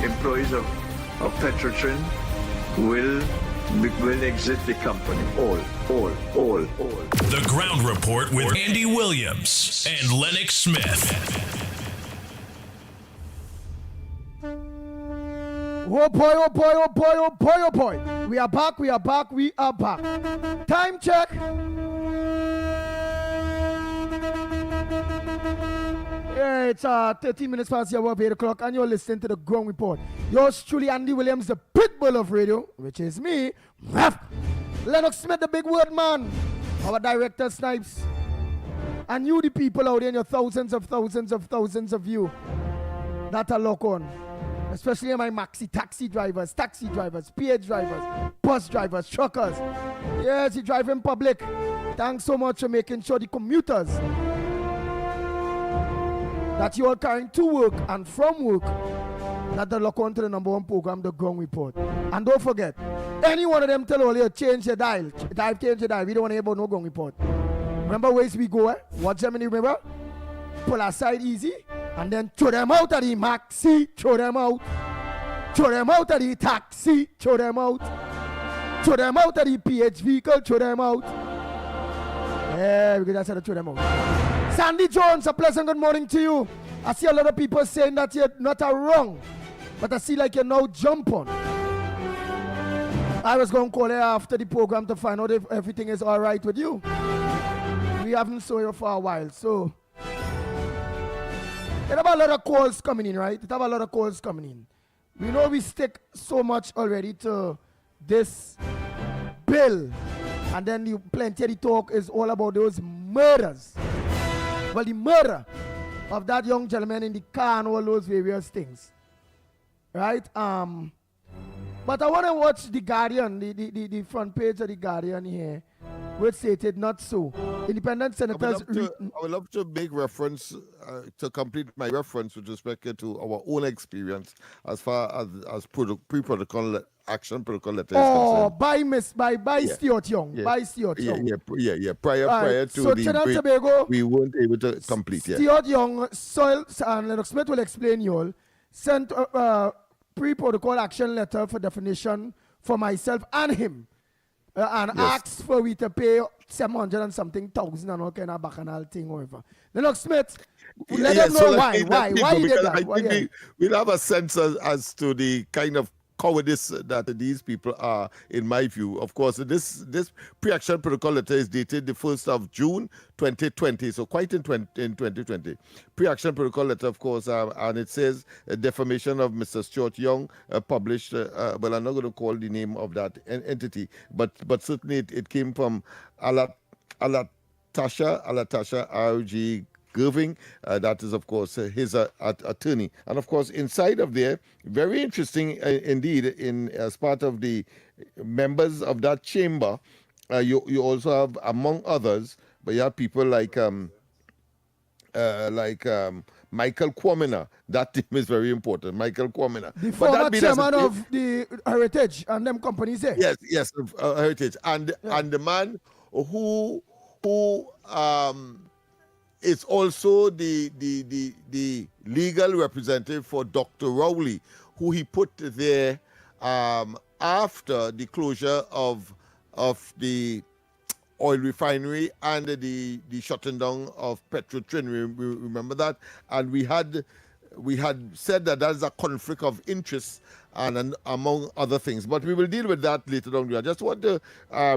employees of Petrotrin will exit the company. All. The Ground Report with Andy Williams and Lennox Smith. Oh boy. We are back. Time check. Yeah, it's 13 minutes past the hour of 8 o'clock, and you're listening to the Ground Report. Yours truly, Andy Williams, the pitbull of radio, which is me. Lennox Smith, the big word man. Our director, Snipes. And you, the people out there, and your thousands of you that are locked on. Especially my maxi taxi drivers, PH drivers, bus drivers, truckers. Yes, you drive in public. Thanks so much for making sure the commuters that you are carrying to work and from work, that they lock on to the number one program, the Ground Report. And don't forget, any one of them tell all you change your dial. Change your dial. We don't want to hear about no Ground Report. Remember ways we go, Watch them in the remember? Pull aside easy, and then throw them out of the maxi, throw them out of the taxi, throw them out of the PH vehicle, throw them out. Yeah, we can just throw them out. Sandy Jones, a pleasant good morning to you. I see a lot of people saying that you're not wrong, but I see like you now jump on. I was going to call her after the program to find out if everything is all right with you. We haven't saw you for a while, so there have a lot of calls coming in, right? We know we stick so much already to this bill, and then the plenty of the talk is all about those murders. Well, the murder of that young gentleman in the car and all those various things, right? But I want to watch the Guardian, the front page of the Guardian here, which stated not so. Independent senators. I would love to make reference to complete my reference with respect to our own experience as far as pre-protocol action protocol letter is concerned. By Stuart Young. Yeah. By Stuart Young. Yeah. Prior to so the break, Tobago, we weren't able to complete. Stuart Young, Soil, and Lennox Smith will explain you all, sent a pre-protocol action letter for definition for myself and him. And asked for we to pay 700 and something thousand and all kind of bacchanal thing or whatever. Lennox Smith, let them know why he did that. I think we'll have a sense as to the kind of cowardice that these people are, in my view. Of course, this pre-action protocol letter is dated the 1st of June 2020, so quite in 2020. Pre-action protocol letter, of course, and it says defamation of Mr. Stuart Young, published, well, I'm not going to call the name of that entity, but certainly it came from Alatasha R.G. Gerving, that is, of course, his attorney. And, of course, inside of there, very interesting indeed, as part of the members of that chamber, you also have, among others, but you have people like Michael Kwamina. That team is very important, Michael Kwamina. The former chairman of the Heritage and them companies there. Yes, Heritage. And the man who is also the legal representative for Dr. Rowley, who he put there after the closure of the oil refinery and the shutting down of Petrotrin. We remember that, and we had said that is a conflict of interest and among other things. But we will deal with that later on. I just want to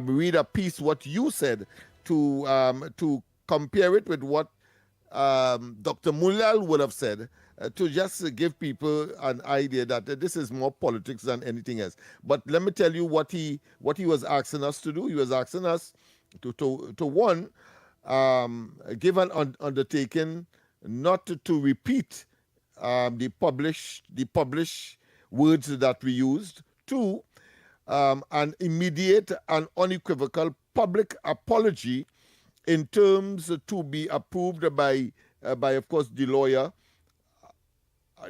read a piece what you said to compare it with what Dr. Mulal would have said, to just give people an idea that this is more politics than anything else. But let me tell you what he was asking us to do. He was asking us to one, give an undertaking not to repeat the published words that we used. Two, an immediate and unequivocal public apology in terms to be approved by of course, the lawyer.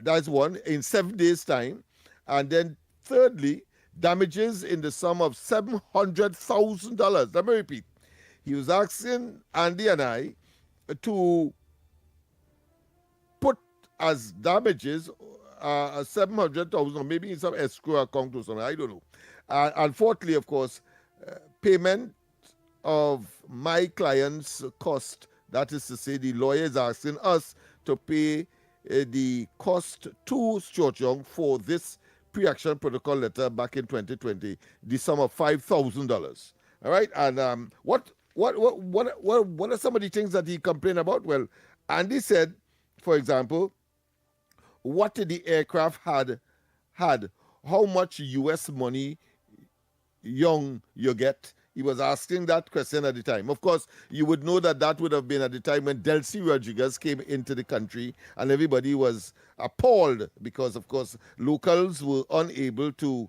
That's one, in 7 days' time. And then thirdly, damages in the sum of $700,000. Let me repeat. He was asking Andy and I to put as damages 700,000, or maybe in some escrow account or something, I don't know. And fourthly, of course, payment of my client's cost. That is to say, the lawyer is asking us to pay the cost to Stuart Young for this pre-action protocol letter back in 2020, the sum of $5,000. All right, and what are some of the things that he complained about? Well, Andy said, for example, what the aircraft had, how much U.S. money Young you get. He was asking that question at the time. Of course, you would know that would have been at the time when Delcy Rodriguez came into the country, and everybody was appalled because, of course, locals were unable to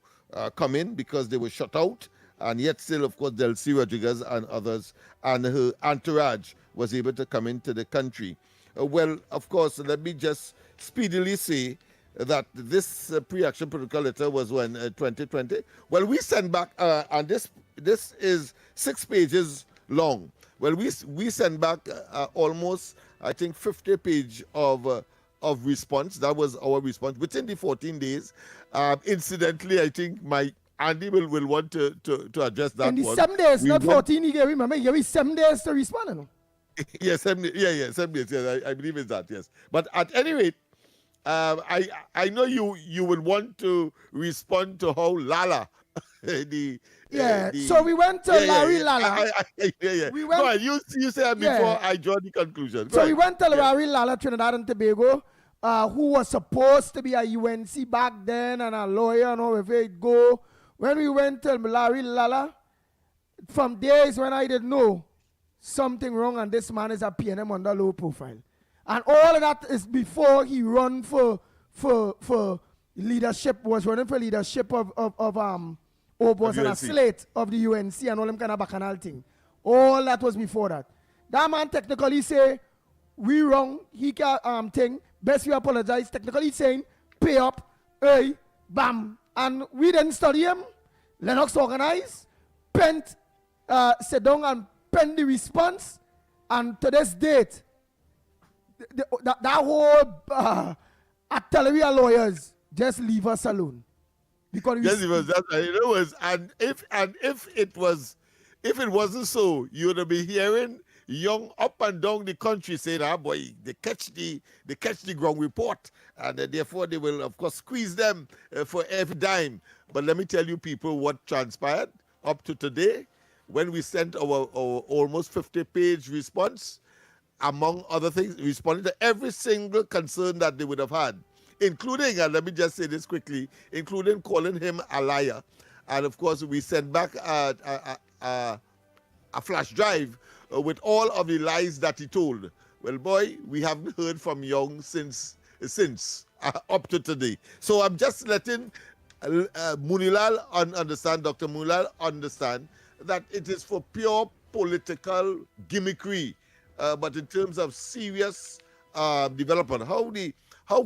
come in because they were shut out. And yet still, of course, Delcy Rodriguez and others and her entourage was able to come into the country. Well, of course, let me just speedily say that this pre-action protocol letter was when 2020. Well, we sent back, and this is 6 pages long. Well, we sent back almost, I think, 50 pages of response. That was our response within the 14 days. Incidentally, I think Andy will want to address that. In the one. 7 days, not 14. He gave, remember, he gave me 7 days to respond. You know? Yes, 7 days. 7 days. Yes, I believe it's that. Yes, but at any rate, I know you would want to respond to how Lala so we went to Larry Lala. We went, go on, you say that before I draw the conclusion. So we went to Larry Lala, Trinidad and Tobago, who was supposed to be a UNC back then and a lawyer and all where it go. When we went to Larry Lala, from days when I didn't know something wrong and this man is a PNM under low profile. And all of that is before he run for leadership, was running for leadership of was on a slate of the UNC and all them kind of bacchanal thing. All that was before that. That man technically say, we wrong, he can thing, best we apologize. Technically saying, pay up, hey, bam. And we didn't study him. Lennox organized, pent, sit down and pen the response. And to this date, that whole artillery of lawyers just leave us alone. Because yes, it was that. It was, and if it wasn't so, you would be hearing Young up and down the country saying, "Ah, boy, they catch the ground report, and therefore they will, of course, squeeze them for every dime." But let me tell you, people, what transpired up to today, when we sent our almost 50-page response, among other things, responding to every single concern that they would have had, including, and let me just say this quickly, including calling him a liar. And of course, we sent back a flash drive with all of the lies that he told. Well, boy, we haven't heard from Young since up to today. So I'm just letting Munilal understand, Dr. Munilal understand, that it is for pure political gimmickry. But in terms of serious development, how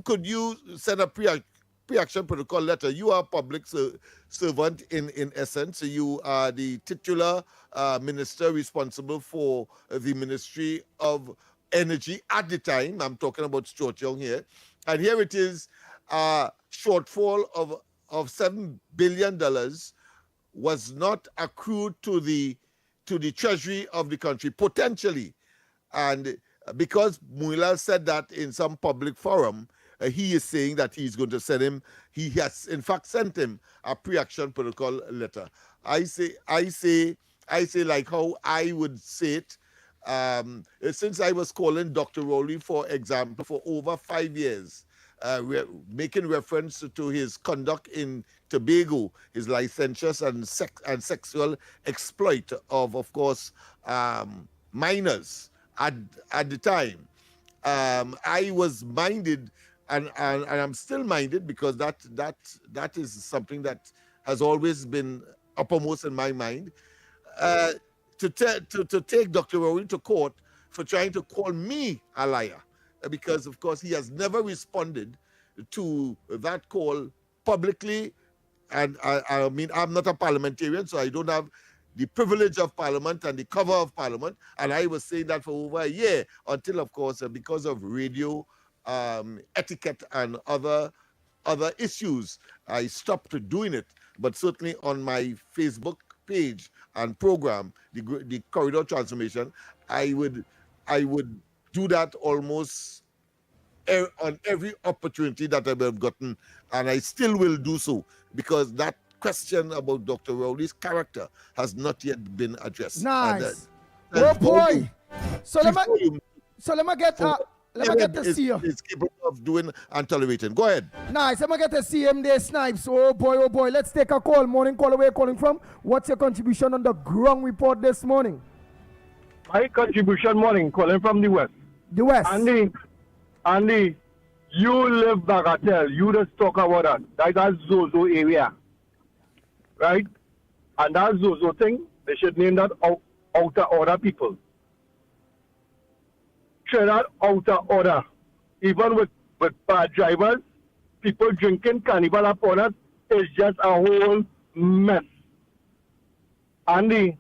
could you send a pre-action protocol letter? You are a public servant in essence. You are the titular minister responsible for the Ministry of Energy at the time. I'm talking about Stuart Young here. And here it is, a shortfall of $7 billion was not accrued to the treasury of the country, potentially. And because Munilal said that in some public forum, he is saying that he's going to send him, he has in fact sent him a pre-action protocol letter. I say like how I would say it, since I was calling Dr. Rowley, for example, for over 5 years, making reference to his conduct in Tobago, his licentious and sexual exploit of course, minors at the time. I was minded, and I'm still minded, because that is something that has always been uppermost in my mind. To take Dr. Rowley to court for trying to call me a liar, because of course he has never responded to that call publicly. And I mean, I'm not a parliamentarian, so I don't have the privilege of Parliament and the cover of Parliament. And I was saying that for over a year, until, of course, because of radio etiquette and other issues, I stopped doing it. But certainly on my Facebook page and program, the Corridor Transformation, I would do that almost on every opportunity that I have gotten, and I still will do so, because that question about Dr. Rowley's character has not yet been addressed. Nice. And, oh boy. So let me get to see you. Is capable of doing and tolerating. Go ahead. Nice. Let me get to see him there, Snipes. Oh boy. Let's take a call. Morning caller, where you calling from? What's your contribution on the ground report this morning? My contribution morning, calling from the West. The West. Andy, you live Bagatelle. You just talk about that. That's Zozo area. Right? And that Zozo thing, they should name that outer order people. Trinidad outer order. Even with bad drivers, people drinking Carnival upon us is just a whole mess. Andy,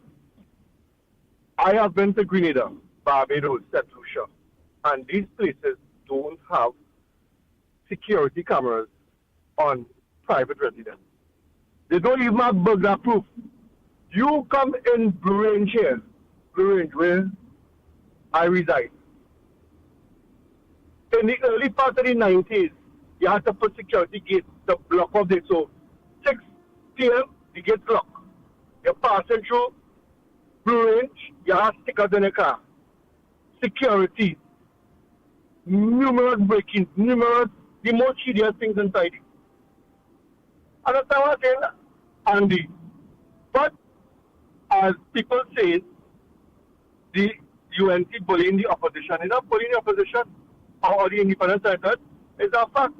I have been to Grenada, Barbados, St. Lucia, and these places don't have security cameras on private residence. They don't even have burglar proof. You come in Blue Range here, Blue Range where I reside. In the early part of the 90s, you had to put security gates to block off it. So 6 p.m., the gates locked. You're passing through Blue Range, you have stickers in the car. Security. Numerous break-ins, the most serious things inside it. And that's how I'm saying, Andy. But as people say, the UNC bullying the opposition is not bullying the opposition or the independent senators. It's a fact.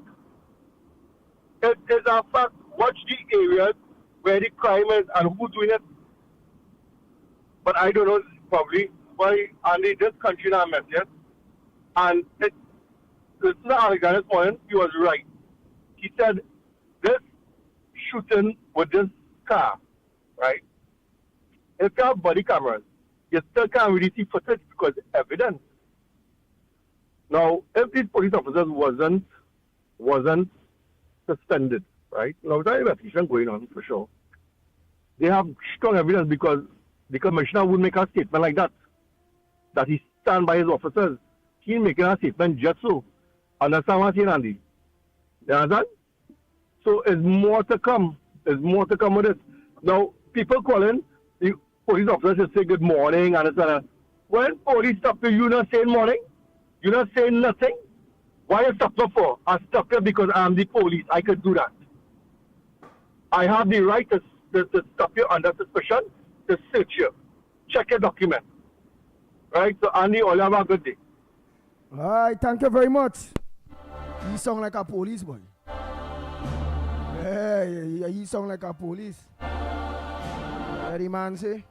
It is a fact. Watch the areas where the crime is and who's doing it. But I don't know probably why Andy this country not mess yet. And Listener Alexander's point, he was right. He said this shooting with this car, right? If you have body cameras, you still can't really see footage because evidence. Now, if these police officers wasn't suspended, right? Now there's an investigation going on for sure. They have strong evidence because the commissioner would make a statement like that he stand by his officers. He's making a statement just so. Understand what I'm saying, Andy? You understand? So there's more to come. There's more to come with it. Now, people calling, the police officers should say good morning and it's when police stop you, you're not saying morning? You're not saying nothing? Why you stop me for? I stop you because I'm the police. I could do that. I have the right to stop you under suspicion, to search you. Check your document. Right? So, Andy, all have a good day. All right, thank you very much. You sound like a police boy. Hey, you sound like a police. What the man say?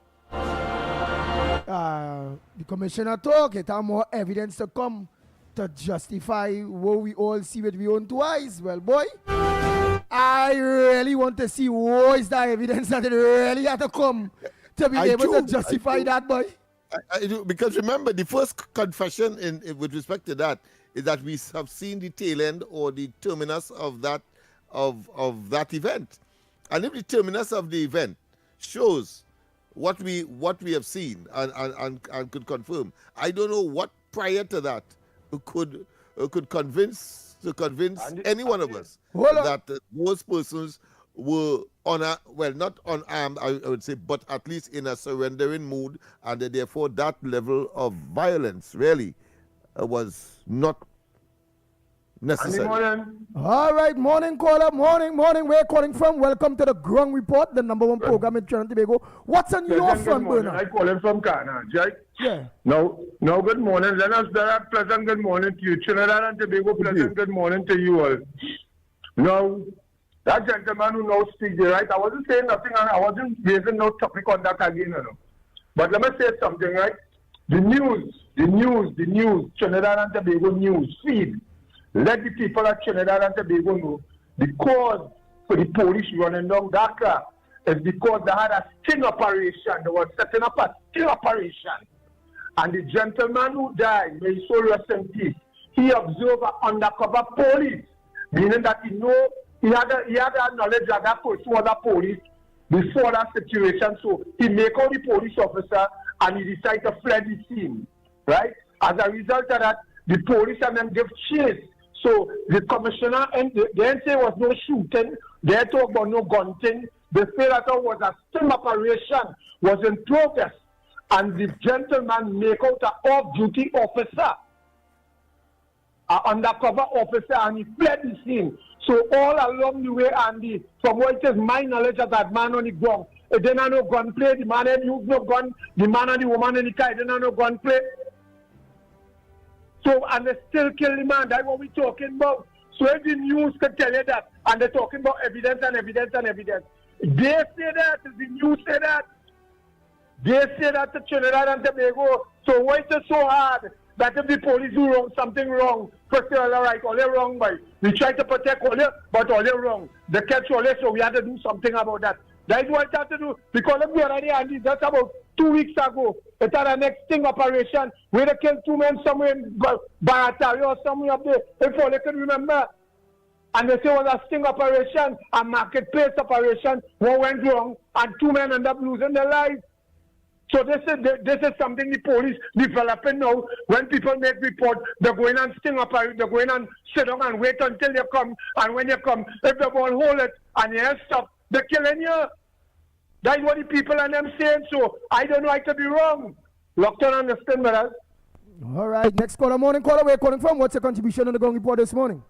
The commissioner talk, it have more evidence to come to justify what we all see with our own two eyes. Well, boy, I really want to see what is the evidence that it really had to come to be able to justify that, boy. I do, because remember, the first confession with respect to that is that we have seen the tail end or the terminus of that event. And if the terminus of the event shows what we have seen and could confirm, I don't know what prior to that could convince any one of us that those persons were not unarmed, I would say, but at least in a surrendering mood, and therefore that level of violence really was not necessary. All right, morning caller, morning. Where calling from? Welcome to the Ground Report, the #1 program in Trinidad and Tobago. What's on your front burner? I call him from Ghana, right? Yeah. No, good morning. Lennox, pleasant good morning to you. Trinidad and Tobago, pleasant good morning to you all. Now, That gentleman who now speaks there, right? I wasn't saying nothing, and I wasn't raising no topic on that again, you know. But let me say something, right? The news, Trinidad and Tobago news feed. Let the people at Trinidad and Tobago know the cause for the police running down Dakar is because they had a sting operation. They were setting up a sting operation. And the gentleman who died, may his soul rest in peace, he observed an undercover police, meaning that he had a knowledge that that person was a police before that situation. So he make out the police officer and he decided to flee the scene, right? As a result of that, the police and them give chase. So the commissioner, and they didn't say there was no shooting, they talk about no gunting. They say that there was a sting operation, was in progress. And the gentleman make out an off-duty officer, an undercover officer, and he fled the scene. So all along the way, Andy, from what it is my knowledge of that man on the ground, it didn't have no gunplay, the man had used no gun, the man and the woman in the car, it didn't have no gunplay. So, and they still kill the man, that's what we're talking about. So if the news can tell you that, and they're talking about evidence and evidence and evidence, they say that, the news say that, they say that to Trinidad and Tobago. So why is it so hard that if the police do wrong, something wrong, first they're all right, all they're wrong, boy. We try to protect all they, but all they're wrong. They catch all they, so we had to do something about that. That is what we have to do. Because if we already had this, that's about 2 weeks ago. It had a next sting operation where they killed 2 men somewhere in Barataria or somewhere up there. If all they can remember. And they say it was a sting operation, a marketplace operation, what went wrong, and 2 men ended up losing their lives. So this is something the police developing now. When people make report, they're going and sting up, they're going and sit down and wait until you come. And when you come, if they won't hold it and you stop, they're killing you. That's what the people and them saying. So I don't know, I could be wrong. Lockdown, understand, brothers. All right, next caller, morning caller. Where you calling from? What's your contribution on the Gong Report this morning?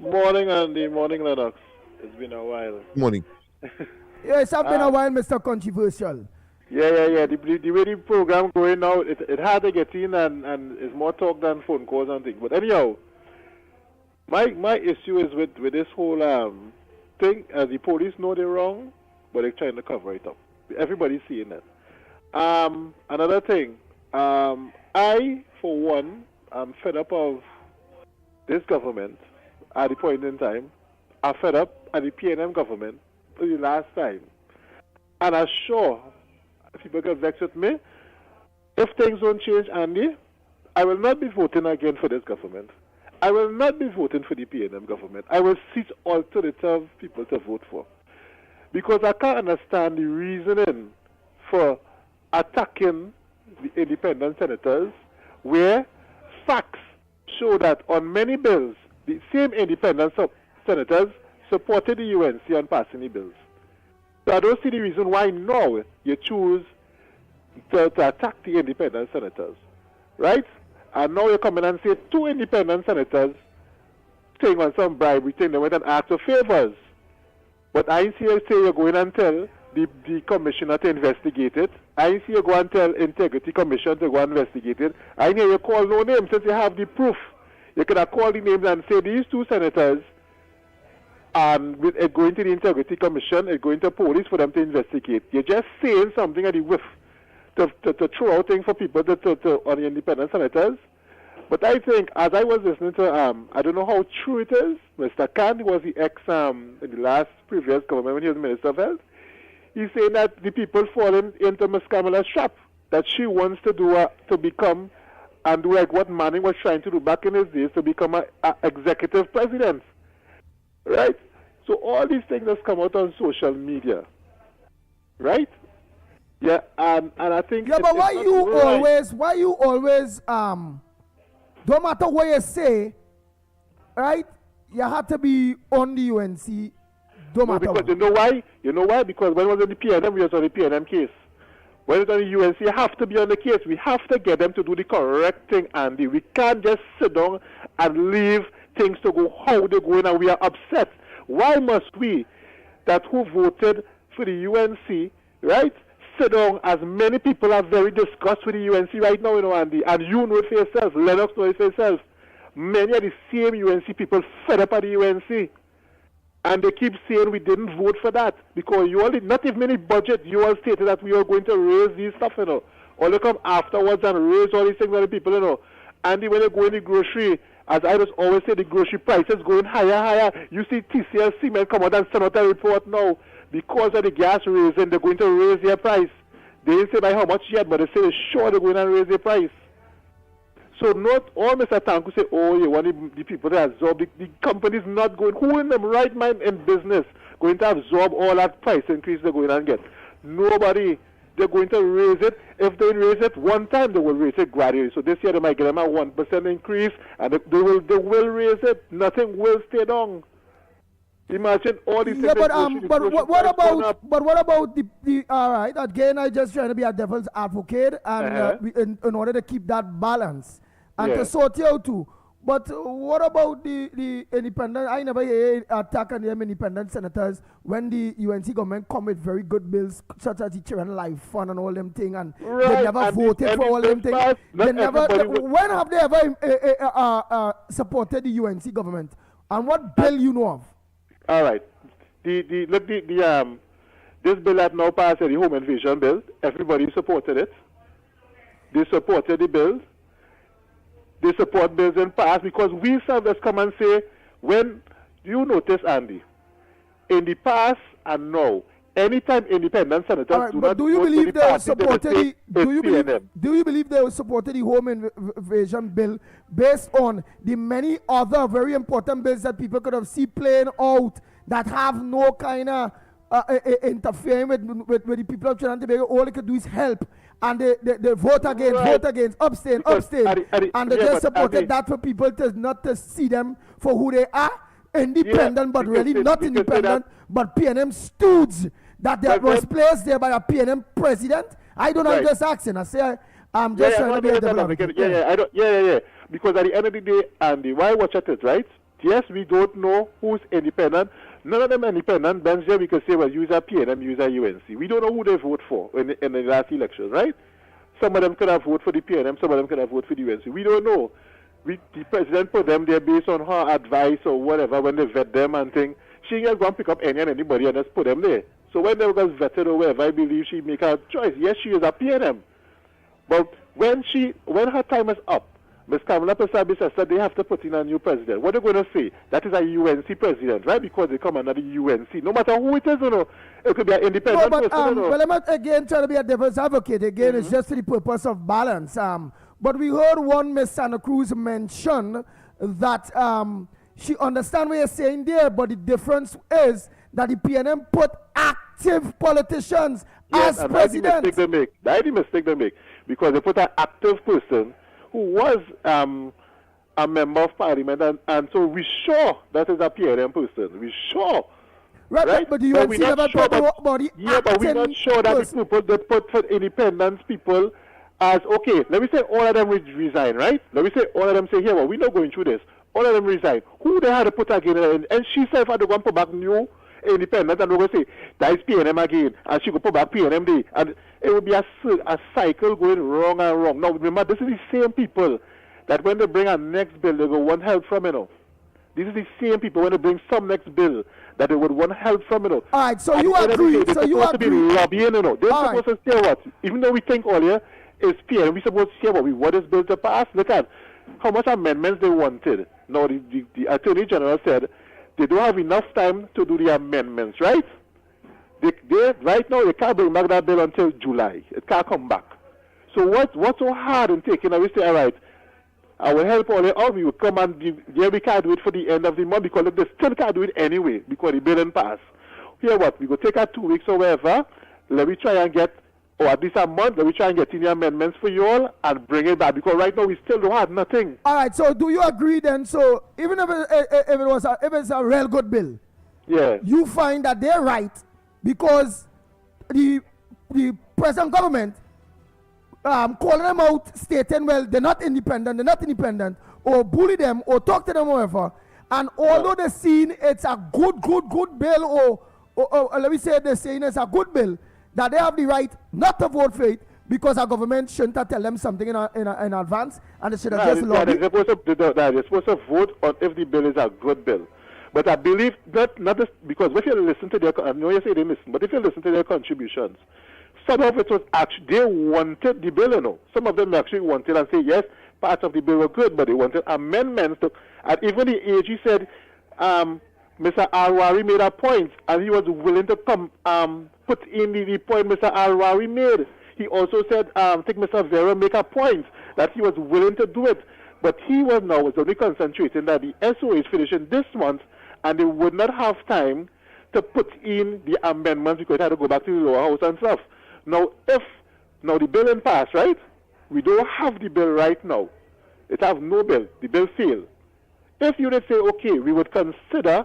Morning, Andy. Morning, Lennox. It's been a while. Morning. Yes, it's been a while, Mr. Controversial. Yeah. The way the program going now, it hard to get in and it's more talk than phone calls and things. But anyhow, my issue is with this whole thing. The police know they're wrong, but they're trying to cover it up. Everybody's seeing that. Another thing, I, for one, am fed up of this government at the point in time. I'm fed up at the PNM government for the last time. And I'm sure people get vexed with me. If things don't change, Andy, I will not be voting again for this government. I will not be voting for the PNM government. I will seek alternative people to vote for. Because I can't understand the reasoning for attacking the independent senators where facts show that on many bills, the same independent senators supported the UNC on passing the bills. So I don't see the reason why now you choose to attack the independent senators, right? And now you come in and say 2 independent senators saying on some bribery thing, they went and asked for favors. But I see you say you're going and tell the commissioner to investigate it. I see you go and tell Integrity Commission to go and investigate it. I hear you call no names since you have the proof. You could have called the names and say these 2 senators, and with it going to the Integrity Commission, it going to police for them to investigate. You're just saying something at the whiff to throw out things for people on the independent senators. But I think, as I was listening to, I don't know how true it is, Mr. Khan was the in the last previous government when he was Minister of Health. He's saying that the people falling into Ms. Kamala's trap, that she wants to do to become and do like what Manning was trying to do back in his days, to become an executive president. Right? So all these things that's come out on social media. Right? Yeah, and I think... Yeah, but why you always, no matter what you say, right, you have to be on the UNC, no matter because what. You know why? Because when it was in the PNM, we was on the PNM case. When it's on the UNC, you have to be on the case. We have to get them to do the correct thing, Andy. We can't just sit down and leave things to go how they're going, and we are upset. Why must we, that who voted for the UNC, right, sit down, as many people are very disgusted with the UNC right now, you know, Andy, and you know it for yourself, Lennox knows it for yourself. Many of the same UNC people fed up at the UNC. And they keep saying we didn't vote for that because you all did not even in the budget. You all stated that we are going to raise these stuff, you know. Or they come afterwards and raise all these things for the people, you know. And when they go in the grocery, as I just always say, the grocery prices going higher. You see TCL Cement come out and send out a report now because of the gas raising. They're going to raise their price. They didn't say by how much yet, but they say they're sure they're going to raise their price. So not all Mr. Tanku say, oh, you want the people to absorb. The company's not going. Who in them right mind in business going to absorb all that price increase they're going to get? Nobody. They're going to raise it. If they raise it one time, they will raise it gradually. So this year they might get them a 1% increase, and they will raise it. Nothing will stay down. Imagine all these things. But what about the all right? Again, I just trying to be a devil's advocate, and in order to keep that balance and to sort you out too. But what about the independent? I never hear attack on them independent senators when the UNC government come with very good bills such as the Children Life Fund and all them things, and they never voted for all them things. They never. When have they ever supported the UNC government? And what bill you know of? All right. This bill that now passed, the Home Invasion bill, everybody supported it. They supported the bill. They support bills in past because we servers come and say, when you notice, Andy, in the past and now, anytime independent senators do not do you believe they supported do you believe they supported the Home Invasion bill based on the many other very important bills that people could have seen playing out that have no kind of interfering with the people of Trinidad and Tobago? All they could do is help, and they vote against, abstain, and they just supported that for people to not to see them for who they are, independent, but really not independent, but PNM stooges that was placed there by a PNM president. I don't know, I'm just asking. I say I'm just trying to be a devil advocate. Yeah. Because at the end of the day, Andy, why watch at it, right? Yes, we don't know who's independent. None of them independent. Then we can say, well, use a PNM, use a UNC. We don't know who they vote for in the last election, right? Some of them could have voted for the PNM, some of them could have voted for the UNC. We don't know. The president put them there based on her advice or whatever when they vet them and things. She ain't going to pick up anybody and just put them there. So when they got vetted or whatever, I believe she make her choice. Yes, she is a PNM. But when her time is up, Ms. Kamala Persaud said they have to put in a new president. What are they going to say? That is a UNC president, right? Because they come under the UNC. No matter who it is, it could be an independent person. Well, I'm not again trying to be a devil's advocate. Again, it's just for the purpose of balance. But we heard one Ms. Santa Cruz mention that she understands what you're saying there, but the difference is that the PNM put active politicians as president. That's the mistake they make. Because they put an active person who was a member of parliament, and so we sure that is a PNM person. We sure. Right? But the UNC never talk about the but we're not sure that the people that put for independence people as, okay, let me say all of them resign, right? Let me say all of them say, here, well, we're not going through this. All of them resign. Who they had to put again? And she said, had to go and put back new independent, and we're going to say, that is PNM again, and she could put back PNM day. And it would be a cycle going wrong and wrong. Now, remember, this is the same people that when they bring a next bill, they go want help from, This is the same people when they bring some next bill that they would want help from, All right, so you agree. They're supposed to be lobbying, They're supposed to say what? Even though we think earlier it's PNM, we're supposed to say what we want this bill to pass. Look at how much amendments they wanted. Now, the Attorney General said they don't have enough time to do the amendments, right? They right now, they can't bring back that bill until July. It can't come back. So what's so hard in taking? We say, all right, I will help all the we will come and we can't do it for the end of the month because look, they still can't do it anyway because the bill didn't pass. Here what? We go take 2 weeks or whatever. Let me try and get, or at least a month, let me try and get in the amendments for you all and bring it back because right now we still don't have nothing. All right, so do you agree then? So even if it's a real good bill, you find that they're right because the present government calling them out, stating, well, they're not independent, or bully them, or talk to them, or whatever. And although they're seeing it's a good bill, or let me say they're saying it's a good bill, that they have the right not to vote for it because our government shouldn't have tell them something in advance, and they should have just lobbied. They're supposed to vote on if the bill is a good bill. But I believe not this, because if you listen to their, I know you say they listen, but if you listen to their contributions, some of it was actually, they wanted the bill, you know. Some of them actually wanted and say, yes, parts of the bill were good, but they wanted amendments to, and even the AG said, Mr. Arwari made a point, and he was willing to come put in the point Mr. Arwari made. He also said, I think Mr. Vera make a point that he was willing to do it, but he was only concentrating that the SO is finishing this month, and they would not have time to put in the amendments because they had to go back to the lower house and stuff. Now, if the bill didn't pass, right? We don't have the bill right now. It have no bill. The bill failed. If you would say, okay, we would consider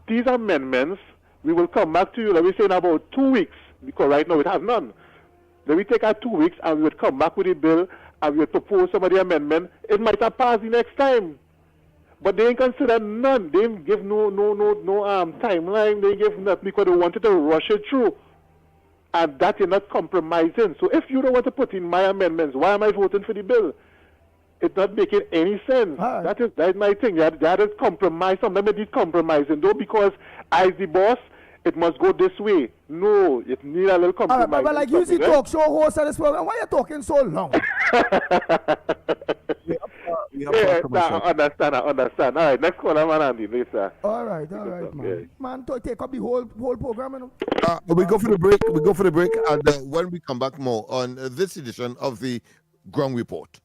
these amendments, we will come back to you, let me say, in about 2 weeks, because right now it has none. Then we take our 2 weeks and we would come back with a bill and we would propose some of the amendment. It might have passed the next time. But they ain't consider none. They didn't give no timeline. They give nothing because they wanted to rush it through. And that is not compromising. So if you don't want to put in my amendments, why am I voting for the bill? It's not making any sense. That is my thing. That is compromise. Sometimes it is compromising, though, because as the boss, it must go this way. No, it needs a little compromise. But like you see talk show host of this program, why are you talking so long? I understand. All right, next caller, man, Andy, later. All right, man. Man, take up the whole program, you know. We go for the break. And when we come back, more on this edition of the Ground Report.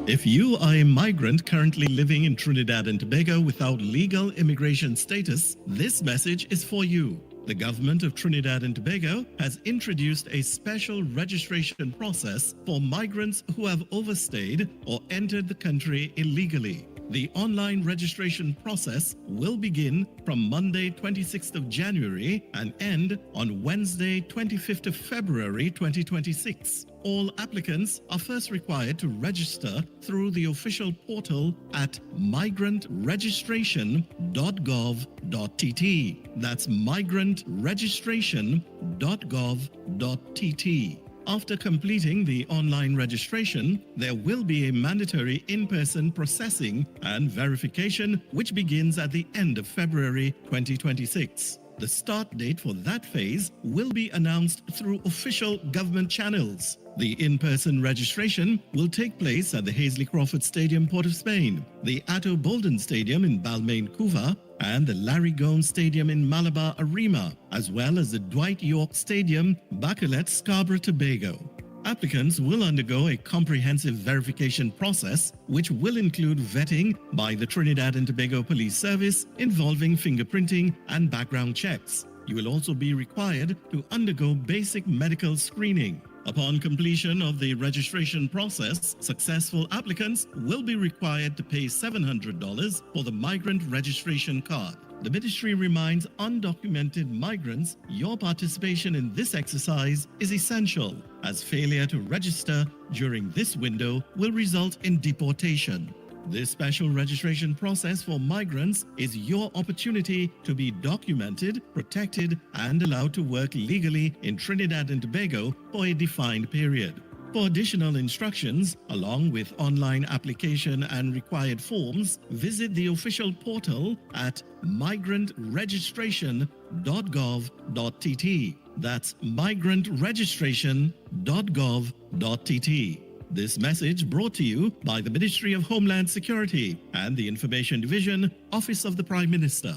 If you are a migrant currently living in Trinidad and Tobago without legal immigration status, this message is for you. The government of Trinidad and Tobago has introduced a special registration process for migrants who have overstayed or entered the country illegally. The online registration process will begin from Monday 26th of January and end on Wednesday 25th of February 2026. All applicants are first required to register through the official portal at migrantregistration.gov.tt. That's migrantregistration.gov.tt. After completing the online registration, there will be a mandatory in-person processing and verification which begins at the end of February 2026. The start date for that phase will be announced through official government channels. The in-person registration will take place at the Hazley Crawford Stadium, Port of Spain, the Atto Bolden Stadium in Balmain, Couva, and the Larry Gomes Stadium in Malabar, Arima, as well as the Dwight York Stadium, Bacalet, Scarborough, Tobago. Applicants will undergo a comprehensive verification process, which will include vetting by the Trinidad and Tobago Police Service involving fingerprinting and background checks. You will also be required to undergo basic medical screening. Upon completion of the registration process, successful applicants will be required to pay $700 for the migrant registration card. The ministry reminds undocumented migrants your participation in this exercise is essential, as failure to register during this window will result in deportation. This special registration process for migrants is your opportunity to be documented, protected, and allowed to work legally in Trinidad and Tobago for a defined period. For additional instructions, along with online application and required forms, visit the official portal at migrantregistration.gov.tt. That's migrantregistration.gov.tt. This message brought to you by the Ministry of Homeland Security and the Information Division, Office of the Prime Minister.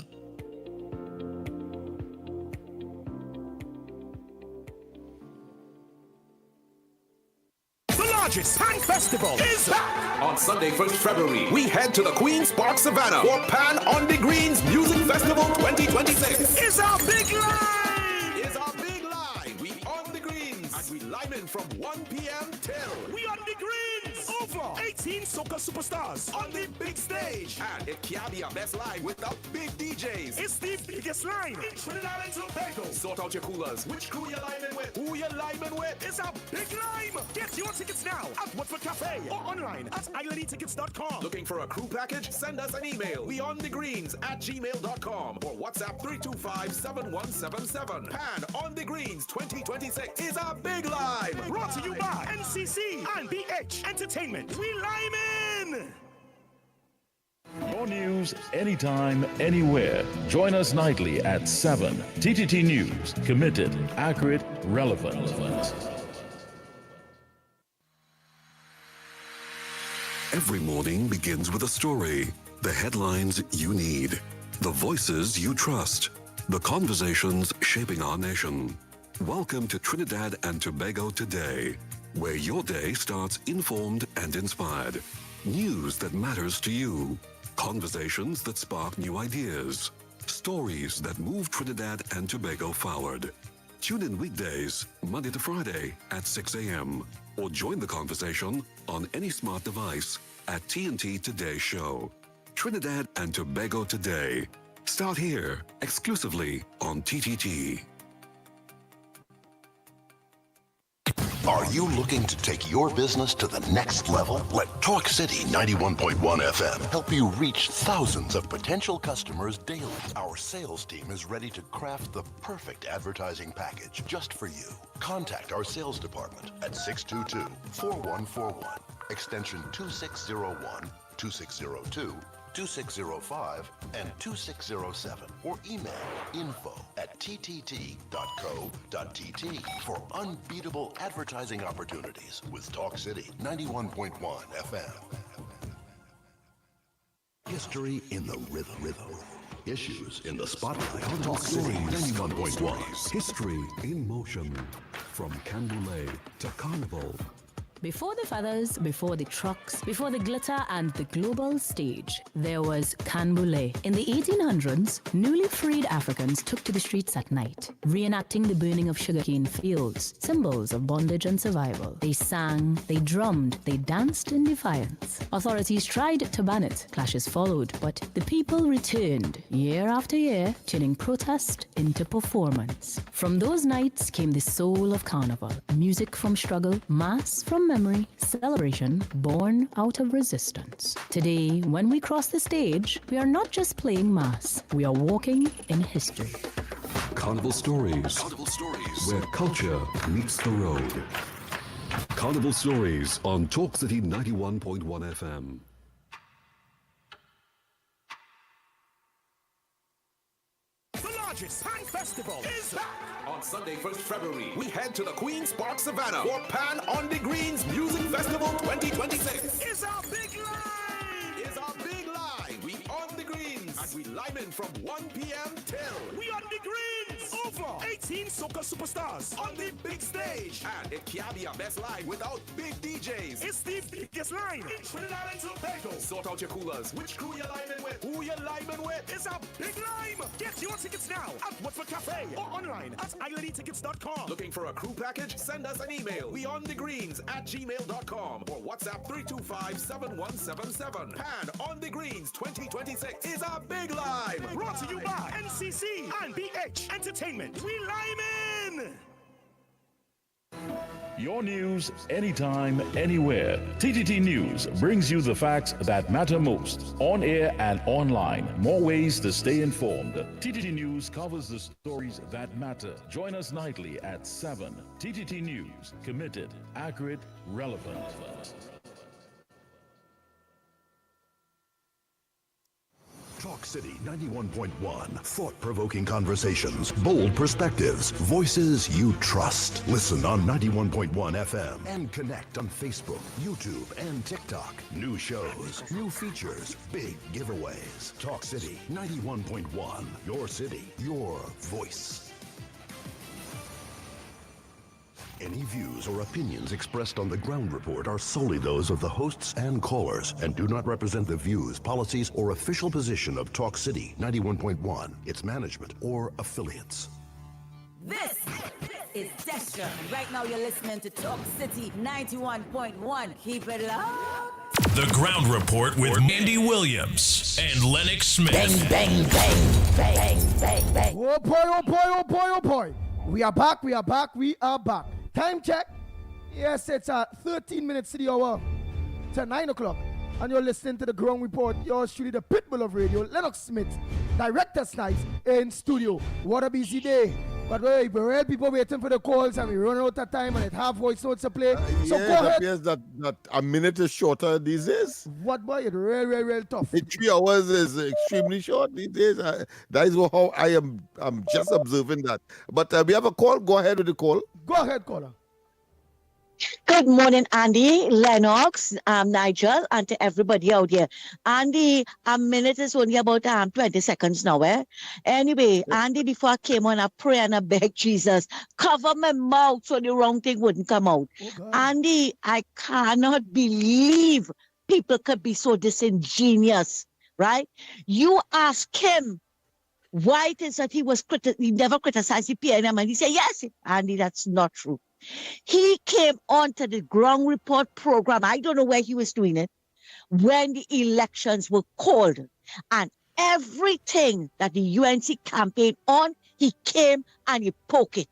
The largest Pan Festival is back! On Sunday, 1st February, we head to the Queen's Park Savannah for Pan on the Greens Music Festival 2026. It's our big line! It's our big line! We on the Greens! And we live in from 1 p.m. till... We on the Greens! Over 18 soca superstars on the big stage. And it can't be a best line without big DJs. It's the biggest line in Trinidad and Tobago. Sort out your coolers. Which crew you liming with? Who you liming with? It's a big lime! Get your tickets now at Watford Cafe or online at islandetickets.com. Looking for a crew package? Send us an email. beyondthegreens@gmail.com or WhatsApp 325-7177. Pan on the Greens 2026 is a big lime. Brought to you by NCC and BH Entertainment. We lime in! Your news anytime, anywhere. Join us nightly at 7. TTT News. Committed, accurate, relevant. Every morning begins with a story. The headlines you need. The voices you trust. The conversations shaping our nation. Welcome to Trinidad and Tobago Today, where your day starts informed and inspired. News that matters to you. Conversations that spark new ideas. Stories that move Trinidad and Tobago forward. Tune in weekdays, Monday to Friday at 6 a.m. or join the conversation on any smart device at TNT Today Show. Trinidad and Tobago Today. Start here, exclusively on TTT. Are you looking to take your business to the next level? Let Talk City 91.1 FM help you reach thousands of potential customers daily. Our sales team is ready to craft the perfect advertising package just for you. Contact our sales department at 622-4141, extension 2601, 2602, 2605, and 2607, or email info@ttt.co.tt for unbeatable advertising opportunities with Talk City 91.1 FM. History in the rhythm. Issues in the spotlight on Talk City 91.1. History in motion. From Canboulay to Carnival. Before the feathers, before the trucks, before the glitter and the global stage, there was Canboulay. In the 1800s, newly freed Africans took to the streets at night, reenacting the burning of sugarcane fields, symbols of bondage and survival. They sang, they drummed, they danced in defiance. Authorities tried to ban it, clashes followed, but the people returned year after year, turning protest into performance. From those nights came the soul of Carnival, music from struggle, mass from memory, celebration born out of resistance. Today, when we cross the stage, we are not just playing mass, we are walking in history. Carnival Stories. Carnival Stories. Where culture meets the road. Carnival Stories on Talk City 91.1 FM. Pan Festival is back! On Sunday, 1st February, we head to the Queen's Park Savannah for Pan on the Greens Music Festival 2026. It's our big line! It's our big line! We on the greens, and we live in from 1 p.m. till. We on the greens! Over 18 soca superstars on the big stage. And it can't be a best line without big DJs. It's the biggest line in Trinidad and Tobago. Sort out your coolers. Which crew you're liming with? Who you're liming with? It's a big line! Get your tickets now at Watford Cafe or online at iLadyTickets.com. Looking for a crew package? Send us an email. WeOnTheGreens@gmail.com or WhatsApp 325-7177. Pan on the Greens 2026 is a big line. Brought to you by NCC and BH Entertainment. We lime in! Your news anytime, anywhere. TTT News brings you the facts that matter most. On air and online. More ways to stay informed. TTT News covers the stories that matter. Join us nightly at 7. TTT News. Committed, accurate, relevant. Talk City 91.1. Thought-provoking conversations, bold perspectives, voices you trust. Listen on 91.1 FM and connect on Facebook, YouTube, and TikTok. New shows, new features, big giveaways. Talk City 91.1. Your city, your voice. Any views or opinions expressed on the Ground Report are solely those of the hosts and callers and do not represent the views, policies, or official position of Talk City 91.1, its management, or affiliates. This is Destra. Right now you're listening to Talk City 91.1. Keep it locked. The Ground Report with Andy Williams and Lennox Smith. Bang, bang, bang, bang, bang, bang. Oh boy, oh boy, oh boy, oh boy. We are back, we are back, we are back. Time check. Yes, it's 13 minutes to the hour to 9 o'clock. And you're listening to the Ground Report. Yours truly, the pitbull of radio, Lennox Smith, Director Snipes in studio. What a busy day. But wait, the real people waiting for the calls and we run out of time and it have voice notes to play. So yeah, go it ahead. appears that a minute is shorter these days. What boy? It's real tough. 3 hours is extremely short these days. That is how I'm just observing that. But we have a call. Go ahead with the call. Go ahead, caller. Good morning, Andy, Lennox, Nigel, and to everybody out there. Andy, a minute is only about 20 seconds now, eh? Anyway, Andy, before I came on, I pray and I beg Jesus, cover my mouth so the wrong thing wouldn't come out. Andy, I cannot believe people could be so disingenuous, right? You ask him why it is that he never criticized the PNM, and he said, yes, Andy, that's not true. He came on to the ground report program. I don't know where he was doing it when the elections were called. And everything that the UNC campaigned on, he came and he poked it.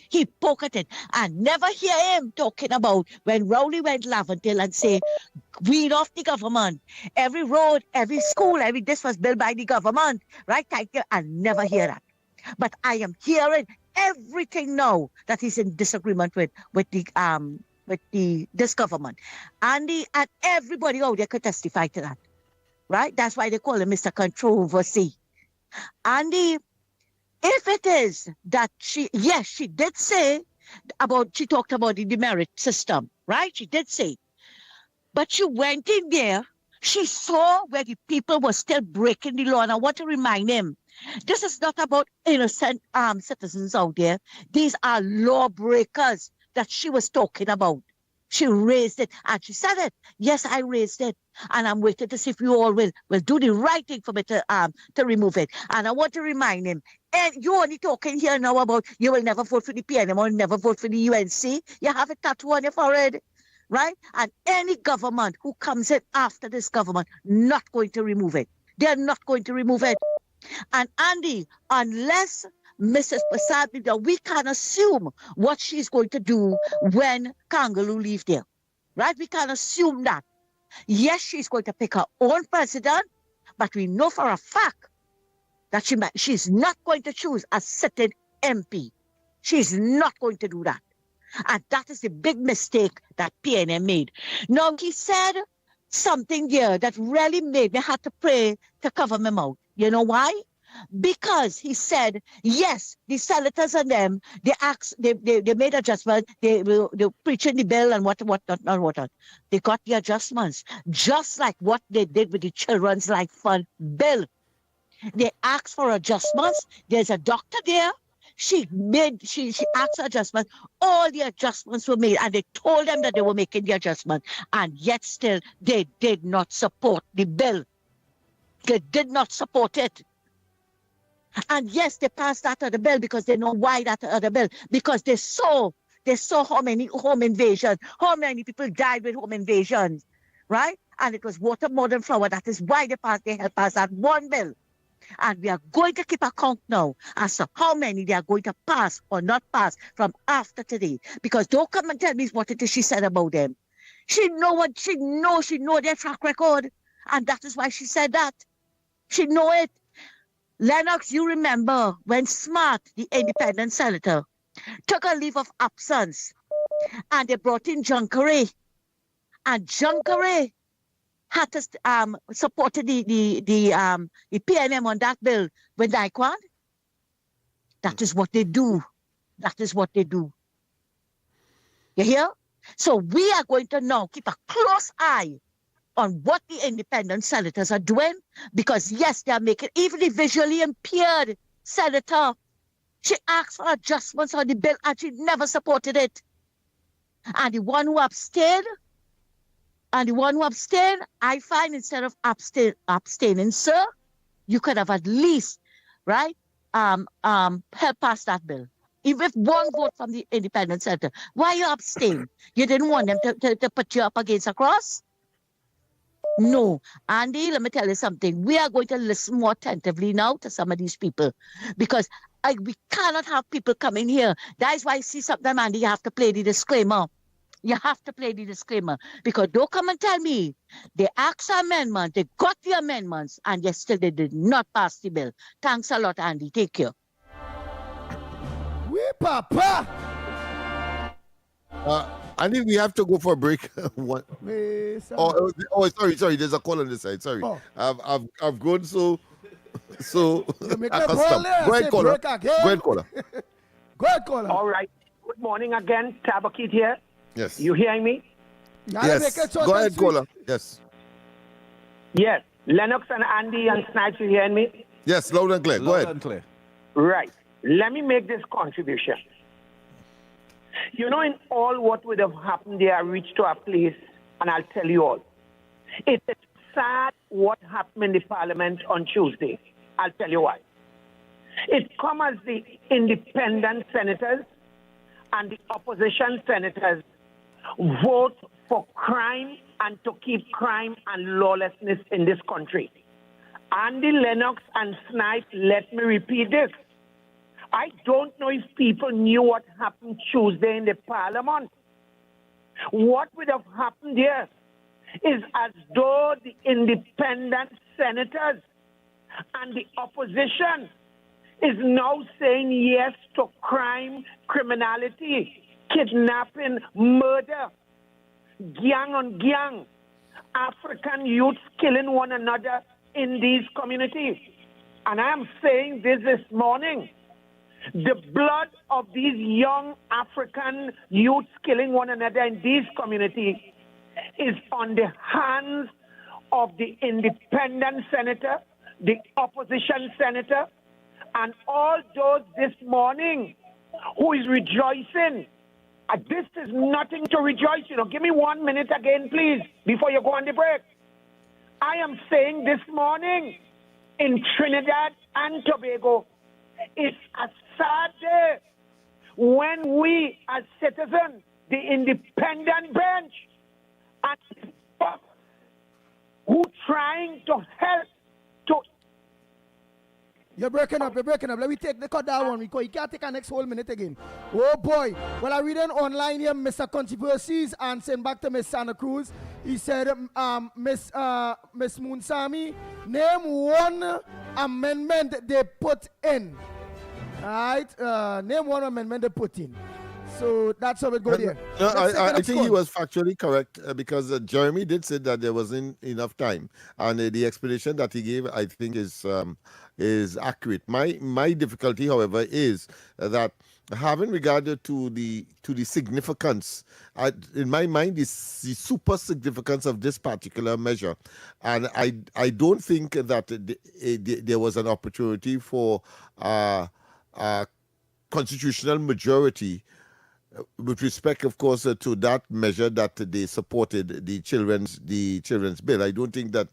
He poked it. And never hear him talking about when Rowley went Laventille and say, weed off the government. Every road, every school, this was built by the government. Right? I never hear that. But I am hearing everything now that he's in disagreement with this government. And everybody out there could testify to that. Right? That's why they call him Mr. Controversy. Andy, if it is that she did say she talked about the demerit system, right? She did say. But she went in there, she saw where the people were still breaking the law. And I want to remind him, this is not about innocent citizens out there. These are lawbreakers that she was talking about. She raised it and she said it. Yes, I raised it. And I'm waiting to see if you all will do the right thing for me to remove it. And I want to remind him, and you're only talking here now about you will never vote for the PNM or never vote for the UNC. You have a tattoo on your forehead. Right? And any government who comes in after this government, not going to remove it. They're not going to remove it. And Andy, unless Mrs. Prasad, we can assume what she's going to do when Kangaloo leave there. Right? We can assume that. Yes, she's going to pick her own president, but we know for a fact that she's not going to choose a sitting MP. She's not going to do that. And that is the big mistake that PNM made. Now, he said something here that really made me have to pray to cover my mouth. You know why? Because he said, yes, the senators and them, they made adjustments, they preaching the bill and what. They got the adjustments, just like what they did with the Children's Life Fund bill. They asked for adjustments. There's a doctor there. She asked for adjustments. All the adjustments were made, and they told them that they were making the adjustment, and yet still they did not support the bill. They did not support it. And yes, they passed that other bill because they know why that other bill, because they saw how many home invasions, how many people died with home invasions, right? And it was water more than flour. That is why they helped pass that one bill. And we are going to keep account now as to how many they are going to pass or not pass from after today. Because don't come and tell me what it is she said about them. She know their track record. And that is why she said that. She know it. Lennox, you remember when Smart, the independent senator, took a leave of absence and they brought in Junkeray. And Junkeray had to support the PNM on that bill with Daikwan. That is what they do. That is what they do. You hear? So we are going to now keep a close eye on what the independent senators are doing, because yes, they are making, even the visually impaired senator, she asked for adjustments on the bill and she never supported it. And the one who abstained, I find instead of abstaining, sir, you could have at least, right, help pass that bill. Even if one vote from the independent senator, why you abstain? You didn't want them to put you up against a cross? No. Andy, let me tell you something. We are going to listen more attentively now to some of these people, because we cannot have people coming here. That is why I see sometimes, Andy, you have to play the disclaimer. You have to play the disclaimer, because don't come and tell me they asked for amendment, they got the amendments, and yet still they did not pass the bill. Thanks a lot, Andy. Take care. Papa. Andy, we have to go for a break. What? Sorry. There's a call on this side. Sorry, I've grown so accustomed. Go ahead, caller. Go ahead, caller. All right. Good morning again. Tabakit here. Yes. You hearing me? Yes. Go ahead, caller. Yes. Yes. Lennox and Andy and Snipes, you hearing me? Yes, loud and clear. Go ahead. Loud and clear. Right. Let me make this contribution. You know, in all what would have happened there, I reached to a place, and I'll tell you all. It is sad what happened in the parliament on Tuesday. I'll tell you why. It comes as the independent senators and the opposition senators vote for crime and to keep crime and lawlessness in this country. Andy, Lennox, and Snipe, let me repeat this. I don't know if people knew what happened Tuesday in the parliament. What would have happened there is as though the independent senators and the opposition is now saying yes to crime, criminality, kidnapping, murder, gang on gang, African youths killing one another in these communities. And I'm saying this morning. The blood of these young African youths killing one another in these communities is on the hands of the independent senator, the opposition senator, and all those this morning who is rejoicing. This is nothing to rejoice. Give me 1 minute again, please, before you go on the break. I am saying this morning in Trinidad and Tobago, it's a sad day when we, as citizens, the independent bench, and who trying to help to... You're breaking up. Let me cut that one because you can't take our next whole minute again. Oh boy. Well, I read it online here, Mr. Controversies, and send back to Miss Santa Cruz. He said, Miss Moonsami, name one amendment they put in. All right? Name one amendment they put in. So that's how it goes there. No, I think he was factually correct because Jeremy did say that there wasn't enough time. And the explanation that he gave, I think, is accurate. My difficulty, however, is that having regard to the significance, in my mind, is the super significance of this particular measure, and I don't think that there was an opportunity for constitutional majority with respect, of course, to that measure that they supported the children's bill. I don't think that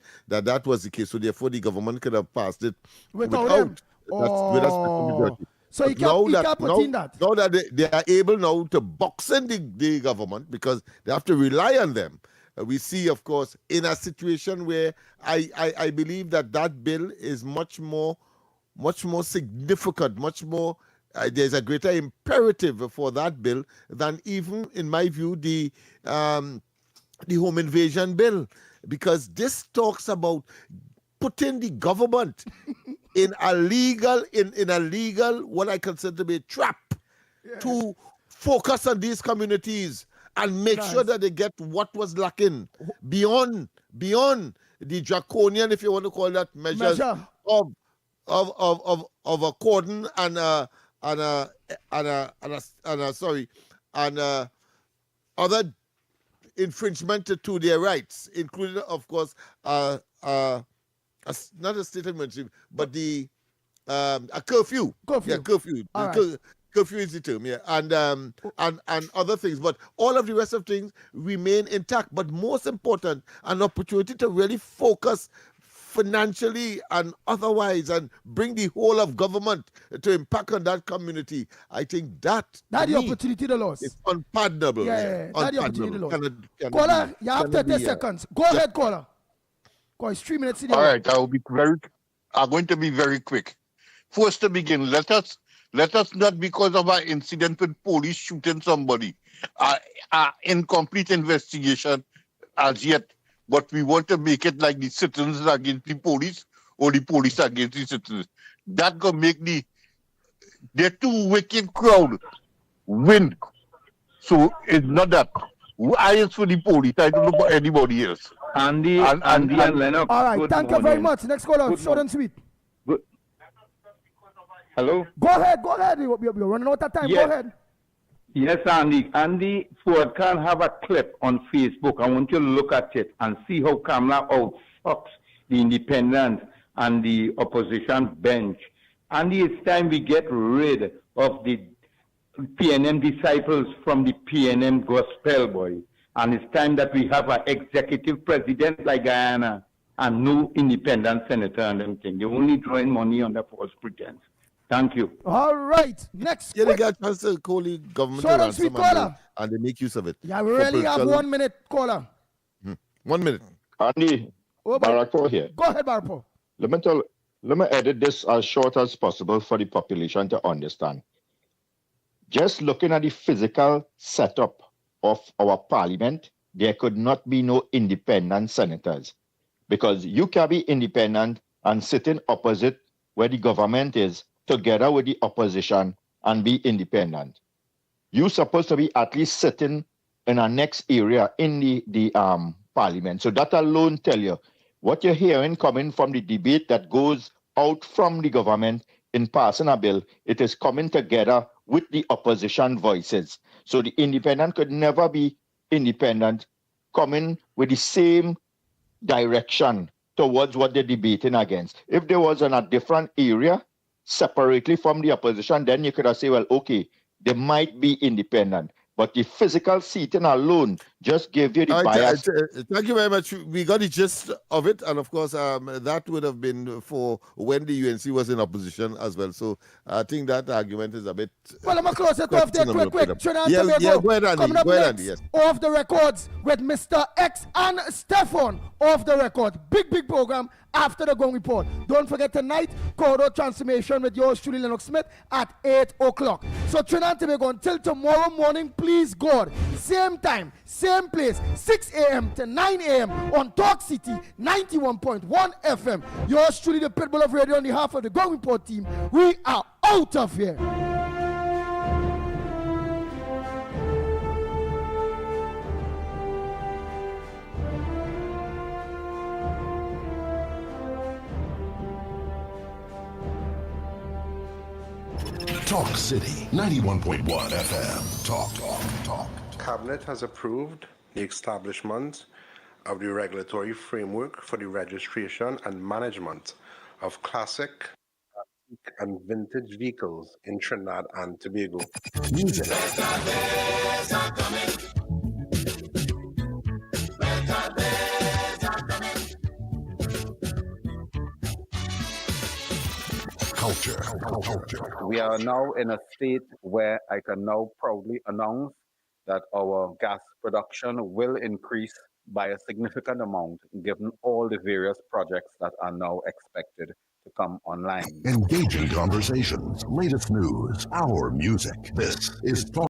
was the case. So therefore, the government could have passed it without a special majority. So you can't put in that. Now that they are able now to box in the government because they have to rely on them. We see, of course, in a situation where I believe that bill is much more significant, much more. There's a greater imperative for that bill than even, in my view, the home invasion bill, because this talks about putting the government in a legal what I consider to be a trap to focus on these communities and make sure that they get what was lacking beyond the draconian, if you want to call that, measures of a cordon and other infringement to their rights, including, of course, not a state of emergency, but a curfew. Yeah, curfew. Curfew is the term, and other things. But all of the rest of things remain intact. But most important, an opportunity to really focus financially and otherwise and bring the whole of government to impact on that community. I think that's the opportunity to lose. It's unpardonable. That's the opportunity to lose. Caller, you have 30 seconds. Go ahead, caller. It's 3 minutes. All right, I'm going to be very quick. First to begin, let us not, because of an incident with police shooting somebody, incomplete investigation as yet. But we want to make it like the citizens against the police or the police against the citizens. That could make the the two wicked crowd win. So it's not that. I is for the police. I don't know about anybody else. Andy and Lennox. All right, good thank you very morning. much. Next caller, Good short and sweet. Good. Hello? Go ahead. You're running out of time. Yes. Go ahead. Yes, Andy. Andy Ford can have a clip on Facebook. I want you to look at it and see how Kamala outfucks the independent and the opposition bench. Andy, it's time we get rid of the PNM disciples from the PNM gospel, boy. And it's time that we have an executive president like Guyana and no independent senator and them thing. They're only drawing money under false pretense. Thank you. All right. Next. Yeah, they got a chance to call the government Short to and sweet ransom caller. and they make use of it. Yeah, we really have political- 1 minute, caller. 1 minute. Andy, Barack here. Go ahead, Barpo. Let me edit this as short as possible for the population to understand. Just looking at the physical setup of our parliament, there could not be no independent senators. Because you can be independent and sitting opposite where the government is, together with the opposition, and be independent. You're supposed to be at least sitting in our next area in the parliament. So that alone tell you what you're hearing coming from the debate that goes out from the government in passing a bill, it is coming together with the opposition voices. So the independent could never be independent, coming with the same direction towards what they're debating against. If there was in a different area, separately from the opposition, then you could have said, well, okay, they might be independent. But the physical seating alone just gave you the All right, bias. thank you very much. We got the gist of it, and of course, that would have been for when the UNC was in opposition as well. So I think that argument is a bit. Well, I'm going to close it off there quick. Trinidad Yeah, Tobago. yeah, go ahead, Andy. Coming up Go ahead, next, Andy, yes. Off the records with Mr. X and Stefan. Off the record. Big program after the Gong Report. Don't forget tonight, Corridor Transformation with yours truly, Lennox Smith, at 8 o'clock. So Trinidad Tobago, until tomorrow morning, please God, same time, same place, 6 a.m. to 9 a.m. on Talk City 91.1 FM. Yours truly, the Pitbull of Radio on behalf of the Gong Report team. We are out of here. Talk City 91.1 FM. Talk. Cabinet has approved the establishment of the regulatory framework for the registration and management of classic and vintage vehicles in Trinidad and Tobago. Music. Culture. We are now in a state where I can now proudly announce that our gas production will increase by a significant amount given all the various projects that are now expected to come online. Engaging conversations, latest news, our music. This is Talk